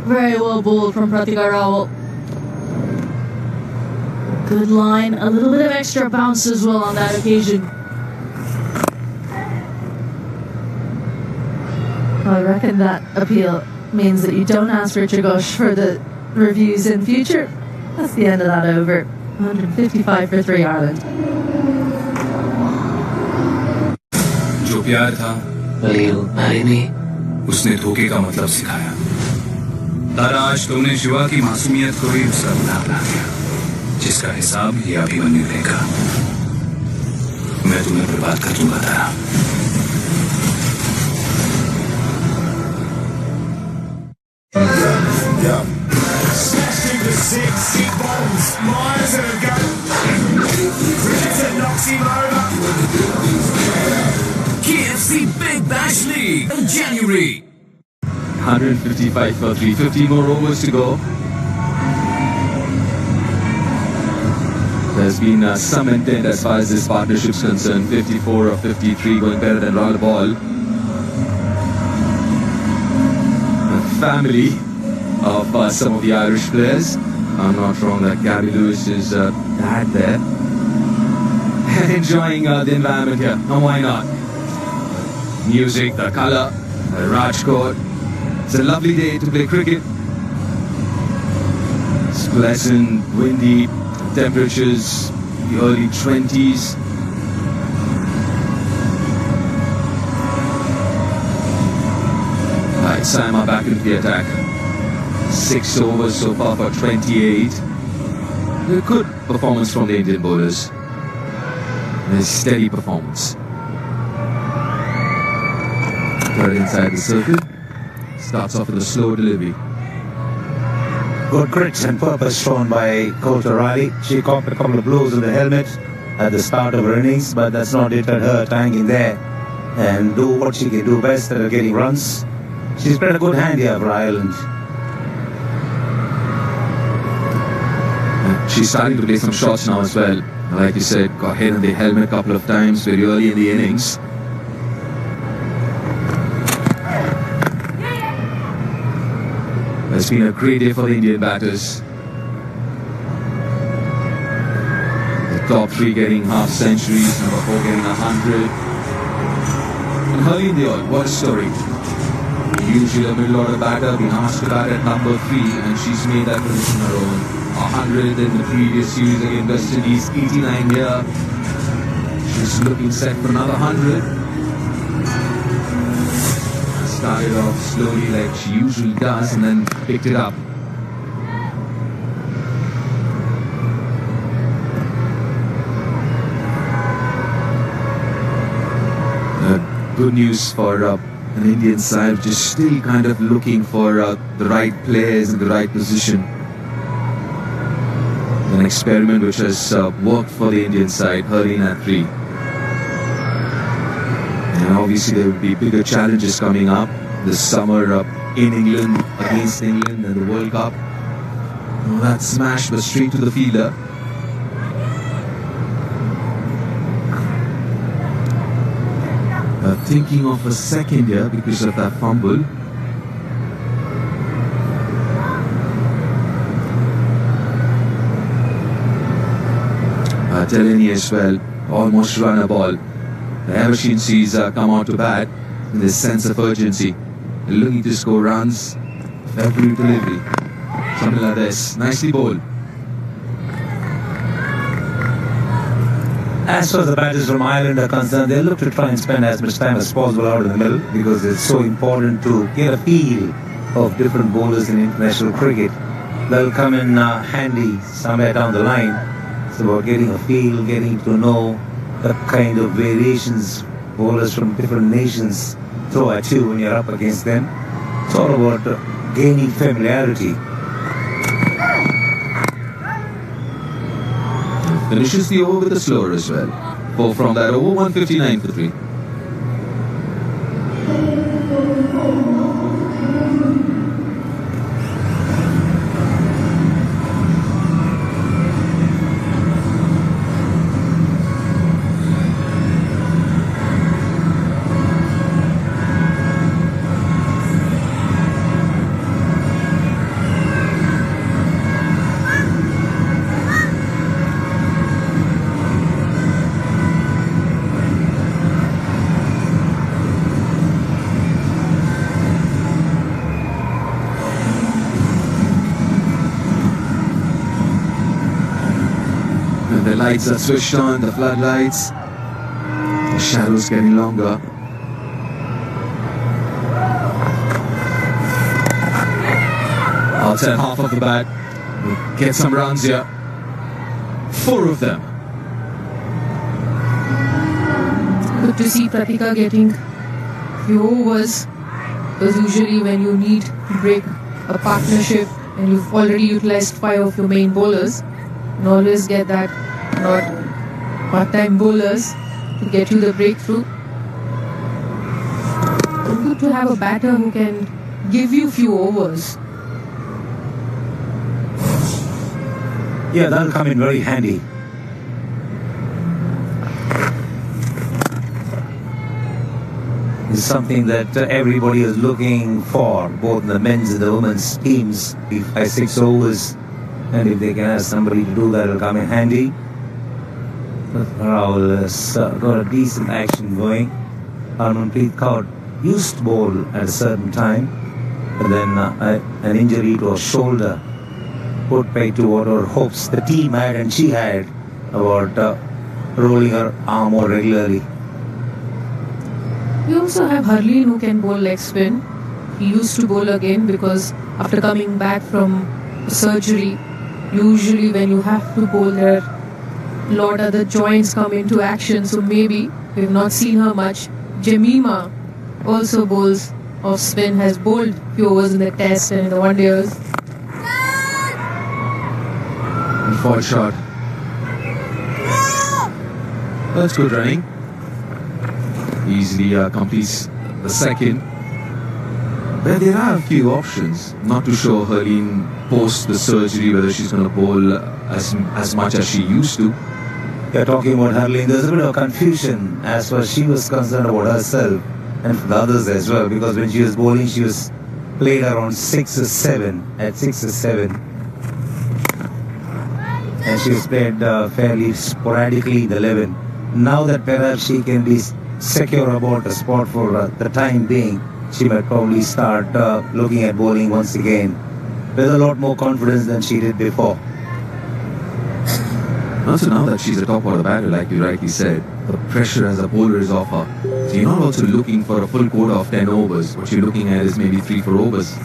Very well bowled from Pratika Rawal. Good line, a little bit of extra bounce as well on that occasion. I reckon that appeal means that you don't ask Richard Ghosh for the reviews in future. That's the end of that over. 155 for 3 Ireland. जो प्यार था उसने धोखे का मतलब सिखाया। तारा, आज तुमने शिवा की मासूमियत को ही उसका गुनाह बना दिया, जिसका हिसाब ये अभिमन्यु लेगा। मैं तुम्हें बर्बाद कर दूंगा तारा। Smashing the 6 balls, Myers and a gun. Richardson knocks him over. KFC Big Bash League in January. 155 for 3, 15 more overs to go. There's been some intent as far as this partnership's concerned. 54 of 53 going better than round ball. A family of some of the Irish players. I'm not wrong that Gary Lewis is dad there. Enjoying the environment here. Now why not? Music, the colour, the Rajkot. It's a lovely day to play cricket. It's pleasant, windy, temperatures, the early 20s. Right, Sama back into the attack. 6 overs so far for 28. A good performance from the Indian bowlers. A steady performance. Third inside the circle. Starts off with a slow delivery. Good grit and purpose shown by Coulter Riley. She caught a couple of blows in the helmet at the start of her innings, but that's not deterred her to hang in there and do what she can do best, at getting runs. She's played a good hand here for Ireland. She's starting to play some shots now as well. Like you said, got hit in the helmet a couple of times very early in the innings. It's been a great day for the Indian batters. The top 3 getting half centuries, number 4 getting 100. And Harleen Deol, what a story. Usually a middle order batter, been asked to bat at number 3, and she's made that position her own. 100 in the previous series against West Indies, 89 here. She's looking set for another 100. Started off slowly like she usually does and then picked it up. Good news for an Indian side, just still kind of looking for the right players in the right position. An experiment which has worked for the Indian side, Harleen at 3. And obviously there will be bigger challenges coming up this summer in England, against England and the World Cup. Oh, that smash was straight to the fielder. Thinking of a second here because of that fumble. Delaney as well, almost run a ball. The efficiencies come out to bat in this sense of urgency. They're looking to score runs, every delivery, something like this. Nicely bowled. As far as the batters from Ireland are concerned, they look to try and spend as much time as possible out in the middle because it's so important to get a feel of different bowlers in international cricket. They'll come in handy somewhere down the line. It's about getting a feel, getting to know the kind of variations bowlers from different nations throw at you when you're up against them. It's all about gaining familiarity. Finishes the over with a slower as well. 4 from that over, 159 for 3. The lights are switched on, the floodlights. The shadows getting longer. Outside half of the bat. We'll get some runs here. 4 of them. Good to see Pratika getting few overs, because usually when you need to break a partnership and you've already utilized 5 of your main bowlers, you always get that not part-time bowlers to get you the breakthrough. Good to have a batter who can give you few overs. Yeah, that'll come in very handy. It's something that everybody is looking for, both the men's and the women's teams. 5-6 overs, and if they can have somebody to do that, it'll come in handy. Rahul has got a decent action going. Harmanpreet Kaur used to bowl at a certain time, but then an injury to her shoulder put pay to what her hopes the team had and she had about rolling her arm more regularly. We also have Harleen who can bowl leg spin. He used to bowl again because after coming back from surgery, usually when you have to bowl there, a lot of the joints come into action, so maybe we've not seen her much. Jemima also bowls off spin, has bowled few overs in the test and in the one-dayers. Forward shot. That's good running. Easily completes the second. But there are a few options. Not too sure Harleen post the surgery whether she's going to bowl as much as she used to. You're talking about Harleen. There's a bit of confusion as far as she was concerned about herself and for the others as well, because when she was bowling, she was played around 6 or 7, at 6 or 7. And she was played fairly sporadically in the 11. Now that perhaps she can be secure about a spot for the time being, she might probably start looking at bowling once again with a lot more confidence than she did before. Also now that she's a top order batter, like you rightly said, the pressure as a bowler is off her. So you're not also looking for a full quota of 10 overs. What you're looking at is maybe 3-4 overs.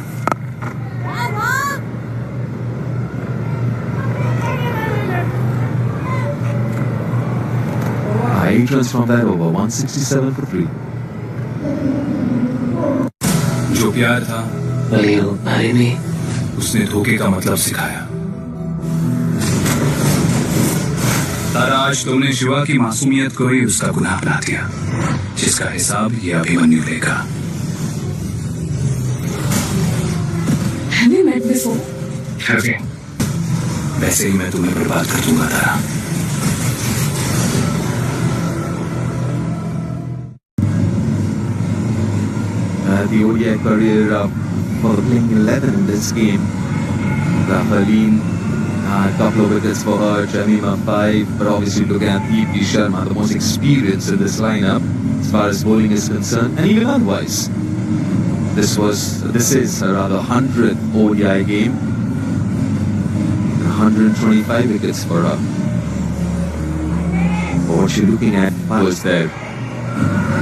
Eight runs from that over, 167 for 3. जो प्यार था उसने धोखे का मतलब सिखाया। तारा, आज तुमने शिवा की मासूमियत को ही उसका गुनाह बना दिया, जिसका हिसाब ये अभिमन्यु लेगा। Have you met before? Have you? वैसे ही मैं तुम्हें बर्बाद कर दूंगा तारा। The ODI career for playing 11 in this game. Harleen, a couple of wickets for her, Jemima 5, but obviously looking at Deepti Sharma, the most experienced in this lineup as far as bowling is concerned, and even otherwise. This is a rather 100th ODI game. 125 wickets for her. But what you're looking at was there.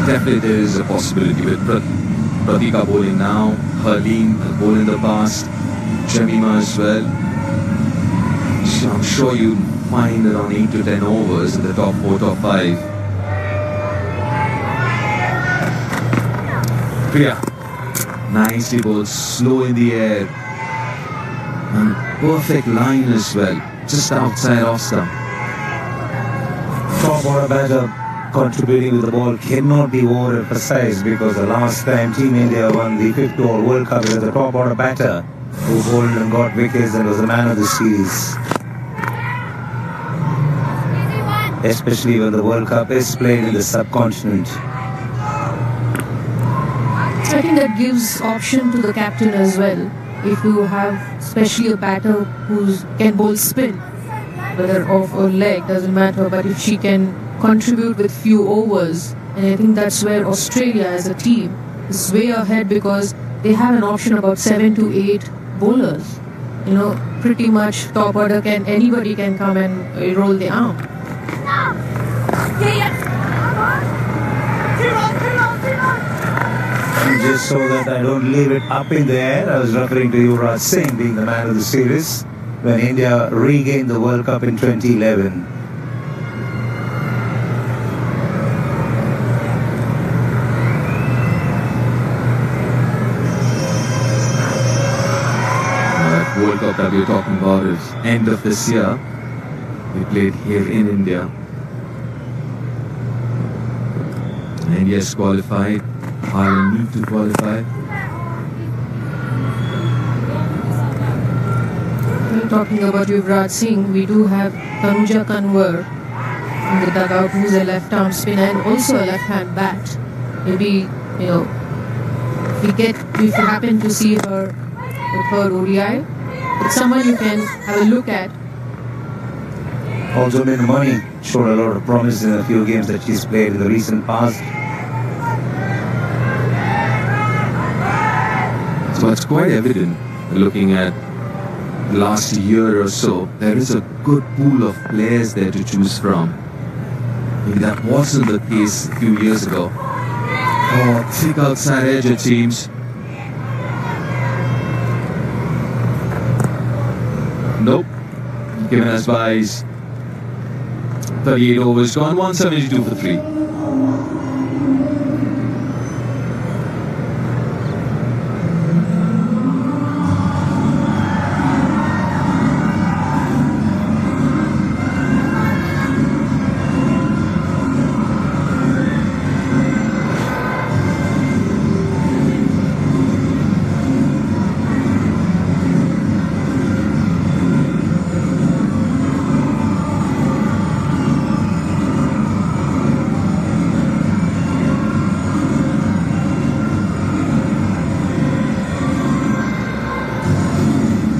Definitely there is a possibility with Pratika bowling now, Harleen bowling in the past, Jemima as well. So I'm sure you'll find around 8 to 10 overs in the top 4, top 5. Priya, nicely bowled, slow in the air. And perfect line as well, just outside off stump. Top order batter contributing with the ball cannot be overemphasized, because the last time Team India won the 5th All World Cup, it was the top order batter who bowled and got wickets and was the man of the series. Especially when the World Cup is played in the subcontinent. I think that gives option to the captain as well. If you have especially a batter who can bowl spin, whether off or leg, doesn't matter, but if she can contribute with few overs, and I think that's where Australia as a team is way ahead, because they have an option about 7 to 8 bowlers. You know, pretty much top order anybody can come and roll the arm. Just so that I don't leave it up in the air, I was referring to Yuvraj Singh being the man of the series when India regained the World Cup in 2011. That World Cup that we're talking about is end of this year. We played here in India. India is qualified. Ireland need to qualify. We're talking about Yuvraj Singh. We do have Tanuja Kanwar in the dugout, who's a left-arm spinner and also a left-hand bat. Maybe, you know, if you happen to see her with her ODI, it's someone you can have a look at. Also, Money showed a lot of promise in a few games that she's played in the recent past. So it's quite evident, looking at the last year or so, there is a good pool of players there to choose from. Maybe that wasn't the case a few years ago. Oh, thick outside edge it seems. Nope. Given us buys. 38 overs gone, 172 for 3.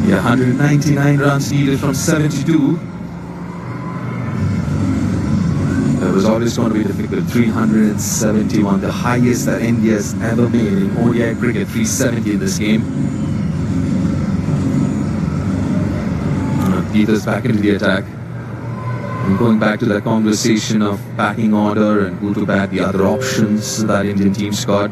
Yeah, 199 runs needed from 72. That was always going to be difficult. 371, the highest that India's ever made in ODI cricket. 370 in this game. Peter's back into the attack. And going back to that conversation of batting order and who to bat, the other options that Indian team's got.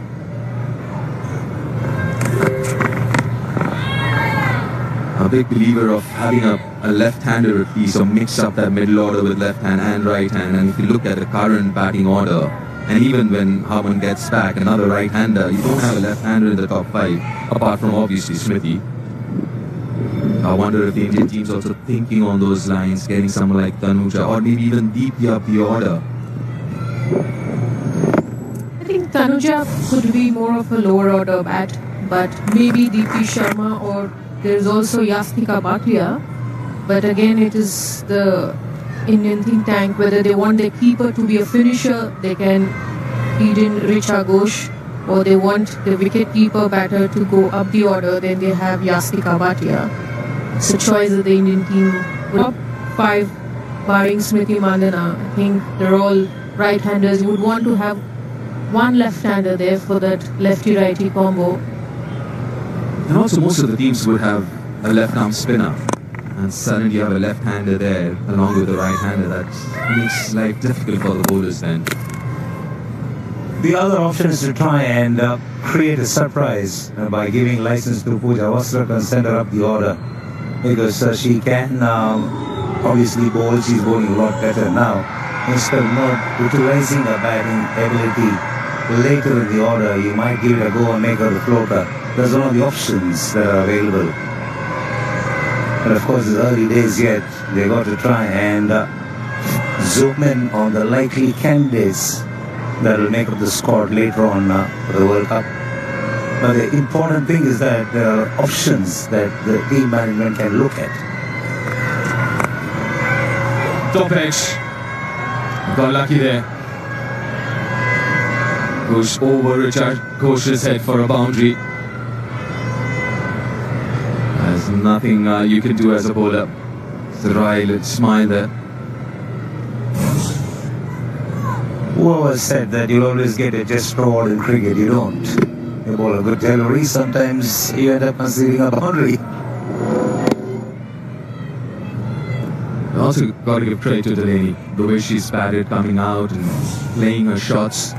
A big believer of having a left-hander at least, or mix up that middle order with left hand and right hand. And if you look at the current batting order, and even when Harman gets back, another right-hander, you don't have a left-hander in the top 5, apart from obviously Smriti. I wonder if the Indian team's also thinking on those lines, getting someone like Tanuja, or maybe even deeply up the order. I think Tanuja could be more of a lower order bat, but maybe Deepti Sharma, or there's also Yastika Bhatia. But again, it is the Indian think tank, whether they want their keeper to be a finisher, they can feed in Richa Ghosh, or they want the wicket keeper batter to go up the order, then they have Yastika Bhatia. It's a choice that the Indian team would. Top 5, barring Smriti Mandana, I think they're all right-handers. You would want to have one left-hander there for that lefty-righty combo. And also most of the teams would have a left-arm spinner. And suddenly you have a left-hander there along with the right-hander. That makes life difficult for the bowlers then. The other option is to try and create a surprise by giving license to Pooja Vastrak and send her up the order. Because she can obviously bowl, she's bowling a lot better now. Instead of not utilizing her batting ability later in the order, you might give it a go and make her the floater. That's one of the options that are available. But of course, it's early days yet. They got to try and zoom in on the likely candidates that will make up the squad later on for the World Cup. But the important thing is that there are options that the team management can look at. Top edge. Got lucky there. Goes over Richard Ghosh's head for a boundary. There's nothing you can do as a bowler. It's a wry little smile there. Whoever said that you'll always get a test reward in cricket? You don't. You bowl a good delivery, sometimes you end up conceding a boundary. Also got to give credit to Delaney, the way she's batted coming out and playing her shots.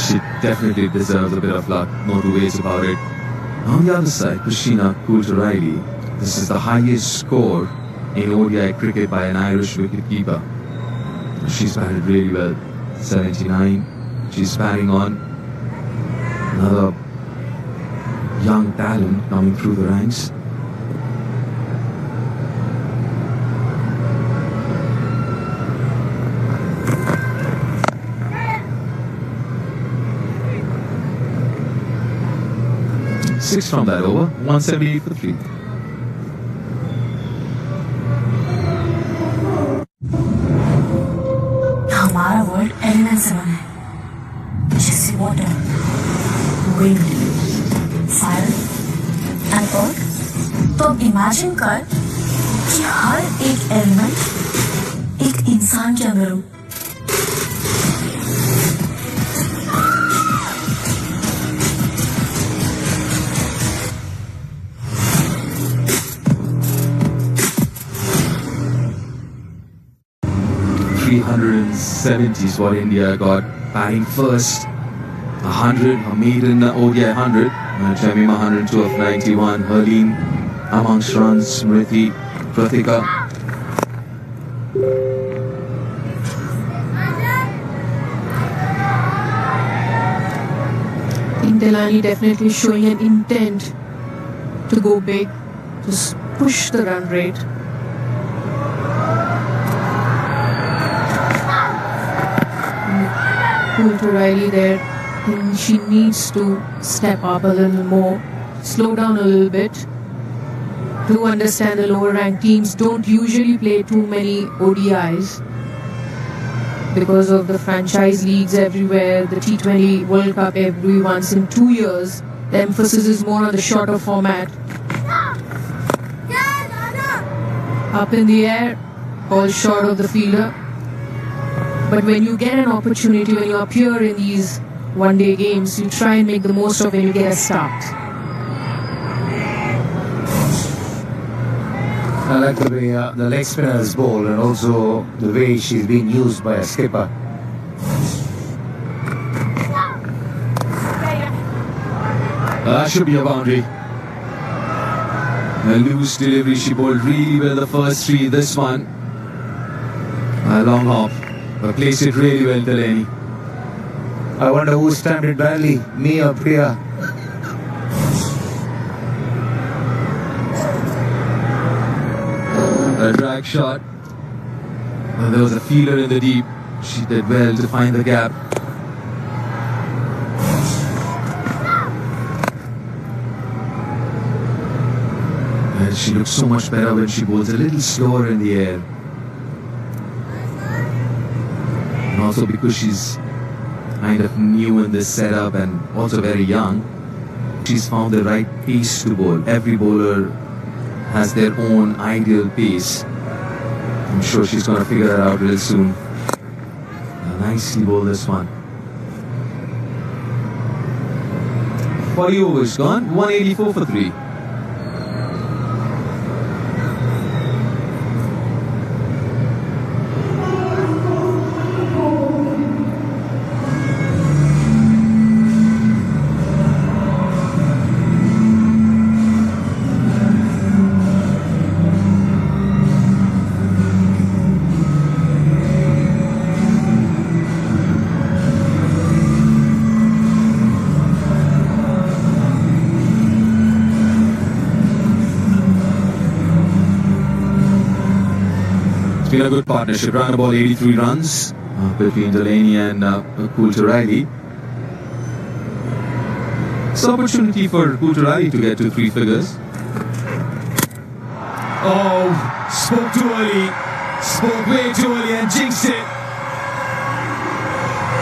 She definitely deserves a bit of luck, no two ways about it. On the other side, Christina Coulter-Riley. This is the highest score in ODI cricket by an Irish wicketkeeper. She's batted really well, 79. She's batting on. Another young talent coming through the ranks. Six from that over, 178 for 3. हमारा world element से बना है, जैसे water, wind, fire and earth. तो अब imagine कर कि हर एक एलिमेंट एक इंसान के अंदर हो। 370 is what India got, batting first. 100, a maiden ODI 100. Jamima 102 of 91. Herleen amongst runs. Smriti, Pratika. Delaney definitely showing an intent to go big, to push the run rate. Coulter-Riley there, and she needs to step up a little more, slow down a little bit. Do understand the lower ranked teams don't usually play too many ODIs because of the franchise leagues everywhere, the T20 World Cup every once in 2 years. The emphasis is more on the shorter format. Up in the air, all short of the fielder. But when you get an opportunity, when you appear in these one-day games, you try and make the most of when you get a start. I like the way the leg spinners bowl and also the way she's being used by a skipper. That should be a boundary. A loose delivery, she bowled really well the first three. This one, a long hop, but placed it really well, Delaney. I wonder who stamped it badly, me or Priya. A drag shot. Well, there was a feeler in the deep. She did well to find the gap. And she looks so much better when she bowls a little slower in the air. And also because she's kind of new in this setup and also very young, she's found the right pace to bowl. Every bowler has their own ideal pace. I'm sure she's going to figure that out real soon. Nicely bowled this one. 40 overs gone, 184 for 3. been a good partnership. Ran about 83 runs between Delaney and Coulter-Riley. It's an opportunity for Coulter-Riley to get to 3 figures. Oh, spoke too early. Spoke way too early and jinxed it.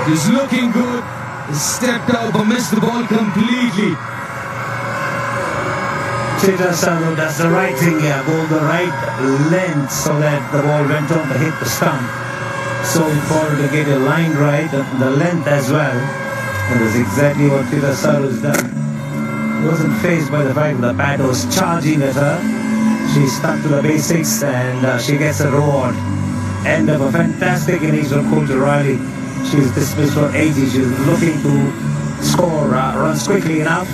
He's looking good. Stepped out but missed the ball completely. Telecast does the right thing here, go the right length so that the ball went on to hit the stump. So important to get a line right, the length as well. And that's exactly what Telecast has done. Wasn't faced by the fact that the bat was charging at her. She stuck to the basics and she gets a reward. End of a fantastic innings from Coulter-Riley. She's dismissed for 80. She's looking to score runs quickly enough.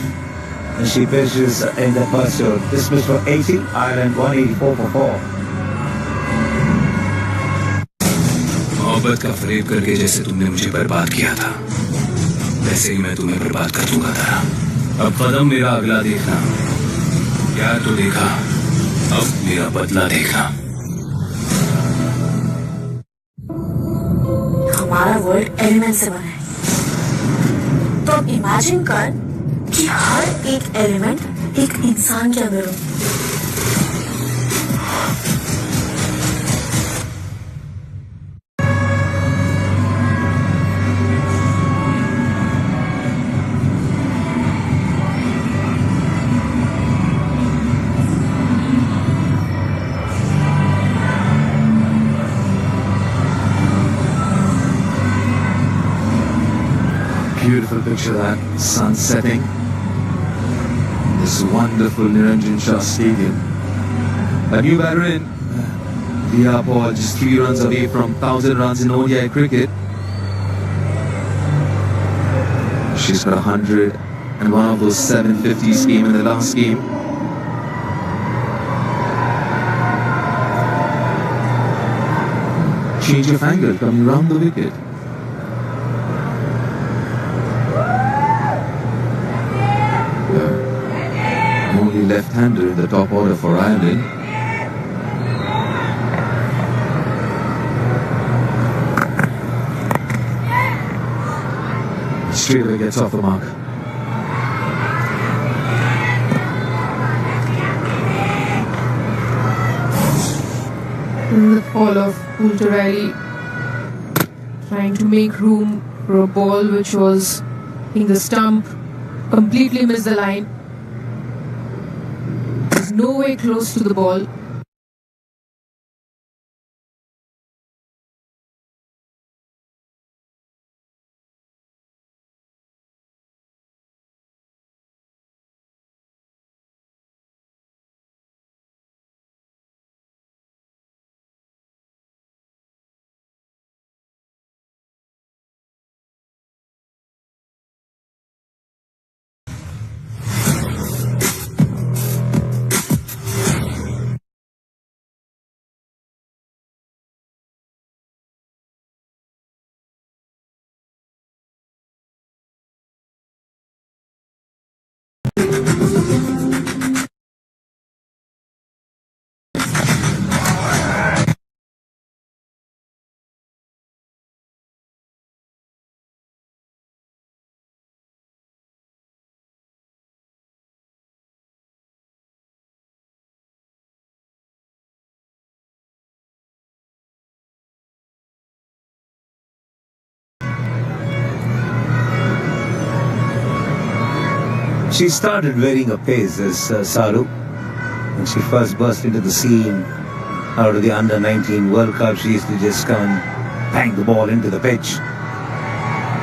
And she pitches in the pursuit. Dismissed for 80, Ireland 184 for 4. मोहब्बत का फरेब करके जैसे तुमने मुझे बर्बाद किया था, वैसे ही मैं तुम्हें बर्बाद कर दूंगा तारा। अब कदम मेरा अगला देखना। प्यार तो देखा, अब मेरा बदला देखना। हमारा वर्ल्ड एलिमेंट से बना है, तो अब इमेजिन कर कि हर एक एलिमेंट एक इंसान के अंदर हो। Beautiful picture of that sun setting. This wonderful Niranjan Shah Stadium. A new batter in. Dia Paul just 3 runs away from 1,000 runs in ODI cricket. She's got 100 and one of those 750s came in the last game. Change of angle coming round the wicket. Only left-hander in the top order for Ireland. Straight away gets off the mark. In the fall of Coulter-Riley, trying to make room for a ball which was in the stump, completely missed the line. There's no way close to the ball. She started wearing a pace as Saru when she first burst into the scene out of the under-19 World Cup. She used to just come and bang the ball into the pitch.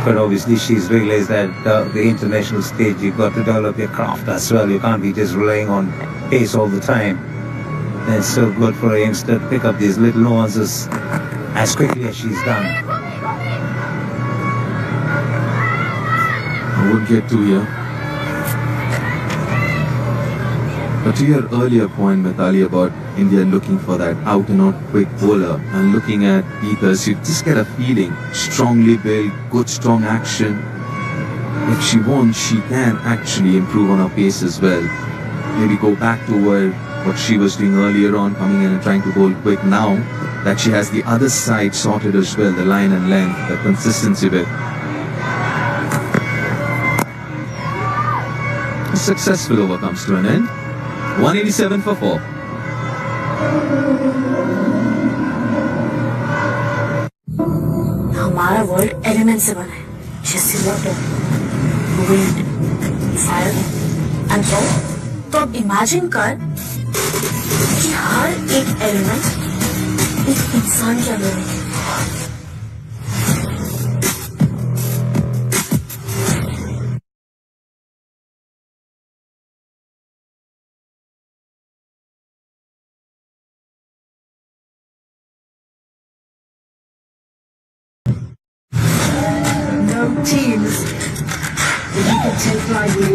But obviously she's realized that the international stage, you've got to develop your craft as well. You can't be just relying on pace all the time. And it's so good for a youngster to pick up these little nuances as quickly as she's done. I wouldn't get to here. But to your earlier point, Mithali, about India looking for that out-and-out quick bowler and looking at Peeters, you just get a feeling, strongly built, good strong action. If she wants, she can actually improve on her pace as well. Maybe go back to what she was doing earlier on, coming in and trying to bowl quick now. that she has the other side sorted as well, the line and length, the consistency bit. A successful over comes to an end. 187 for 4. हमारा world element से बना है, जैसे water, wind, fire and air. तो अब imagine कर कि हर एक एलिमेंट एक इंसान के अंदर है। No teams that you can take lightly.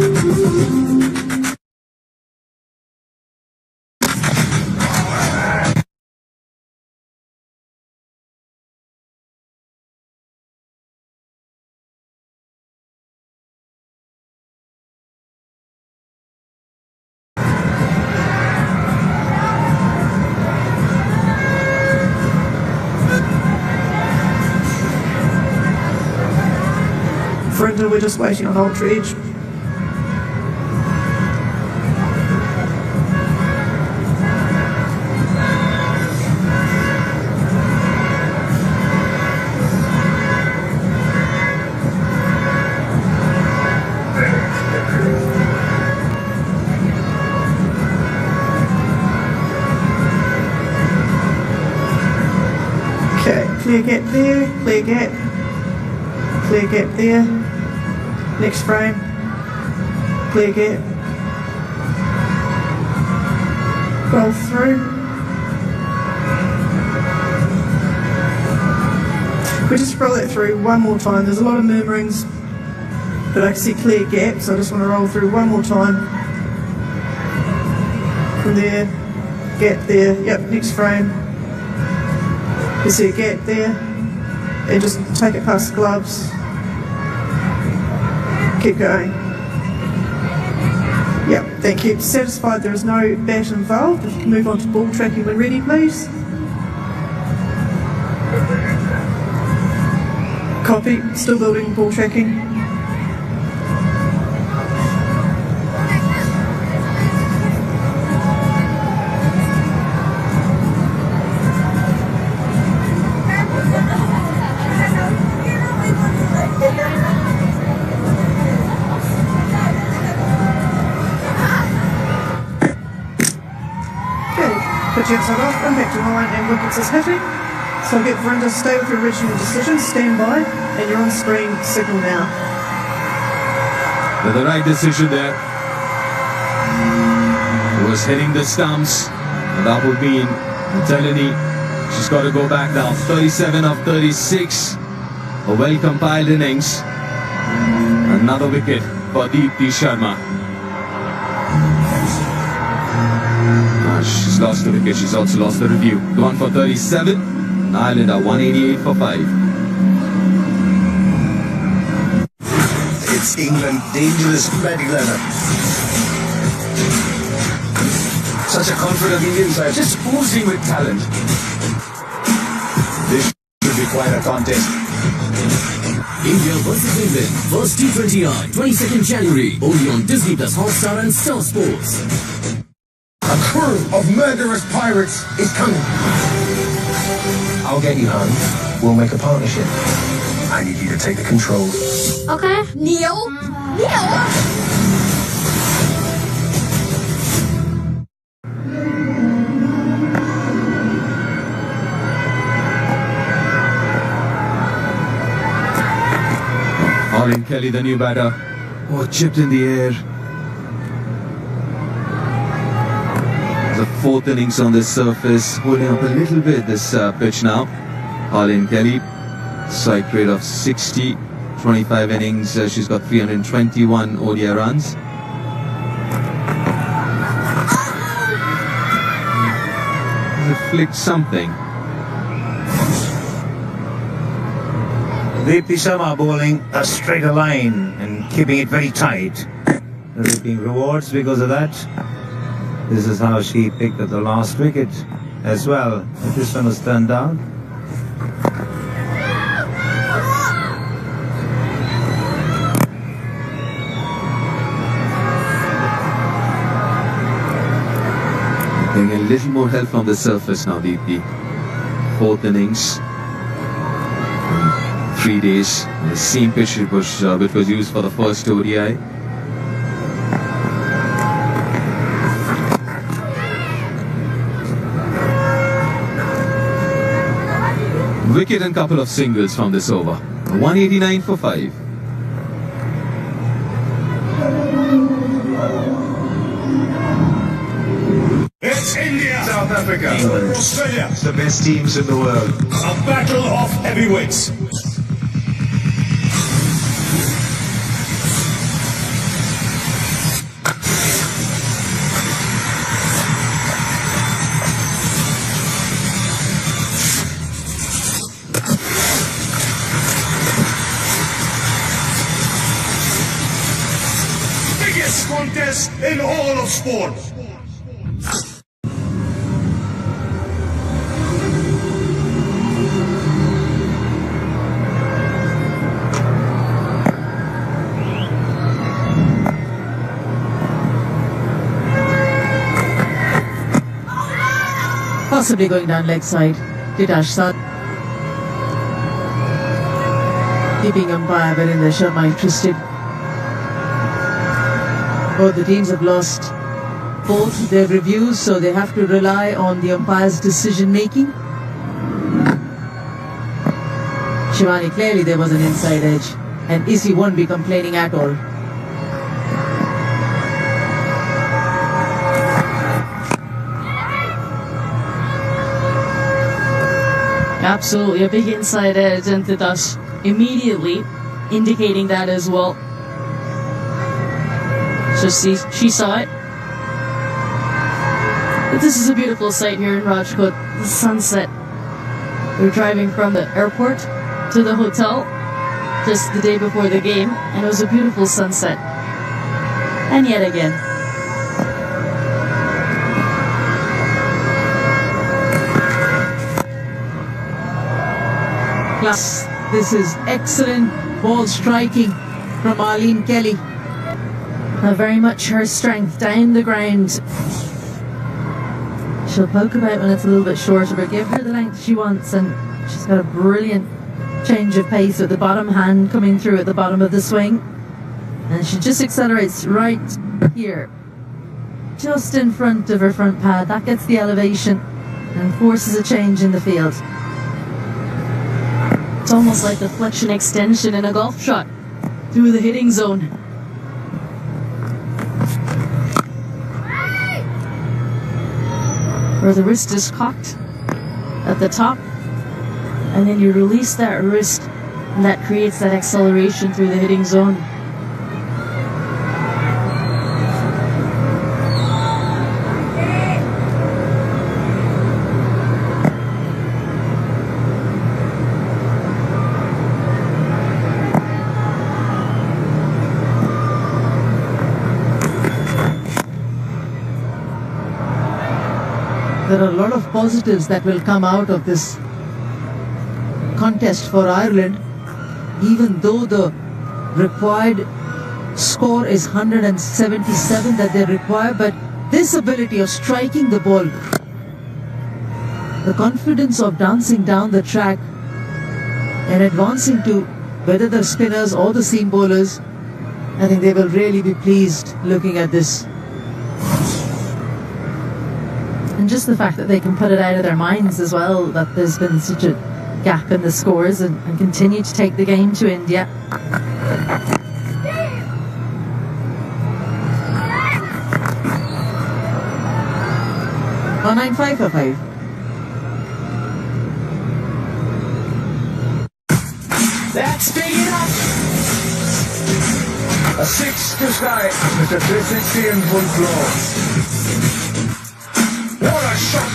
Verinda, we're just waiting on Ultra Edge. Okay, clear gap there, clear gap there. Next frame, clear gap, roll through. We just roll that through one more time. There's a lot of murmurings, but I can see clear gap, so I just want to roll through one more time. From there, gap there, yep, next frame. You see a gap there, and just take it past the gloves. Keep going. Yep, thank you. Satisfied there is no bat involved. If you can move on to ball tracking when ready, please. Copy, still building ball tracking. Put your outside off, impact to line and wickets is hitting. So I'll get Verinda to stay with your original decision, stand by, and your on-screen signal now. With the right decision there. It was hitting the stumps, and that would mean Teleni, she's got to go back now. 37 of 36. A well-compiled innings. Another wicket for Deepti Sharma. She's lost the wicket, she's also lost the review. Gone for 37, and Ireland are 188 for 5. It's England, dangerous batting lineup. Such a confident Indian side, just oozing with talent. This should be quite a contest. India vs England, first T20I, 22nd January, only on Disney Plus Hotstar and Star Sports. A crew of murderous pirates is coming. I'll get you home. We'll make a partnership. I need you to take the controls. Okay. Neil? Olin Kelly, the new batter. Oh, chipped in the air. The fourth innings on this surface, holding up a little bit this pitch now. Olin Kelly, strike rate of 60, 25 innings. She's got 321 ODI runs. Has it flicked something? Deepti Sharma bowling a straighter line and keeping it very tight. Reaping rewards because of that. This is how she picked up the last wicket. as well. If this one was turned down. Getting a little more help from the surface now, the fourth innings. 3 days, the same pitch which was used for the first ODI. Wicket and couple of singles from this over. 189 for 5. It's India, South Africa, England, Australia. It's the best teams in the world. A battle of heavyweights. Biggest contest in all of sport. Possibly going down leg side. Titash Sat. Keeping umpire Virender Sharma interested. Both the teams have lost both their reviews, so they have to rely on the umpire's decision making. Shivani, clearly there was an inside edge, and Isi won't be complaining at all. Absolutely, a big inside edge, and Titash immediately indicating that as well. So she saw it. But this is a beautiful sight here in Rajkot, the sunset. We're driving from the airport to the hotel just the day before the game, and it was a beautiful sunset. And yet again. Plus, this is excellent ball striking from Arlene Kelly. Very much her strength down the ground. She'll poke about when it's a little bit shorter, but give her the length she wants, and she's got a brilliant change of pace with the bottom hand coming through at the bottom of the swing. And she just accelerates right here, just in front of her front pad. That gets the elevation and forces a change in the field. It's almost like the flexion extension in a golf shot through the hitting zone. Where the wrist is cocked at the top, and then you release that wrist, and that creates that acceleration through the hitting zone. There are a lot of positives that will come out of this contest for Ireland, even though the required score is 177 that they require, but this ability of striking the ball, the confidence of dancing down the track and advancing to whether the spinners or the seam bowlers, I think they will really be pleased looking at this. And just the fact that they can put it out of their minds as well, that there's been such a gap in the scores, and continue to take the game to India. Oh, 9-5 for 5. That's big enough. A 6 to strike. Mr. 360 in full flow. What a shot.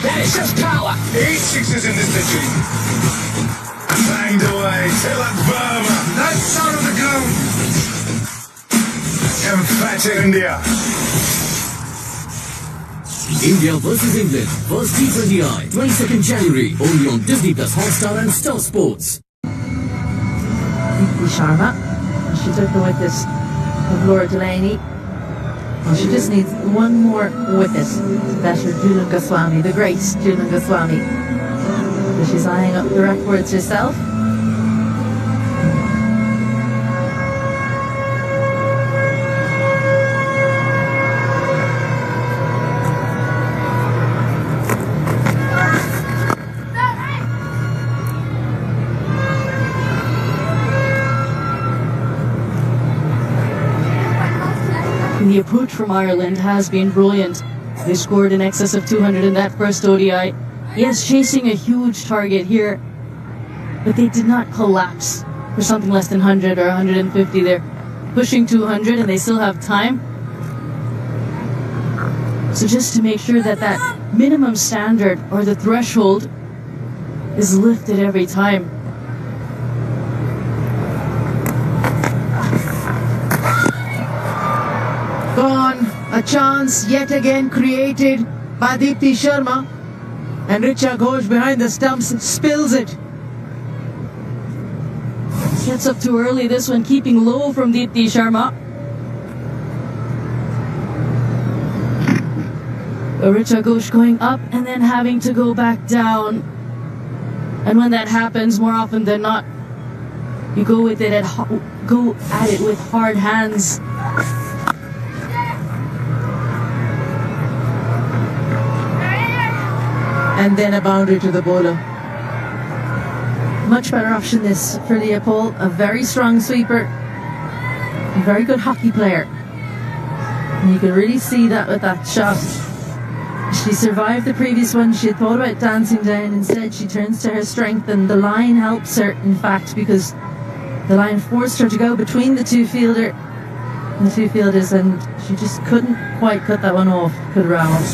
That is just power. 8 sixes in this century. Banged away. Tilak Verma. That's out of the ground. Emphatic India. India versus England, first T20I, 22nd January, only on Disney Plus Hotstar and Star Sports. Deepti Sharma. She took the wicket of Laura Delaney. Well, she just needs one more wicket to better Julian Goswami, the great Julian Goswami. So she's eyeing up the records herself. The approach from Ireland has been brilliant. They scored in excess of 200 in that first ODI. Yes, chasing a huge target here, but they did not collapse for something less than 100 or 150. They're pushing 200 and they still have time. So just to make sure that that minimum standard or the threshold is lifted every time. Gone. A chance yet again created by Deepti Sharma. And Richa Ghosh behind the stumps spills it. Gets up too early, this one keeping low from Deepti Sharma. Richa Ghosh going up and then having to go back down. And when that happens, more often than not, you go at it with hard hands. And then a boundary to the bowler. Much better option this for Leopold. A very strong sweeper. A very good hockey player. And you can really see that with that shot. She survived the previous one. She had thought about dancing down. Instead, she turns to her strength, and the line helps her, in fact, because the line forced her to go between the two fielders, and she just couldn't quite cut that one off. Could round.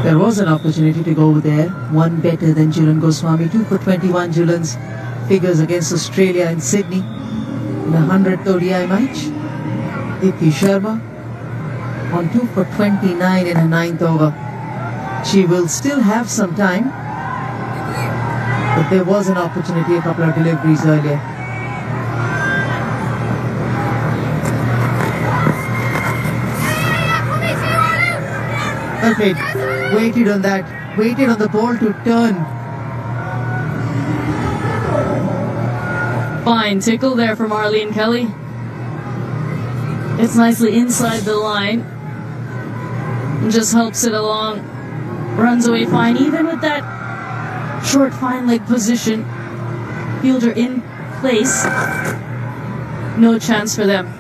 There was an opportunity to go there, one better than Julian Goswami, 2 for 21 Julian's figures against Australia in Sydney in the 100th ODI match. Deepti Sharma on 2 for 29 in her 9th over. She will still have some time, but there was an opportunity, a couple of deliveries earlier. Okay, waited on that, waited on the ball to turn. Fine tickle there from Arlene Kelly. It's nicely inside the line. And just helps it along. Runs away fine, even with that short fine leg position. Fielder in place. No chance for them.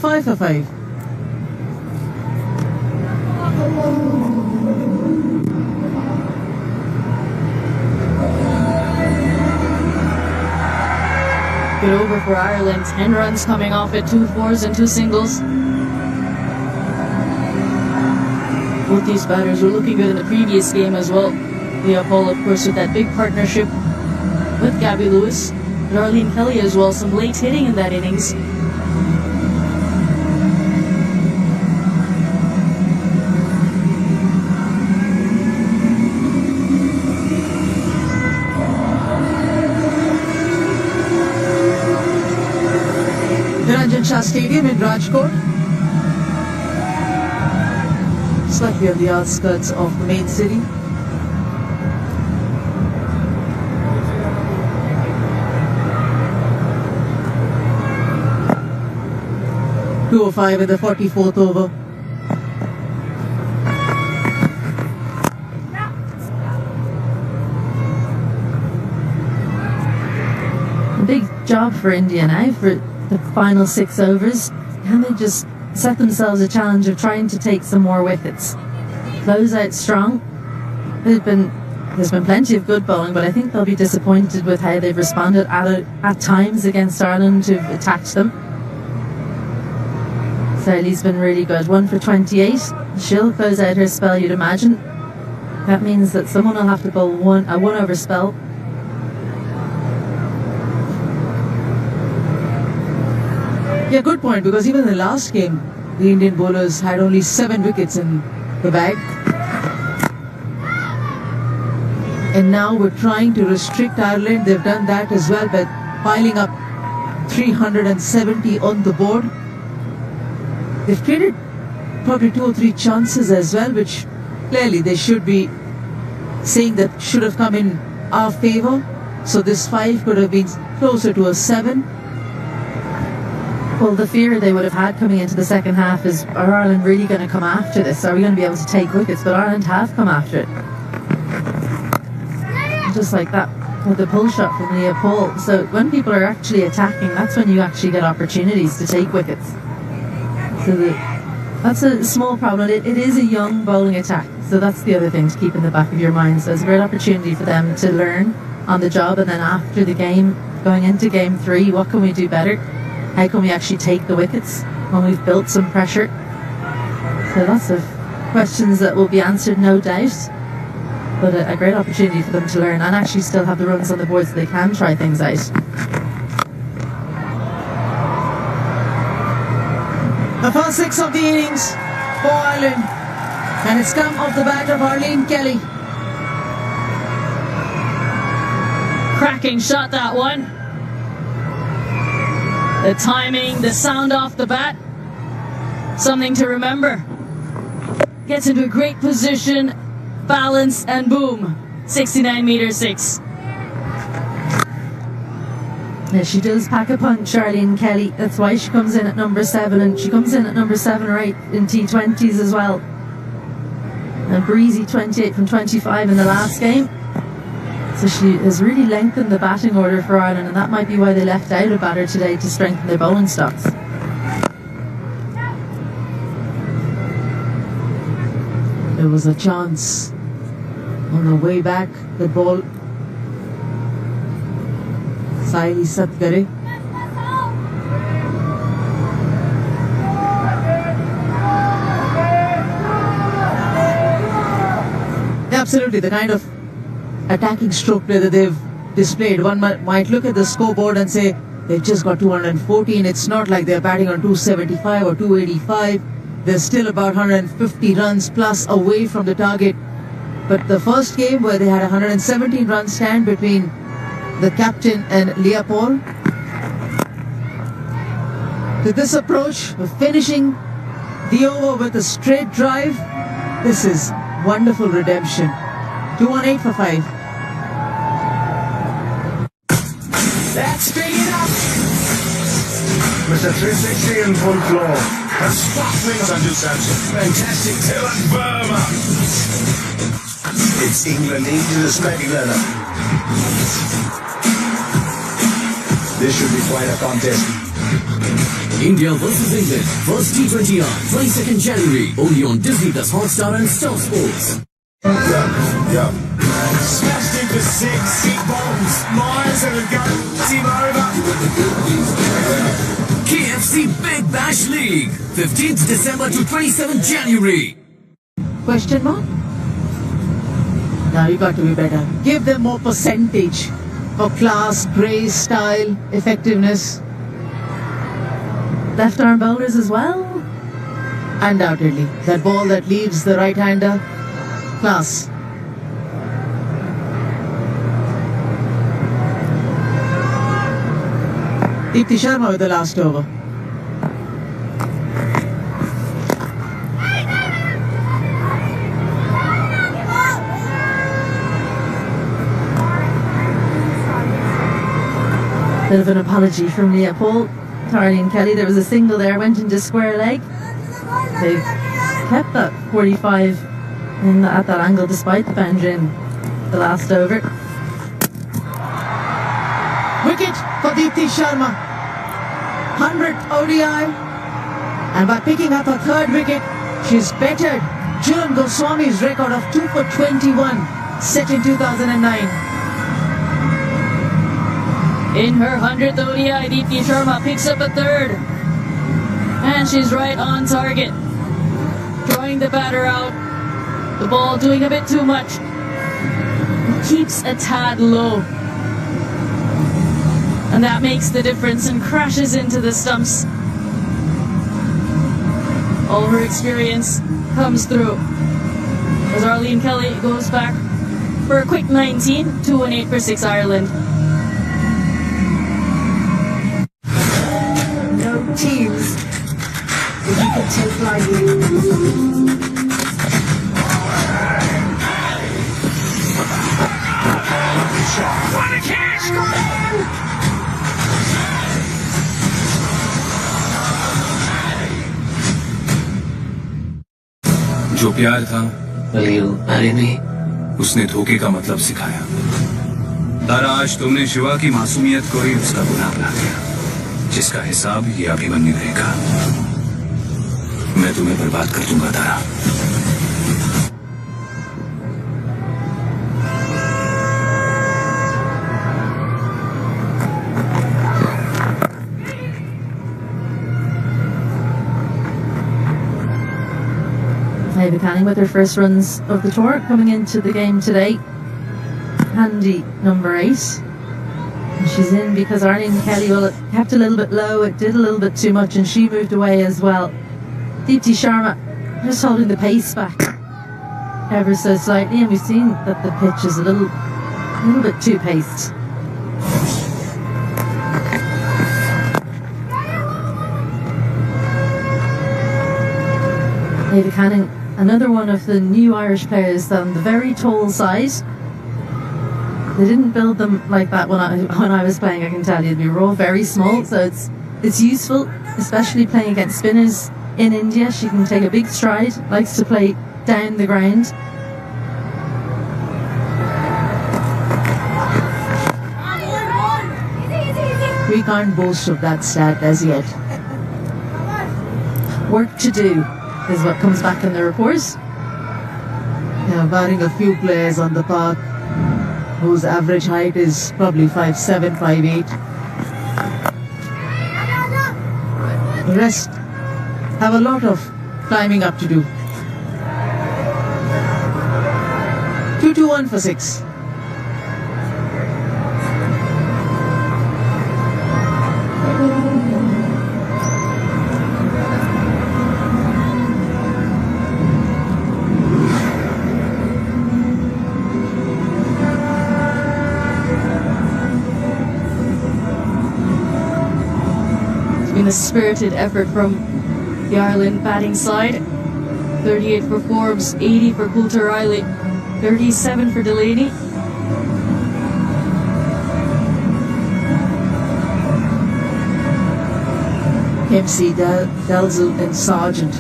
5 for 5. Good over for Ireland. 10 runs coming off at 2 fours and 2 singles. Both these batters were looking good in the previous game as well. Leopold, of course, with that big partnership with Gabby Lewis and Arlene Kelly as well. Some late hitting in that innings. Shah Stadium in Rajkot. Slightly on the outskirts of the main city. .205 in the 44th over. A big job for India now for the final 6 overs. Can they just set themselves a challenge of trying to take some more wickets? Close out strong. They've been There's been plenty of good bowling, but I think they'll be disappointed with how they've responded at times against Ireland who've attacked them. Saile's been really good. 1 for 28. She'll close out her spell, you'd imagine. That means that someone will have to bowl a 1-over spell. Yeah, good point, because even in the last game, the Indian bowlers had only 7 wickets in the bag. And now we're trying to restrict Ireland. They've done that as well by piling up 370 on the board. They've created probably 2 or 3 chances as well, which clearly they should be saying that should have come in our favour. So this 5 could have been closer to a 7. Well, the fear they would have had coming into the second half is, are Ireland really going to come after this? Are we going to be able to take wickets? But Ireland have come after it. Just like that with the pull shot from Leah Paul. So when people are actually attacking, that's when you actually get opportunities to take wickets. So that's a small problem. It is a young bowling attack, so that's the other thing to keep in the back of your mind. So it's a great opportunity for them to learn on the job, and then after the game, going into game 3, what can we do better? How can we actually take the wickets when we've built some pressure? So lots of questions that will be answered, no doubt. But a great opportunity for them to learn and actually still have the runs on the board so they can try things out. The first 6 of the innings for Ireland, and it's come off the bat of Arlene Kelly. Cracking shot, that one. The timing, the sound off the bat, something to remember. Gets into a great position, balance, and boom, 69 meter 6. Yeah, she does pack a punch, Arlene Kelly. That's why she comes in at number 7, and she comes in at number 7 or 8 in T20s as well. A breezy 28 from 25 in the last game. So she has really lengthened the batting order for Ireland, and that might be why they left out a batter today to strengthen their bowling stocks. There was a chance on the way back, the ball Saili Satgare. Absolutely, the kind of attacking stroke play that they've displayed. One might look at the scoreboard and say they've just got 214. It's not like they're batting on 275 or 285. They're still about 150 runs plus away from the target. But the first game where they had a 117 run stand between the captain and Leah Paul, to this approach of finishing the over with a straight drive, this is wonderful redemption. 218 for 5. That's big enough. Mr. 360 in full flow. And sparkling Sanju Samson. Fantastic Tilak Burma. It's England into the spreading leather. This should be quite a contest. India versus England, first T20I, 22nd January, only on Disney Plus Hotstar and Star Sports. Yeah. Smashed into 6, big bombs, Myers and a gun, team over. KFC Big Bash League, 15th December to 27th January. Question mark? Now you got to be better. Give them more percentage for class, grace, style, effectiveness. Left arm bowlers as well? Undoubtedly. That ball that leaves the right-hander, class. Deepti Sharma with the last over. Bit of an apology from Leah Paul. Arlene Kelly, there was a single there, went into square leg. They've kept that 45 at that angle despite the boundary in the last over. Wicket for Deepti Sharma. 100th ODI. And by picking up her 3rd wicket, she's bettered Julan Goswami's record of 2 for 21 set in 2009. In her 100th ODI, Deepti Sharma picks up a third. And she's right on target. Throwing the batter out. The ball doing a bit too much. Keeps a tad low. And that makes the difference and crashes into the stumps. All her experience comes through. As Arlene Kelly goes back for a quick 19, 2 and 8 for 6 Ireland. No teams that you can take lightly. जो प्यार था उसने धोखे का मतलब सिखाया। तारा, आज तुमने शिवा की मासूमियत को ही उसका गुनाह बना दिया, जिसका हिसाब ये अभिमन्यु रहेगा। मैं तुम्हें बर्बाद कर दूंगा तारा। Ava Canning with her first runs of the tour coming into the game today. Handy number 8. And she's in because Arlene Kelly, well, it kept a little bit low, it did a little bit too much, and she moved away as well. Deepti Sharma just holding the pace back ever so slightly, and we've seen that the pitch is a little bit too paced. Ava Canning, another one of the new Irish players on the very tall side. They didn't build them like that when I was playing, I can tell you. They were all very small, so it's useful, especially playing against spinners in India. She can take a big stride, likes to play down the ground. We can't boast of that stat as yet. Work to do is what comes back in the reports. Yeah, barring a few players on the park whose average height is probably 5'7", 5'8". The rest have a lot of climbing up to do. 2-2-1 for 6. A spirited effort from the Ireland batting side. 38 for Forbes, 80 for Coulter Riley, 37 for Delaney. MC, Dalzell and Sargent.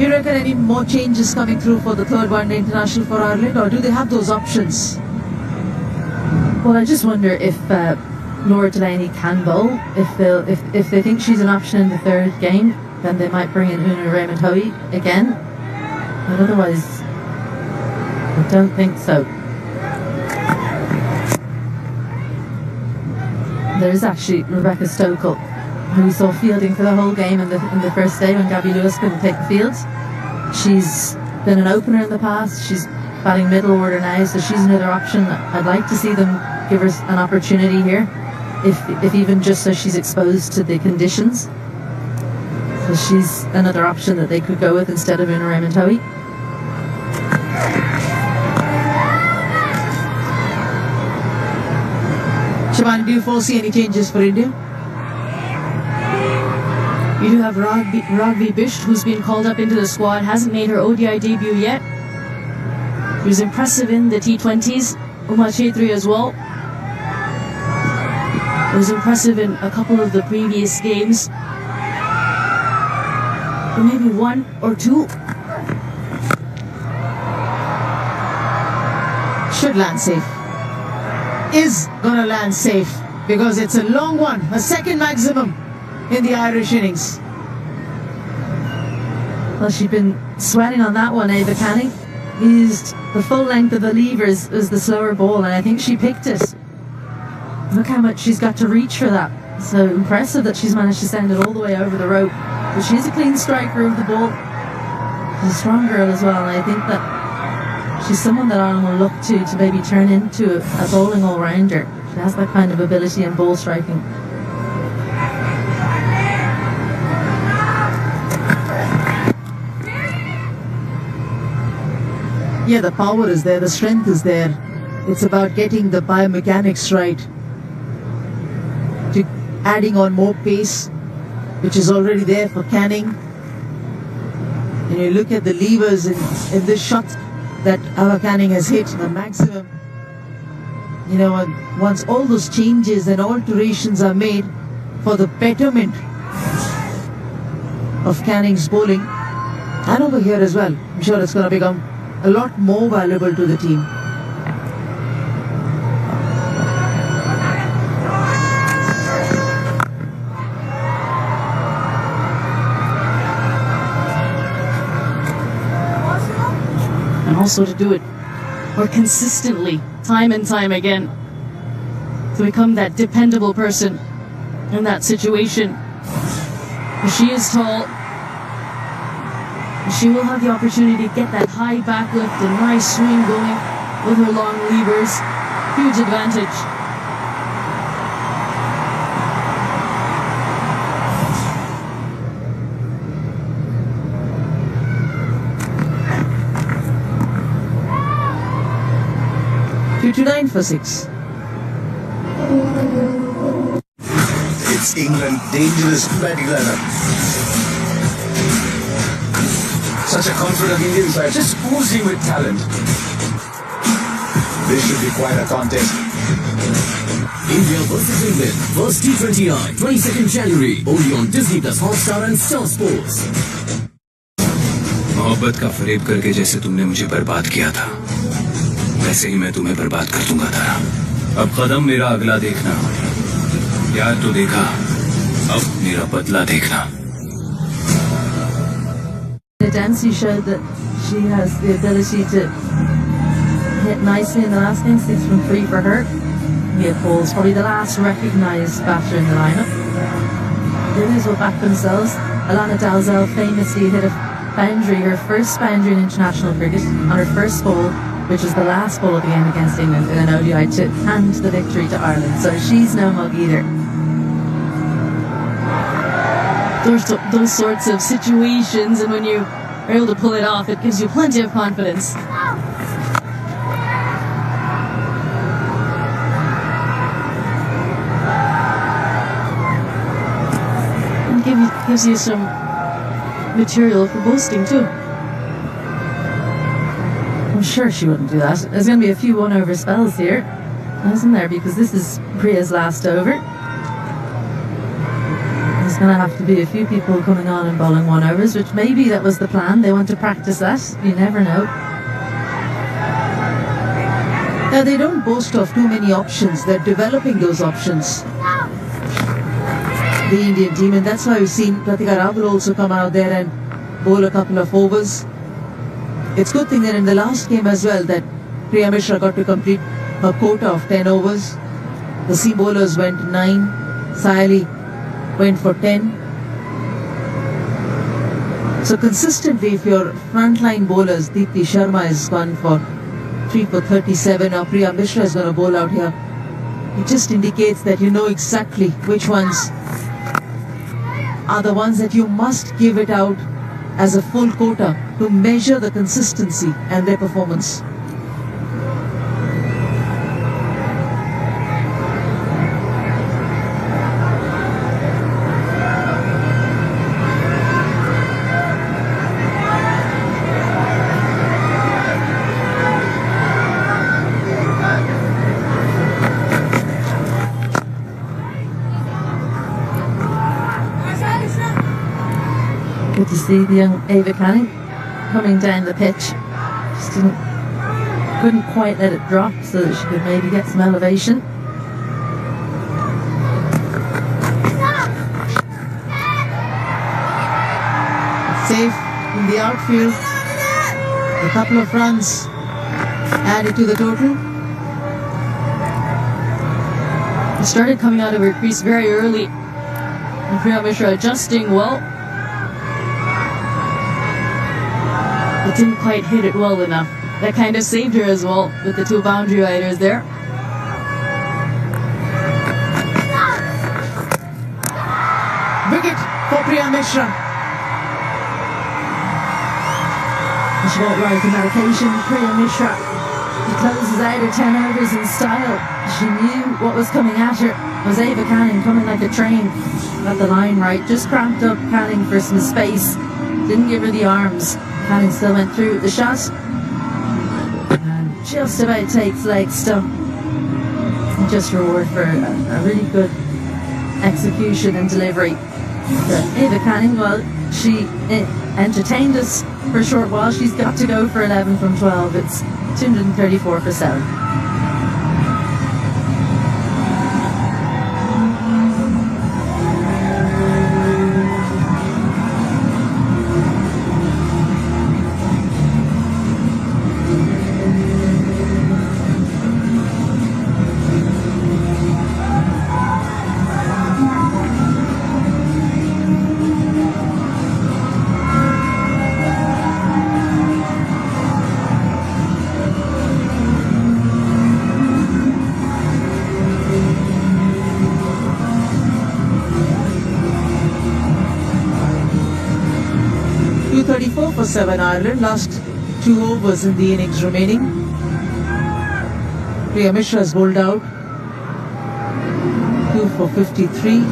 You reckon any more changes coming through for the third one international for Ireland, or do they have those options? Well, I just wonder if Laura Delaney can bowl. If they think she's an option in the third game, then they might bring in Una Raymond Hoey again. But otherwise, I don't think so. There's actually Rebecca Stokel, who we saw fielding for the whole game in the first day when Gabby Lewis couldn't take the field. She's been an opener in the past. She's batting middle order now, so she's another option. I'd like to see them give her an opportunity here. If even just so she's exposed to the conditions. So she's another option that they could go with instead of Una Raymond Hoey. Shivani, do you foresee any changes for India? You do have Ragvi Bisht, who's been called up into the squad, hasn't made her ODI debut yet. She was impressive in the T20s. Uma Chetri as well. Was impressive in a couple of the previous games. Or maybe one or two. Should land safe. Is gonna land safe because it's a long one, a second maximum in the Irish innings. Well, she'd been sweating on that one, Ava Canning. used the full length of the levers as the slower ball, and I think she picked it. Look how much she's got to reach for that. So impressive that she's managed to send it all the way over the rope. But she's a clean striker of the ball. She's a strong girl as well, and I think that she's someone that Ireland will look to maybe turn into a bowling all-rounder. She has that kind of ability in ball striking. Yeah, the power is there, the strength is there. It's about getting the biomechanics right. To adding on more pace, which is already there for Canning. And you look at the levers in this shot that Ava Canning has hit, the maximum. You know, once all those changes and alterations are made for the betterment of Canning's bowling, and over here as well, I'm sure it's going to become a lot more valuable to the team. And also to do it more consistently, time and time again, to become that dependable person in that situation. She is tall. She will have the opportunity to get that high back lift and nice swing going with her long levers. Huge advantage. Two to 9 for 6. It's England dangerous Bad 11. Such a confident Indian side, just oozing with talent. This should be quite a contest. India versus England, first T20I, 22nd January, only on Disney Plus Hotstar and Star Sports. मोहब्बत का फरेब करके जैसे तुमने मुझे बर्बाद किया था, वैसे ही मैं तुम्हें बर्बाद कर दूंगा तारा। अब कदम मेरा अगला देखना। यार तो देखा, अब मेरा बदला देखना। Dancy showed that she has the ability to hit nicely in the last innings, 6 from 3 for her. Mia Paul's probably the last recognised batter in the lineup. The others will back themselves. Alana Dalzell famously hit a boundary, her first boundary in international cricket, on her first ball, which was the last ball of the game against England in an ODI to hand the victory to Ireland. So she's no mug either. Those sorts of situations, and when you are able to pull it off, it gives you plenty of confidence. And gives you some material for boasting too. I'm sure she wouldn't do that. There's going to be a few one-over spells here, isn't there? Because this is Priya's last over. There's going to have to be a few people coming on and bowling one-overs, which maybe that was the plan. They want to practice that. You never know. Now, they don't boast of too many options. They're developing those options, the Indian team, and that's why we've seen Pratika Rawal also come out there and bowl a couple of overs. It's a good thing that in the last game as well that Priya Mishra got to complete her quota of 10 overs. The seam bowlers went 9, Sayali went for 10. So consistently, if your frontline bowlers, Deepti Sharma has gone for 3 for 37, or Priya Mishra is going to bowl out here, it just indicates that you know exactly which ones are the ones that you must give it out as a full quota to measure the consistency and their performance. Good to see the young Ava Canning coming down the pitch. Just couldn't quite let it drop so that she could maybe get some elevation. Safe in the outfield. A couple of runs added to the total. It started coming out of her crease very early. And Priya Mishra adjusting well. But didn't quite hit it well enough. That kind of saved her as well with the two boundary riders there. Wicket for Priya Mishra. She won't rise to medication. Priya Mishra, she closes out her 10 overs in style. She knew what was coming at her. It was Ava Canning coming like a train. Got the line right. Just cramped up Canning for some space. Didn't give her the arms. Canning still went through with the shot. And just about takes leg stump. And just reward for a really good execution and delivery. But Ava Canning, well, she entertained us for a short while. She's got to go for 11 from 12. It's 234 for 7. For 7 Ireland, last 2 overs in the innings remaining. Priya Mishra has bowled out. 2 for 53.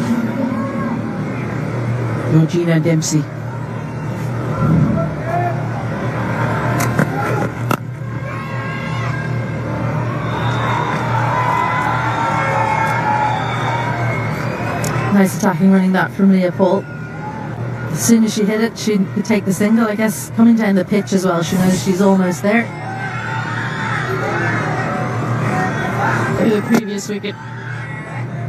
Georgina Dempsey. Nice attacking running that from Leah Paul. As soon as she hit it, she could take the single. I guess coming down the pitch as well, she knows she's almost there. The previous wicket,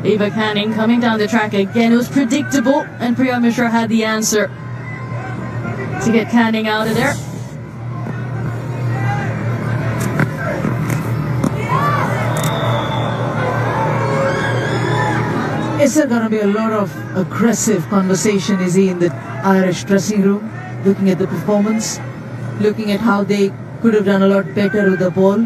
Ava Canning coming down the track again. It was predictable, and Priya Mishra had the answer to get Canning out of there. Is there going to be a lot of aggressive conversation, is he, in the Irish dressing room, looking at the performance, looking at how they could have done a lot better with the ball?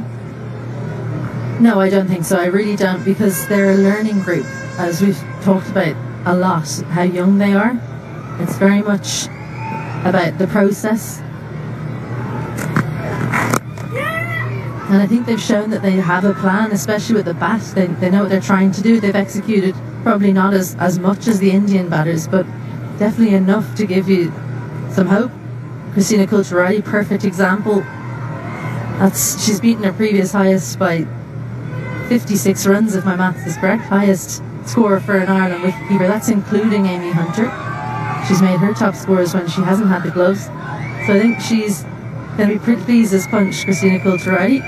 No, I don't think so. I really don't, because they're a learning group, as we've talked about a lot, how young they are. It's very much about the process. And I think they've shown that they have a plan, especially with the bat. They know what they're trying to do. They've executed probably not as much as the Indian batters, but definitely enough to give you some hope. Christina Kulturati, perfect example. She's beaten her previous highest by 56 runs, if my maths is correct. Highest score for an Ireland wicketkeeper. That's including Amy Hunter. She's made her top scores when she hasn't had the gloves. So I think she's going to be pretty pleased as punch, Christina Kulturati.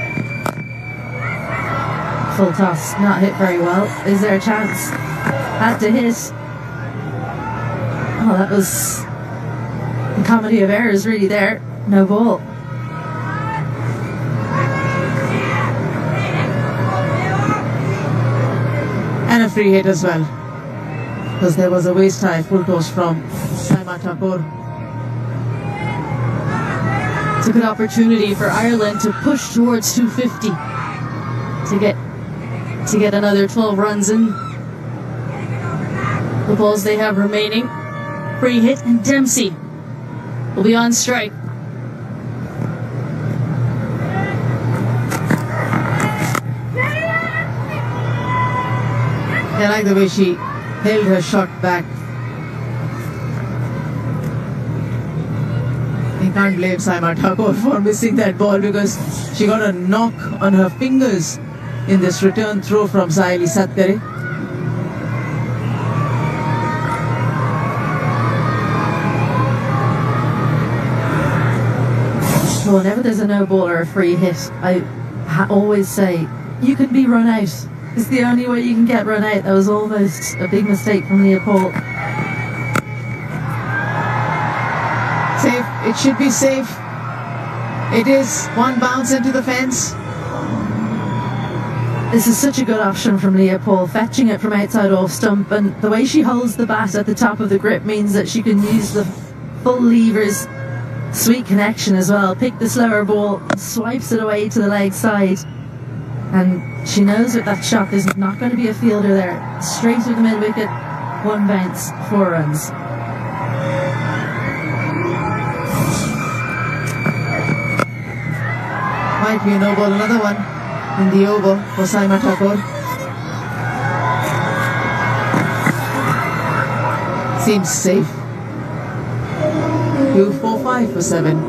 Full toss, not hit very well. Is there a chance? Had to hit. Oh, that was the comedy of errors really there. No ball. And a free hit as well, because there was a waist high full toss from Saima Thakur. It's a good opportunity for Ireland to push towards 250 to get another 12 runs in the balls they have remaining. Free hit, and Dempsey will be on strike. I like the way she held her shot back. You can't blame Saima Thakur for missing that ball, because she got a knock on her fingers in this return throw from Saili Satkare. Well, whenever there's a no ball or a free hit, I always say, you can be run out. It's the only way you can get run out. That was almost a big mistake from Leah Paul. Safe. It should be safe. It is one bounce into the fence. This is such a good option from Leopold, fetching it from outside off stump, and the way she holds the bat at the top of the grip means that she can use the full levers. Sweet connection as well. Pick the slower ball, swipes it away to the leg side, and she knows with that shot there's not going to be a fielder there. Straight through the mid wicket, one bounce, 4 runs. Might be a no ball, another one in the over for Saima Thakur. Seems safe. 2-4-5 for 7.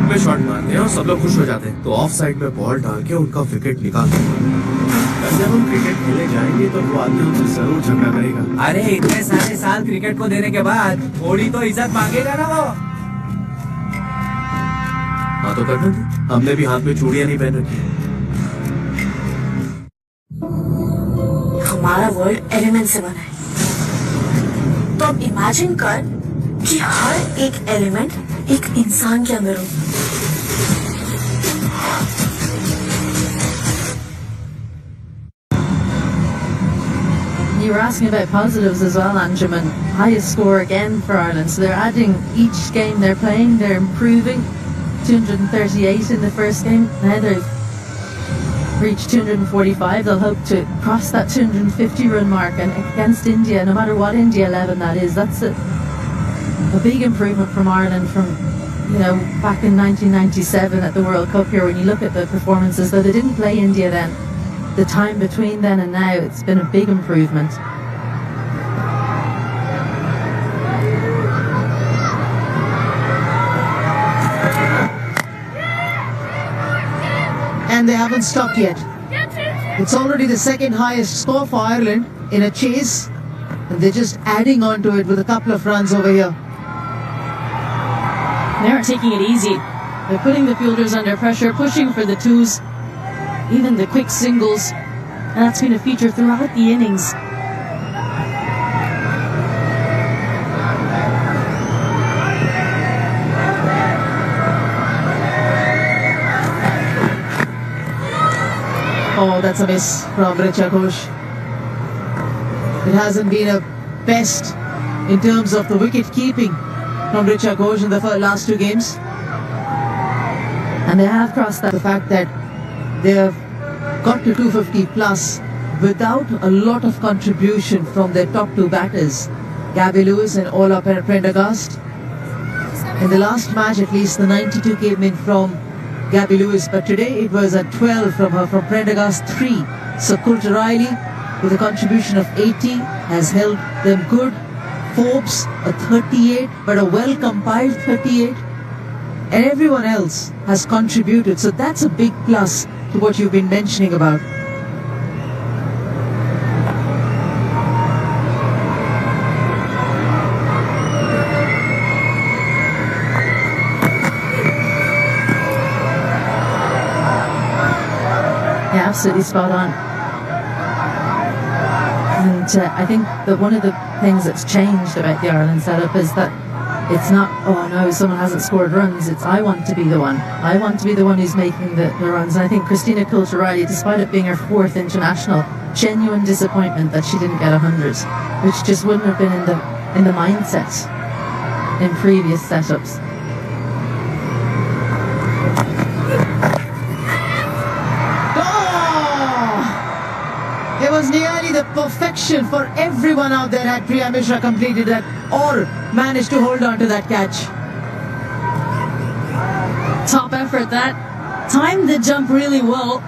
में shot मारते हैं और सब लोग खुश हो जाते हैं, तो ऑफ साइड में बॉल डाल के उनका विकेट निकालते हैं। जब हम क्रिकेट खेलने जाएंगे तो वो आदमी हमसे जरूर झगड़ा करेगा। अरे इतने सारे साल क्रिकेट को देने के बाद थोड़ी तो इज्जत मांगेगा ना वो। हाँ तो करने दे, हमने भी हाथ में चूड़ियां नहीं पहन रखी। हमारा वर्ल्ड एलिमेंट से बना है, तो अब इमेजिन कर कि हर एक एलिमेंट एक इंसान के अंदर हो। You were asking about positives as well, Anjuman. Highest score again for Ireland. So they're adding each game they're playing, they're improving. 238 in the first game. Now they've reached 245. They'll hope to cross that 250 run mark. And against India, no matter what India 11 that is, that's a big improvement from Ireland from, back in 1997 at the World Cup here. When you look at the performances, though they didn't play India then, the time between then and now, it's been a big improvement. And they haven't stopped yet. It's already the second highest score for Ireland in a chase, and they're just adding on to it with a couple of runs over here. They aren't taking it easy. They're putting the fielders under pressure, pushing for the twos, even the quick singles, and that's been a feature throughout the innings. Oh, that's a miss from Richa Ghosh. It hasn't been a best in terms of the wicket keeping from Richa Ghosh in the last 2 games. And they have crossed that. The fact that they have got to 250 plus without a lot of contribution from their top 2 batters, Gabby Lewis and Ola Prendergast. In the last match, at least, the 92 came in from Gabby Lewis, but today it was a 12 from her, from Prendergast 3. So Coulter Riley, with a contribution of 80, has held them good. Forbes, a 38, but a well-compiled 38. And everyone else has contributed, so that's a big plus to what you've been mentioning about. Yeah, absolutely spot on. And I think that one of the things that's changed about the Ireland setup is that it's not, oh no, someone hasn't scored runs. It's, I want to be the one. I want to be the one who's making the runs. And I think Christina Coulter Riley, despite it being her 4th international, genuine disappointment that she didn't get 100, which just wouldn't have been in the mindset in previous setups. It was nearly the perfection for everyone out there had Priya Mishra completed that or managed to hold on to that catch. Top effort that. Timed the jump really well.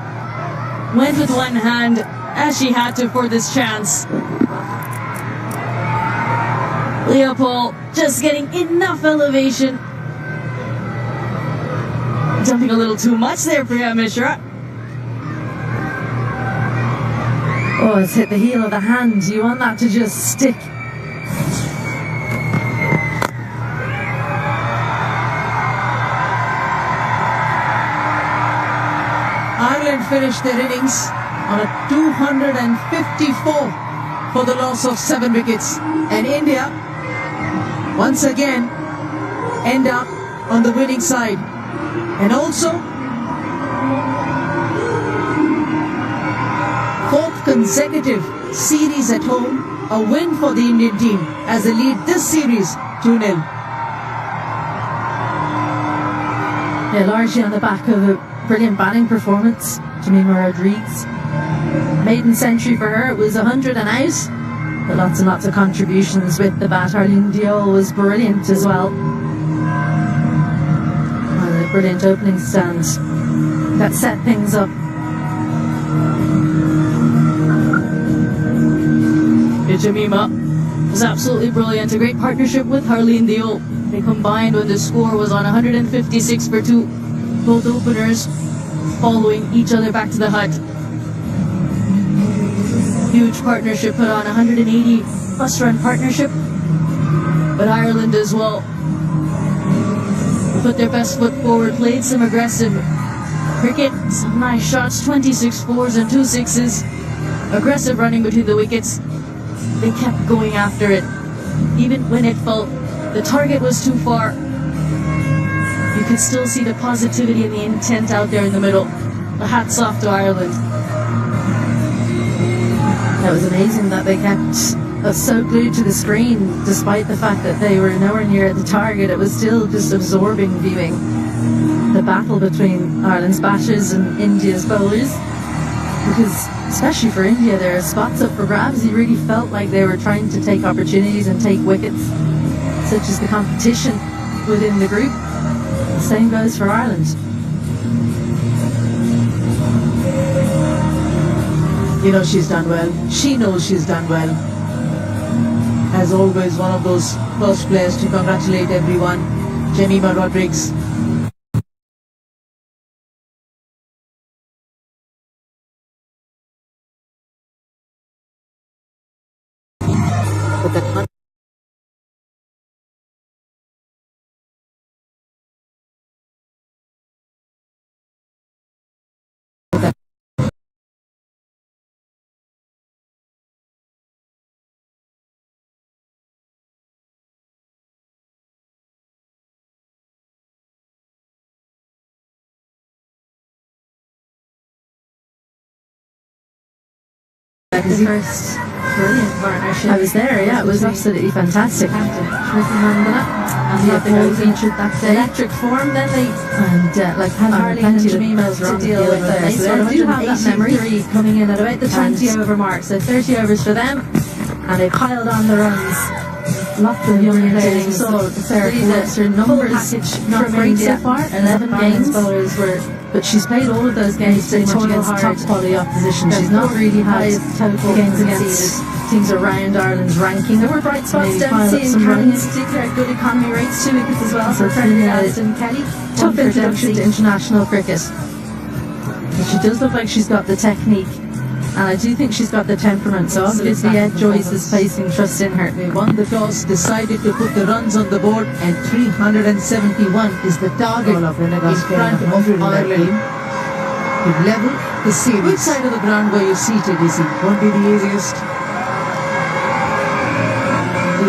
Went with one hand as she had to for this chance. Leopold just getting enough elevation. Jumping a little too much there, Priya Mishra. Oh, it's hit the heel of the hand. You want that to just stick. Ireland finished their innings on a 254 for the loss of 7 wickets. And India, once again, end up on the winning side. And also, 4th consecutive series at home, a win for the Indian team as they lead this series 2-0. Yeah, largely on the back of a brilliant batting performance. Jemima Rodriguez, maiden century for her. It was 100 and out, but lots and lots of contributions with the bat. Arlene Diol was brilliant as well. And a brilliant opening stand that set things up. Jemima was absolutely brilliant. A great partnership with Harleen Diol. They combined when the score was on 156 for 2. Both openers following each other back to the hut. Huge partnership, put on 180 plus run partnership. But Ireland as well put their best foot forward, played some aggressive cricket, some nice shots, 26 fours and 2 sixes. Aggressive running between the wickets. They kept going after it. Even when it felt the target was too far, you could still see the positivity and the intent out there in the middle. The hats off to Ireland. That was amazing that they kept us so glued to the screen, despite the fact that they were nowhere near the target. It was still just absorbing viewing the battle between Ireland's batters and India's bowlers. Because, especially for India, there are spots up for grabs. You really felt like they were trying to take opportunities and take wickets, such as the competition within the group. The same goes for Ireland. You know she's done well. She knows she's done well. As always, one of those first players to congratulate everyone, Jemima Rodriguez. The first brilliant partnership. I was there, yeah, it was absolutely fantastic. And the featured that day. Electric form, then they like had hardly plenty of Jemima's to deal with there. So they do have that memory coming in at about the 20 over mark. So 30 overs for them, and they piled on the runs. Lots of young players. So Sarah Forbes, her numbers not great so far. 11 games bowlers were. But she's played all of those games pretty much against top quality opposition. She's not really had total games against teams around Ireland's ranking. There were bright spots. Dempsey and Canning in particular had good economy rates, 2 wickets as well. So Prendergast and Kelly. Tough introduction to international cricket. But she does look like she's got the technique. And I do think she's got the temperament, so obviously Ed Joyce is placing trust in her. They won the toss, decided to put the runs on the board, and 371 is the target in front of Ireland to level the series. Which side of the ground were you seated, Izzy? Won't be the easiest.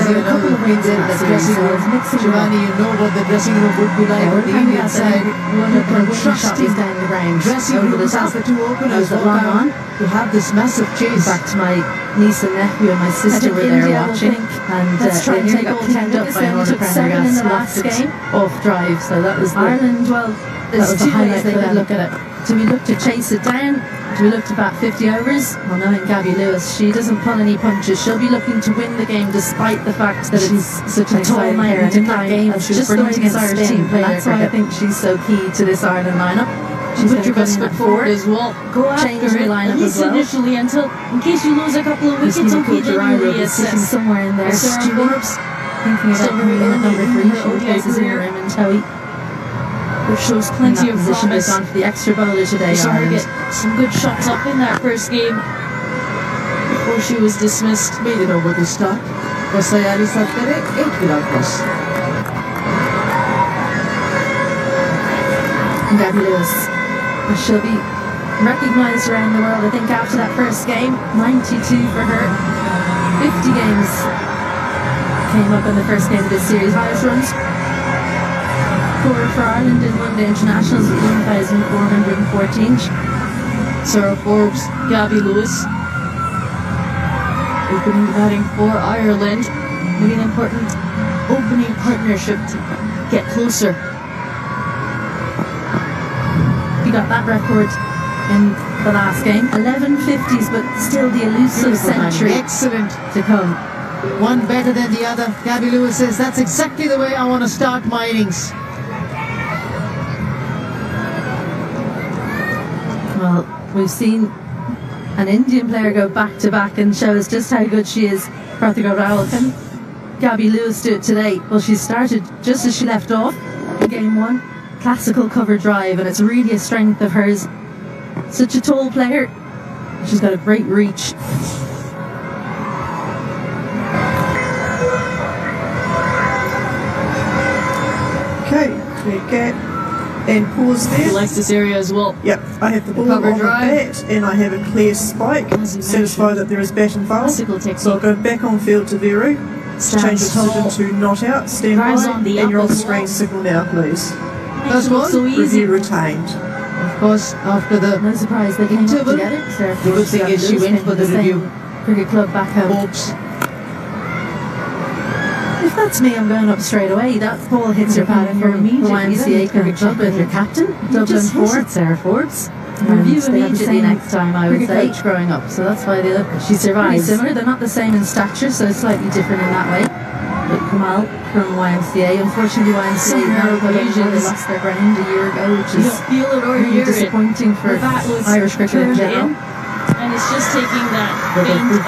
There were a couple of wins in the dressing room. Shivani, you know what the dressing room would be like on the Indian side. You can trust him down the ground. Dressing room as the 2 openers walk on to have this massive chase. Back to my niece and nephew and my sister were there watching, and they nearly got picked up by another Prendergast last game off drive. So that was Ireland. Well, there's 2 ways they could look at it. Do we look to chase it down? Do we look to bat 50 overs? Well, knowing Gabby Lewis, she doesn't pull any punches. She'll be looking to win the game despite the fact that she's such a tall player. And in that game, she was brilliant against Irish team. That's why I think she's so key to this Ireland lineup. She's put your best foot forward as well. Go after it, at least initially, until in case you lose a couple of wickets, okay, then you reassess. Somewhere in there. Sarah Forbes thinking about coming in at number 3. She places in her and Towie. Which shows plenty of promise. On for the extra bowler today. We saw her get some good shots up in that first game before she was dismissed. Made it over to start. Vasayari Satkare, 8 without loss. And Gabby Lewis, she'll be recognised around the world, I think, after that first game. 92 for her. 50 games came up in the first game of this series. Highest runs for Ireland in one day internationals at 1,414. Sarah Forbes, Gabby Lewis. Opening batting for Ireland. Maybe an important opening partnership to get closer. He got that record in the last game. 11 50s, but still the elusive century. Excellent. To come. One better than the other. Gabby Lewis says, that's exactly the way I want to start my innings. Well, we've seen an Indian player go back-to-back and show us just how good she is. Pratika Rao. Can Gabby Lewis do it today? Well, she started just as she left off in game one. Classical cover drive, and it's really a strength of hers. Such a tall player. She's got a great reach. Okay, we get and pause there. He likes this area as well. Yep, I have the ball on the bat and I have a clear spike. Satisfied that there is bat and foul. So I'll go back on field to Viru. Change the decision to not out. Stand by. And you're on the screen signal now, please. First one, so easy. Review retained. Of course, after the no surprise they came up together. The good thing is she went for the review. Cricket club back home. Oops. If that's me, I'm going up straight away. That ball hits your pad from the YMCA Cricket Club with your captain, Dublin 4, Sarah Forbes. Review immediately next time, I would say. Coach growing up, so that's why she survives. Pretty similar. They're not the same in stature, so slightly different in that way. But Kamal from YMCA, unfortunately, YMCA now they lost their ground a year ago, which is really disappointing for Irish cricket in general. And it's just taking that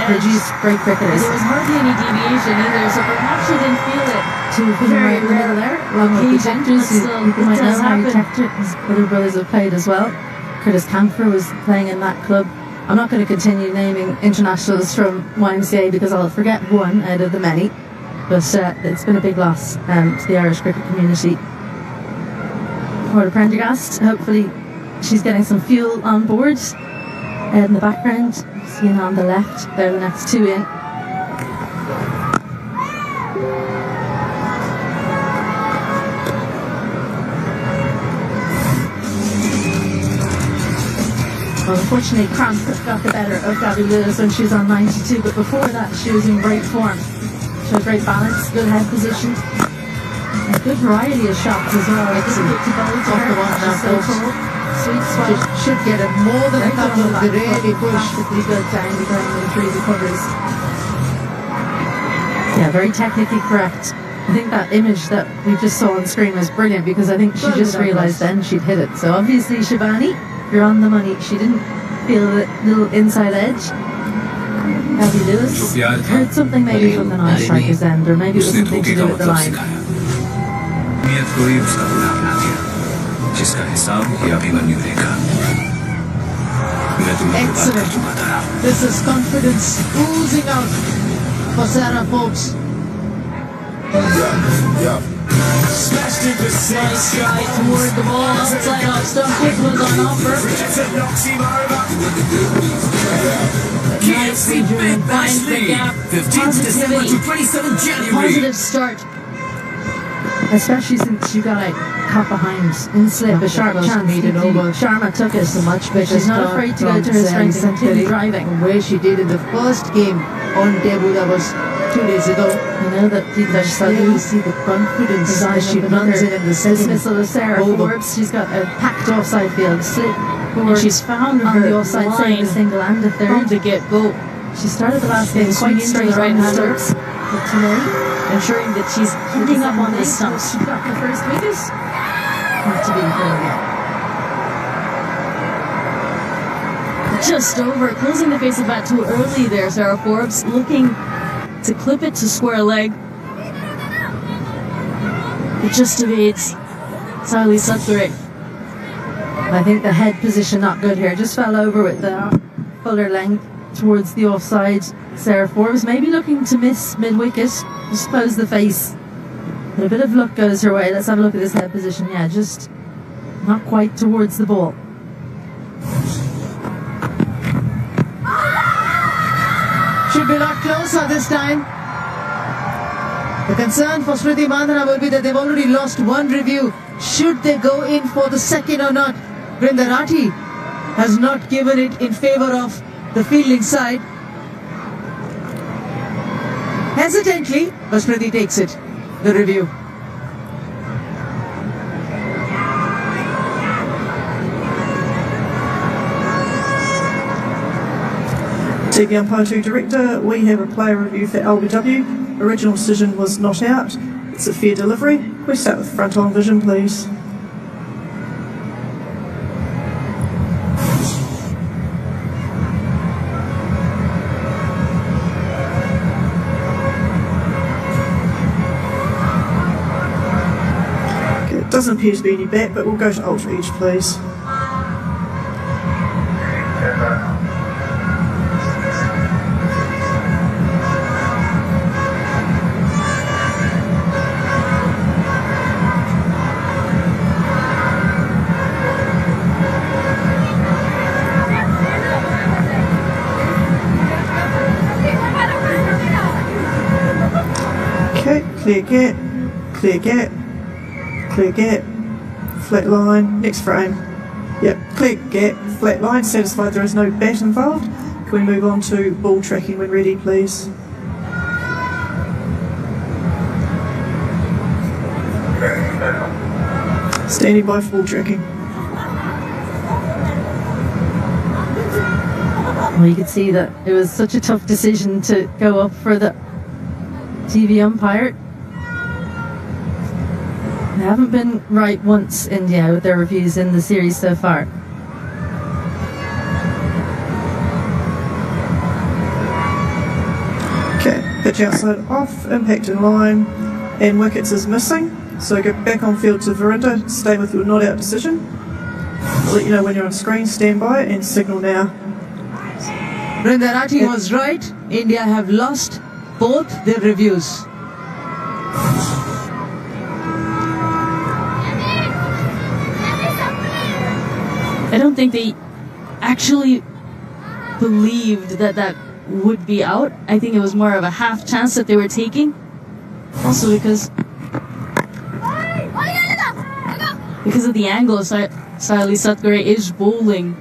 produce great cricketers. There was hardly any deviation either, so perhaps she didn't feel it. Two right in the middle there, along with the Tectors, you might know Harry Tector, his other brothers have played as well. Curtis Camphor was playing in that club. I'm not going to continue naming internationals from YMCA because I'll forget one out of the many, but it's been a big loss to the Irish cricket community. Or Prendergast, hopefully she's getting some fuel on board. In the background, seeing on the left, they're the next two in. Well, unfortunately, cramp got the better of Gabby Lewis when she was on 92, but before that, she was in great form. She had great balance, good head position, a good variety of shots as well. It's a bit to bowl to her. She's so tall. Sweet spot. Should get it more than a couple of the really push. Practically good down the ground in 3 recovers. Yeah, very technically correct. I think that image that we just saw on screen was brilliant because I think she just realised then she'd hit it. So obviously, Shivani, you're on the money. She didn't feel the little inside edge. Gabby Lewis heard something maybe from the non-striker's end, or maybe it was something to do with the line. जिसका हिसाब ये अभिमन्यु लेगा मैं तुम्हें बात कर दूंगा तारा This is confidence oozing out for Sarah Forbes. Smashed into six. Right toward the ball, outside off stump kick was on offer. KFC bid nicely. 15th December to 27th January. Positive start. Especially since you got a cut behind in slip, a sharp chance. Sharma took it so much, but she's not afraid to go to her strength and continue driving. The way she did in the first game on debut, that was 2 days ago. You know that Peter you see the confidence as she runs in the dismissal of Sarah Forbes. She's got a packed offside field, slip and she's found on the offside side, a single and a third to get go. She started the last game quite straight right handers, but today ensuring that she's hitting up on the stumps. She got the first wicket. Not to be failure. Just over, closing the face of bat too early there, Sarah Forbes, looking to clip it to square leg. It just evades Sally Sutherland. I think the head position not good here. Just fell over with the fuller length towards the offside. Sarah Forbes maybe looking to miss mid-wicket. Just pose the face. But a bit of luck goes her way. Let's have a look at this head position. Yeah, just not quite towards the ball. should be a lot closer this time. The concern for Smriti Mandhana will be that they've already lost one review. Should they go in for the second or not? Brindarati has not given it in favor of the fielding side. Hesitantly, but Smriti takes it, the review. TV Umpire 2 Director, we have a player review for LBW. Original decision was not out. It's a fair delivery. We start with front on vision, please. Okay, it doesn't appear to be any back, but we'll go to Ultra Edge, please. Clear gap, clear gap, clear gap, flat line, next frame. Yep, clear gap, flat line, satisfied there is no bat involved. Can we move on to ball tracking when ready, please? Standing by for ball tracking. Well, you could see that it was such a tough decision to go up for the TV umpire. They haven't been right once, India, with their reviews in the series so far. Okay, pitch outside off, impact in line, and wickets is missing. So go back on field to Verinda, stay with your not out decision. I'll let you know when you're on screen, stand by and signal now. Brindarati was right. India have lost both their reviews. I don't think they actually believed that that would be out. I think it was more of a half chance that they were taking. Also because of the angle, Sayali Satgare is bowling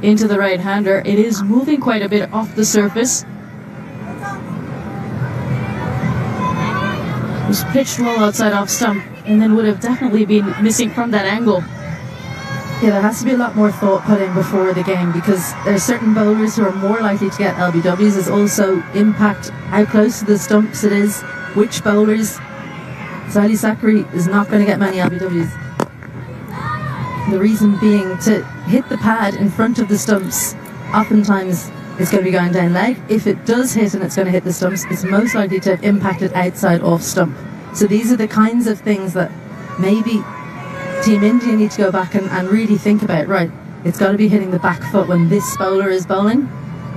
into the right-hander. It is moving quite a bit off the surface. It was pitched well outside off stump and then would have definitely been missing from that angle. Yeah, there has to be a lot more thought put in before the game because there are certain bowlers who are more likely to get LBWs. There's also impact how close to the stumps it is, which bowlers. Sayali Satgare is not going to get many LBWs. The reason being to hit the pad in front of the stumps, oftentimes it's going to be going down leg. If it does hit and it's going to hit the stumps, it's most likely to have impacted outside off stump. So these are the kinds of things that maybe Team India need to go back and really think about. Right, it's got to be hitting the back foot when this bowler is bowling.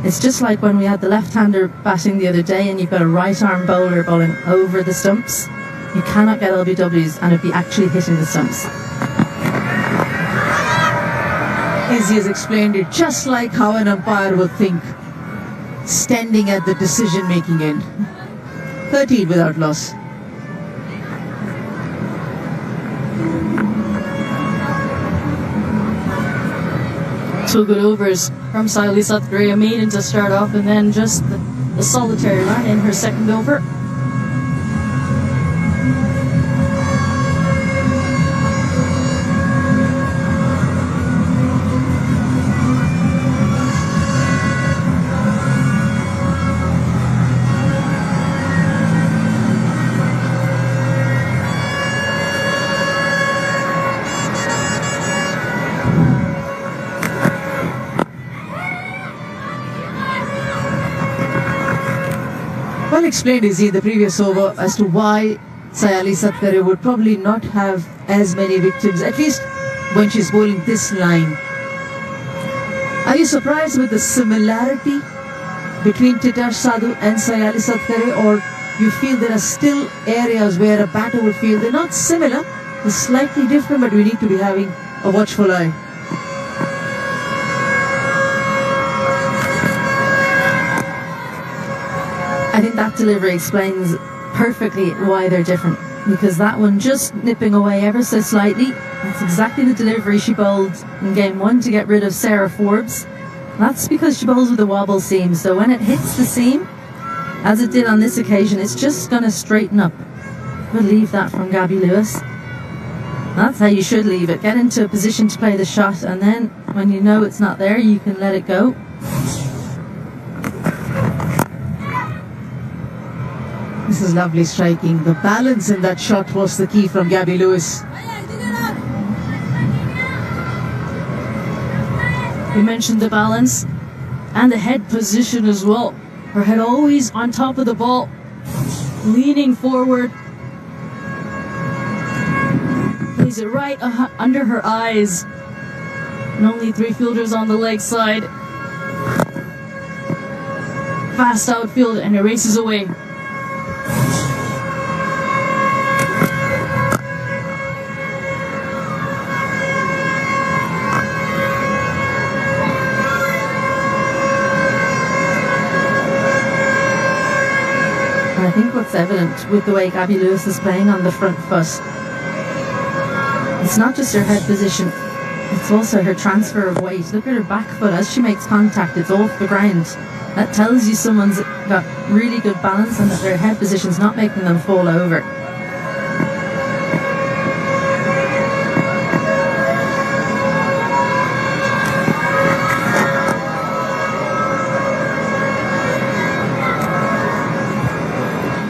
It's just like when we had the left-hander batting the other day and you've got a right-arm bowler bowling over the stumps. You cannot get LBWs and it'd be actually hitting the stumps. Izzy has explained it just like how an umpire would think, standing at the decision-making end. 13 without loss. Two good overs from Sayali Satgare, a maiden to start off, and then just the solitary run in her second over. Well explained, Izzy, in the previous over as to why Sayali Satgare would probably not have as many victims, at least when she's bowling this line. Are you surprised with the similarity between Titash Sadhu and Sayali Satgare, or you feel there are still areas where a batter would feel they're not similar, they're slightly different, but we need to be having a watchful eye? I think that delivery explains perfectly why they're different. Because that one just nipping away ever so slightly, that's exactly the delivery she bowled in game 1 to get rid of Sarah Forbes. That's because she bowls with a wobble seam, so when it hits the seam, as it did on this occasion, it's just going to straighten up. We'll leave that from Gabby Lewis. That's how you should leave it. Get into a position to play the shot, and then when you know it's not there, you can let it go. This is lovely striking. The balance in that shot was the key from Gabby Lewis. We mentioned the balance and the head position as well. Her head always on top of the ball, leaning forward. Plays it right under her eyes. And only 3 fielders on the leg side. Fast outfield, and it races away. I think what's evident with the way Gabby Lewis is playing on the front foot, it's not just her head position, it's also her transfer of weight. Look at her back foot as she makes contact, it's off the ground. That tells you someone's got really good balance and that their head position's not making them fall over.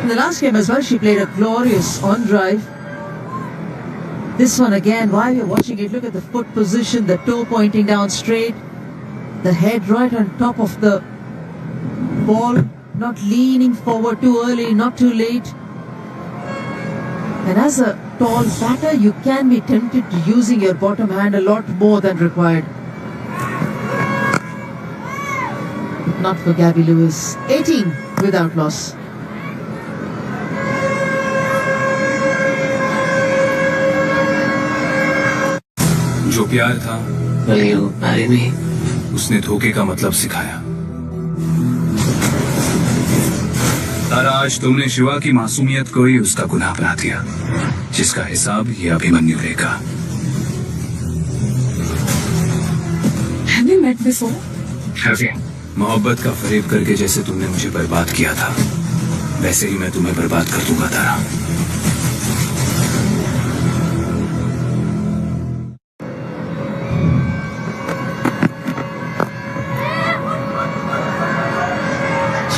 In the last game as well, she played a glorious on drive. This one again, while you're watching it, look at the foot position, the toe pointing down straight, the head right on top of the ball, not leaning forward too early, not too late. And as a tall batter, you can be tempted to using your bottom hand a lot more than required. Not for Gabby Lewis. 18 without loss. जो प्यार था, Will you marry me? उसने धोखे का मतलब सिखाया। तारा, आज तुमने शिवा की मासूमियत को ही उसका गुनाह बना दिया, जिसका हिसाब ये अभिमन्यु लेगा। Have we met before? मोहब्बत का फरेब करके जैसे तुमने मुझे बर्बाद किया था, वैसे ही मैं तुम्हें बर्बाद कर दूंगा तारा।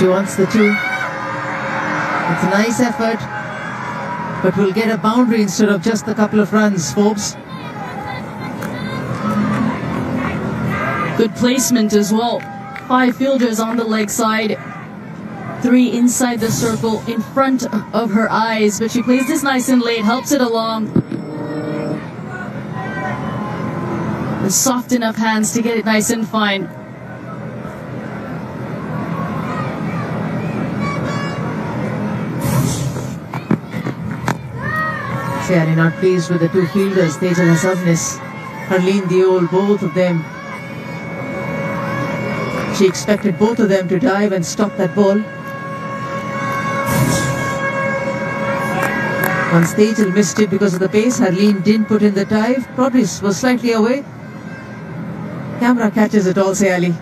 She wants the 2. It's a nice effort, but we'll get a boundary instead of just a couple of runs, Forbes. Good placement as well. 5 fielders on the leg side. 3 inside the circle in front of her eyes, but she plays this nice and late, helps it along. With soft enough hands to get it nice and fine. Clearly not pleased with the 2 fielders, Tejal Hasabnis, Harleen Deol, both of them. She expected both of them to dive and stop that ball. Once Tejal missed it because of the pace, Harleen didn't put in the dive, probably was slightly away. Camera catches it all, Sayali.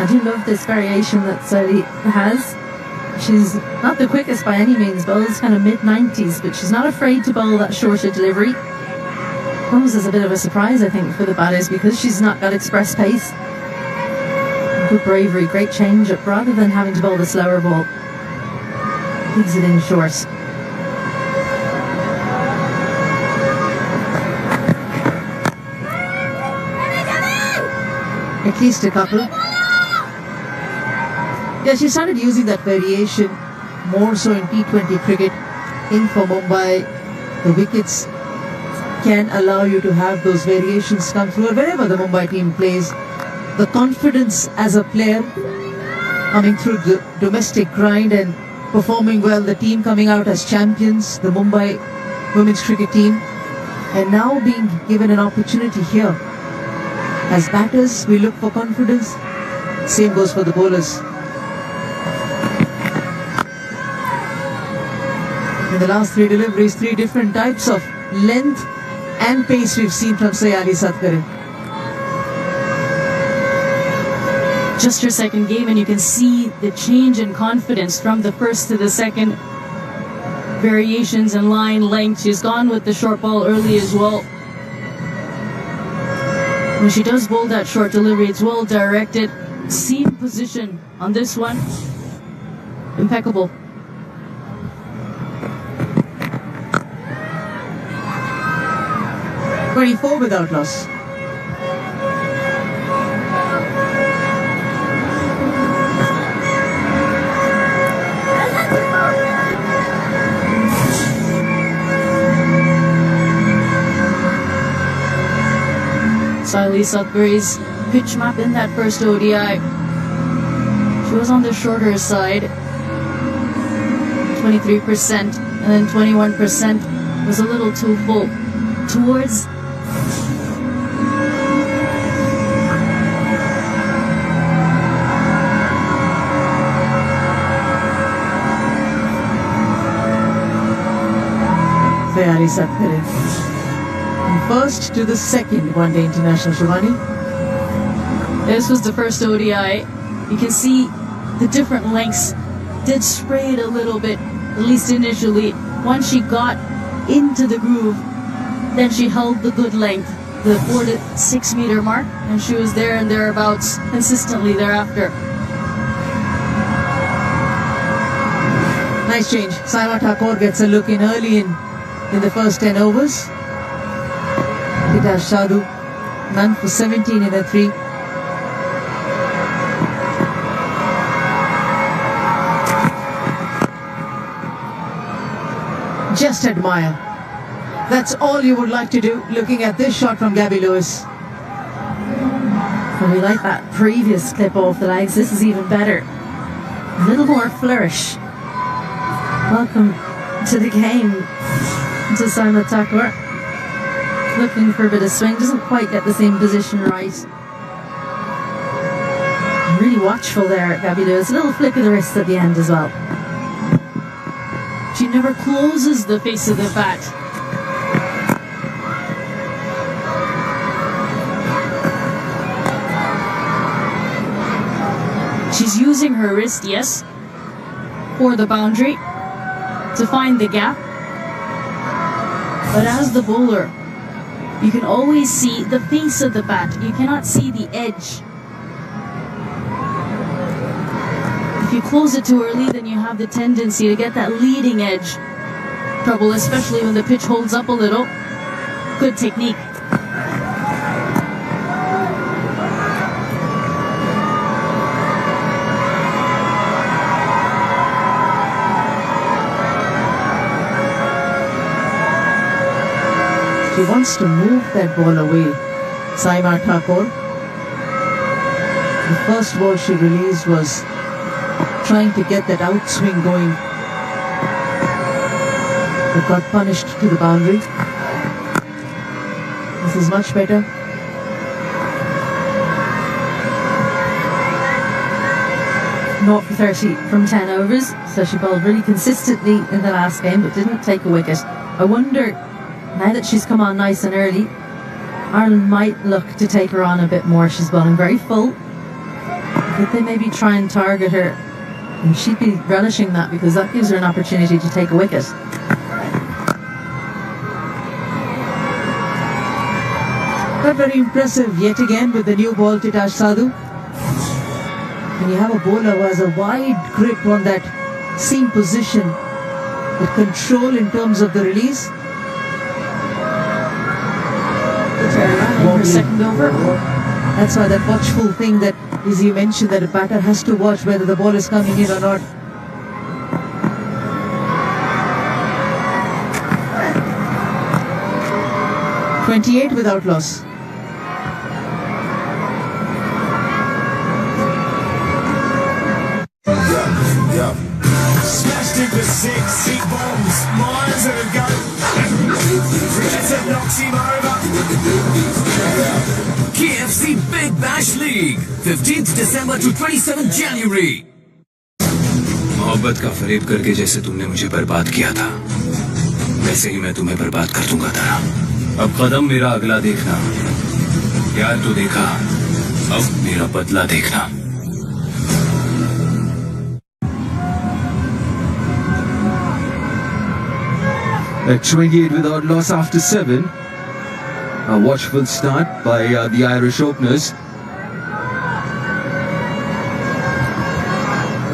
I do love this variation that Soli has. She's not the quickest by any means, bowls kind of mid-90s, but she's not afraid to bowl that shorter delivery. Comes as a bit of a surprise, I think, for the batters because she's not got express pace. Good bravery, great change-up, rather than having to bowl the slower ball. Digs it in short. At least a couple. Yeah, she started using that variation more so in T20 cricket. In for Mumbai, the wickets can allow you to have those variations come through wherever the Mumbai team plays. The confidence as a player coming through the domestic grind and performing well, the team coming out as champions, the Mumbai women's cricket team, and now being given an opportunity here. As batters, we look for confidence. Same goes for the bowlers. In the last 3 deliveries, 3 different types of length and pace we've seen from Sayali Satkare. Just her second game, and you can see the change in confidence from the first to the second. Variations in line length. She's gone with the short ball early as well. When she does bowl that short delivery, it's well directed. Seam position on this one. Impeccable. .24 without loss. Sayali Satkari's pitch map in that first ODI. She was on the shorter side, 23%, and then 21% was a little too full towards Sayali Satkare. From first to the second one-day international, Shivani. This was the first ODI. You can see the different lengths did spray it a little bit, at least initially. Once she got into the groove, then she held the good length, the 4 to 6 meter mark, and she was there and thereabouts consistently thereafter. Nice change. Saima Thakur gets a look in early in the first 10 overs. Hitash Sadhu, none for 17 in a 3. Just admire. That's all you would like to do looking at this shot from Gabby Lewis. Well, we like that previous clip off the legs. This is even better. A little more flourish. Welcome to the game to Saima Thakur. Looking for a bit of swing. Doesn't quite get the same position right. Really watchful there, Gabby Lewis. A little flick of the wrist at the end as well. She never closes the face of the bat. She's using her wrist, yes, for the boundary, to find the gap. But as the bowler, you can always see the face of the bat. You cannot see the edge. If you close it too early, then you have the tendency to get that leading edge trouble, especially when the pitch holds up a little. Good technique. She wants to move that ball away. Saima Thakur. The first ball she released was trying to get that outswing going. But got punished to the boundary. This is much better. Not for 30 from 10 overs, so she bowled really consistently in the last game but didn't take a wicket. I wonder, now that she's come on nice and early, Ireland might look to take her on a bit more. She's bowling very full. Could they maybe try and target her? And she'd be relishing that because that gives her an opportunity to take a wicket. Not very impressive yet again with the new ball, Hitash Sadhu. When you have a bowler who has a wide grip on that seam position, with control in terms of the release. Her second over. That's why that watchful thing that Izzy mentioned, that a batter has to watch whether the ball is coming in or not. .28 without loss. Smash team are over. KFC Big Bash League, 15th December to 27th January. मोहब्बत का फरेब करके जैसे तुमने मुझे बर्बाद किया था, वैसे ही मैं तुम्हें बर्बाद कर दूंगा तारा। अब कदम मेरा अगला देखना। प्यार तो देखा, अब मेरा बदला देखना। At 28 without loss after 7. A watchful start by the Irish openers.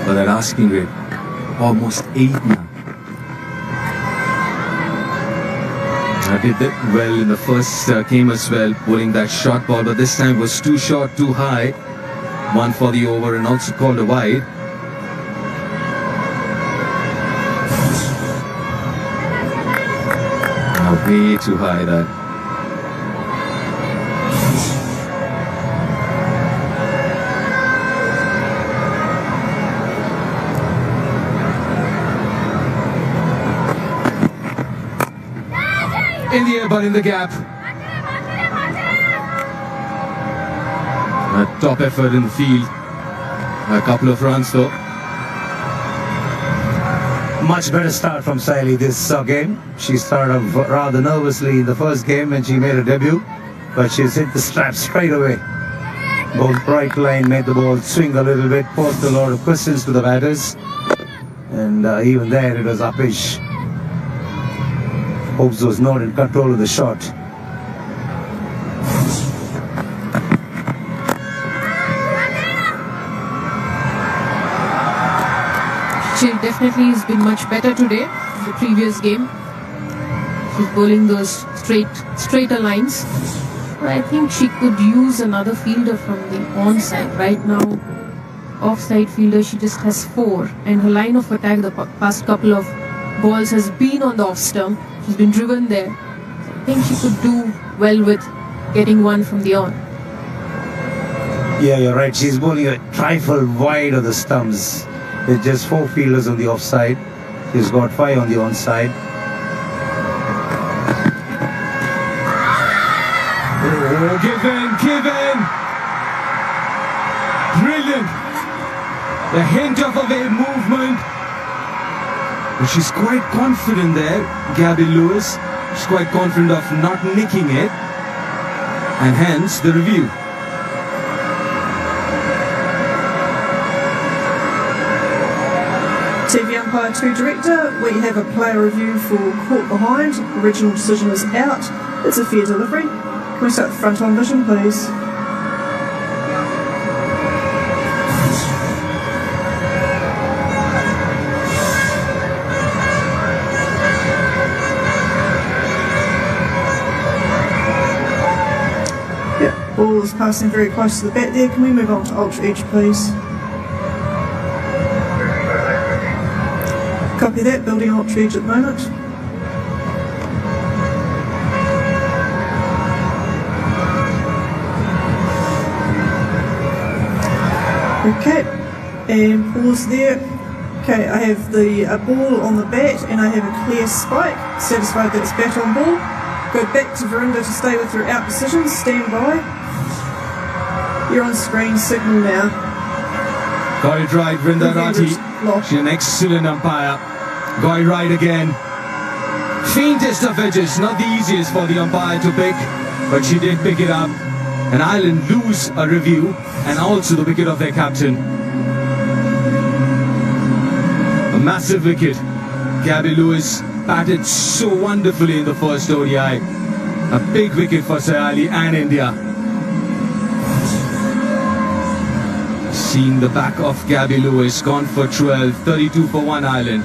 But at asking rate, almost 8 now. I did that well in the first game as well, bowling that short ball, but this time was too short, too high. One for the over and also called a wide. Way too high that. In the air, but in the gap. A top effort in the field. A couple of runs though. Much better start from Saili this game. She started rather nervously in the first game when she made her debut, but she's hit the strap straight away. Bowled bright line, made the ball swing a little bit, posed a lot of questions to the batters, and even there it was uppish. Hobbs was not in control of the shot. She definitely has been much better today than the previous game. She's bowling those straighter lines. But I think she could use another fielder from the onside. Right now, offside fielder, she just has 4. And her line of attack the past couple of balls has been on the off stump. She's been driven there. So I think she could do well with getting one from the on. Yeah, you're right. She's bowling a trifle wide of the stumps. There's just 4 fielders on the offside. She's got 5 on the onside. Oh, give in! Brilliant! The hint of a wave movement. But she's quite confident there, Gabby Lewis. She's quite confident of not nicking it. And hence the review. TV Umpire 2 Director, we have a player review for caught behind. Original decision is out. It's a fair delivery. Can we start the front on vision, please? Yep, ball is passing very close to the bat there. Can we move on to Ultra Edge, please? Copy that, building Ultra Edge at the moment. Okay, and pause there. Okay, I have the ball on the bat and I have a clear spike. Satisfied that it's bat on ball. Go back to Verinda to stay with your out decisions. Stand by. You're on screen, signal now. Got it right, Vrinda Rathi. She's an excellent umpire. Got it right again. Faintest of edges, not the easiest for the umpire to pick, but she did pick it up. And Ireland lose a review and also the wicket of their captain. A massive wicket. Gabby Lewis batted so wonderfully in the first ODI. A big wicket for Sayali and India. Seeing the back of Gabby Lewis, gone for 12, 32 for 1 Ireland.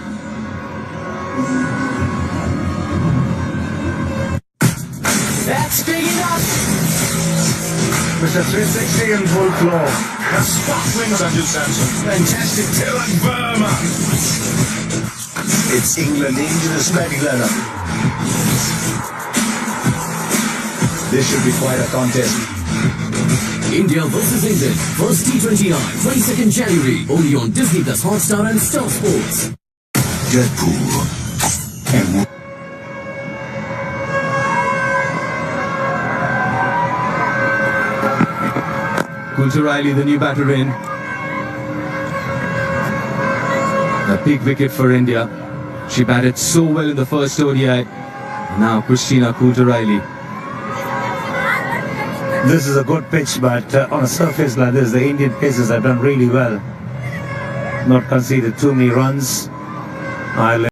That's big enough. Mr. 360 in full flow. A sparkling Sanju Samson. Fantastic Tilak Verma. It's England dangerous batting lineup. This should be quite a contest. India versus England, first T20I, 22nd January, only on Disney Plus Hotstar and Star Sports. Deadpool and Coulter Riley, the new batter in. A big wicket for India. She batted so well in the first ODI. Now Christina Coulter Riley. This is a good pitch, but on a surface like this, the Indian pacers have done really well. Not conceded too many runs. Ireland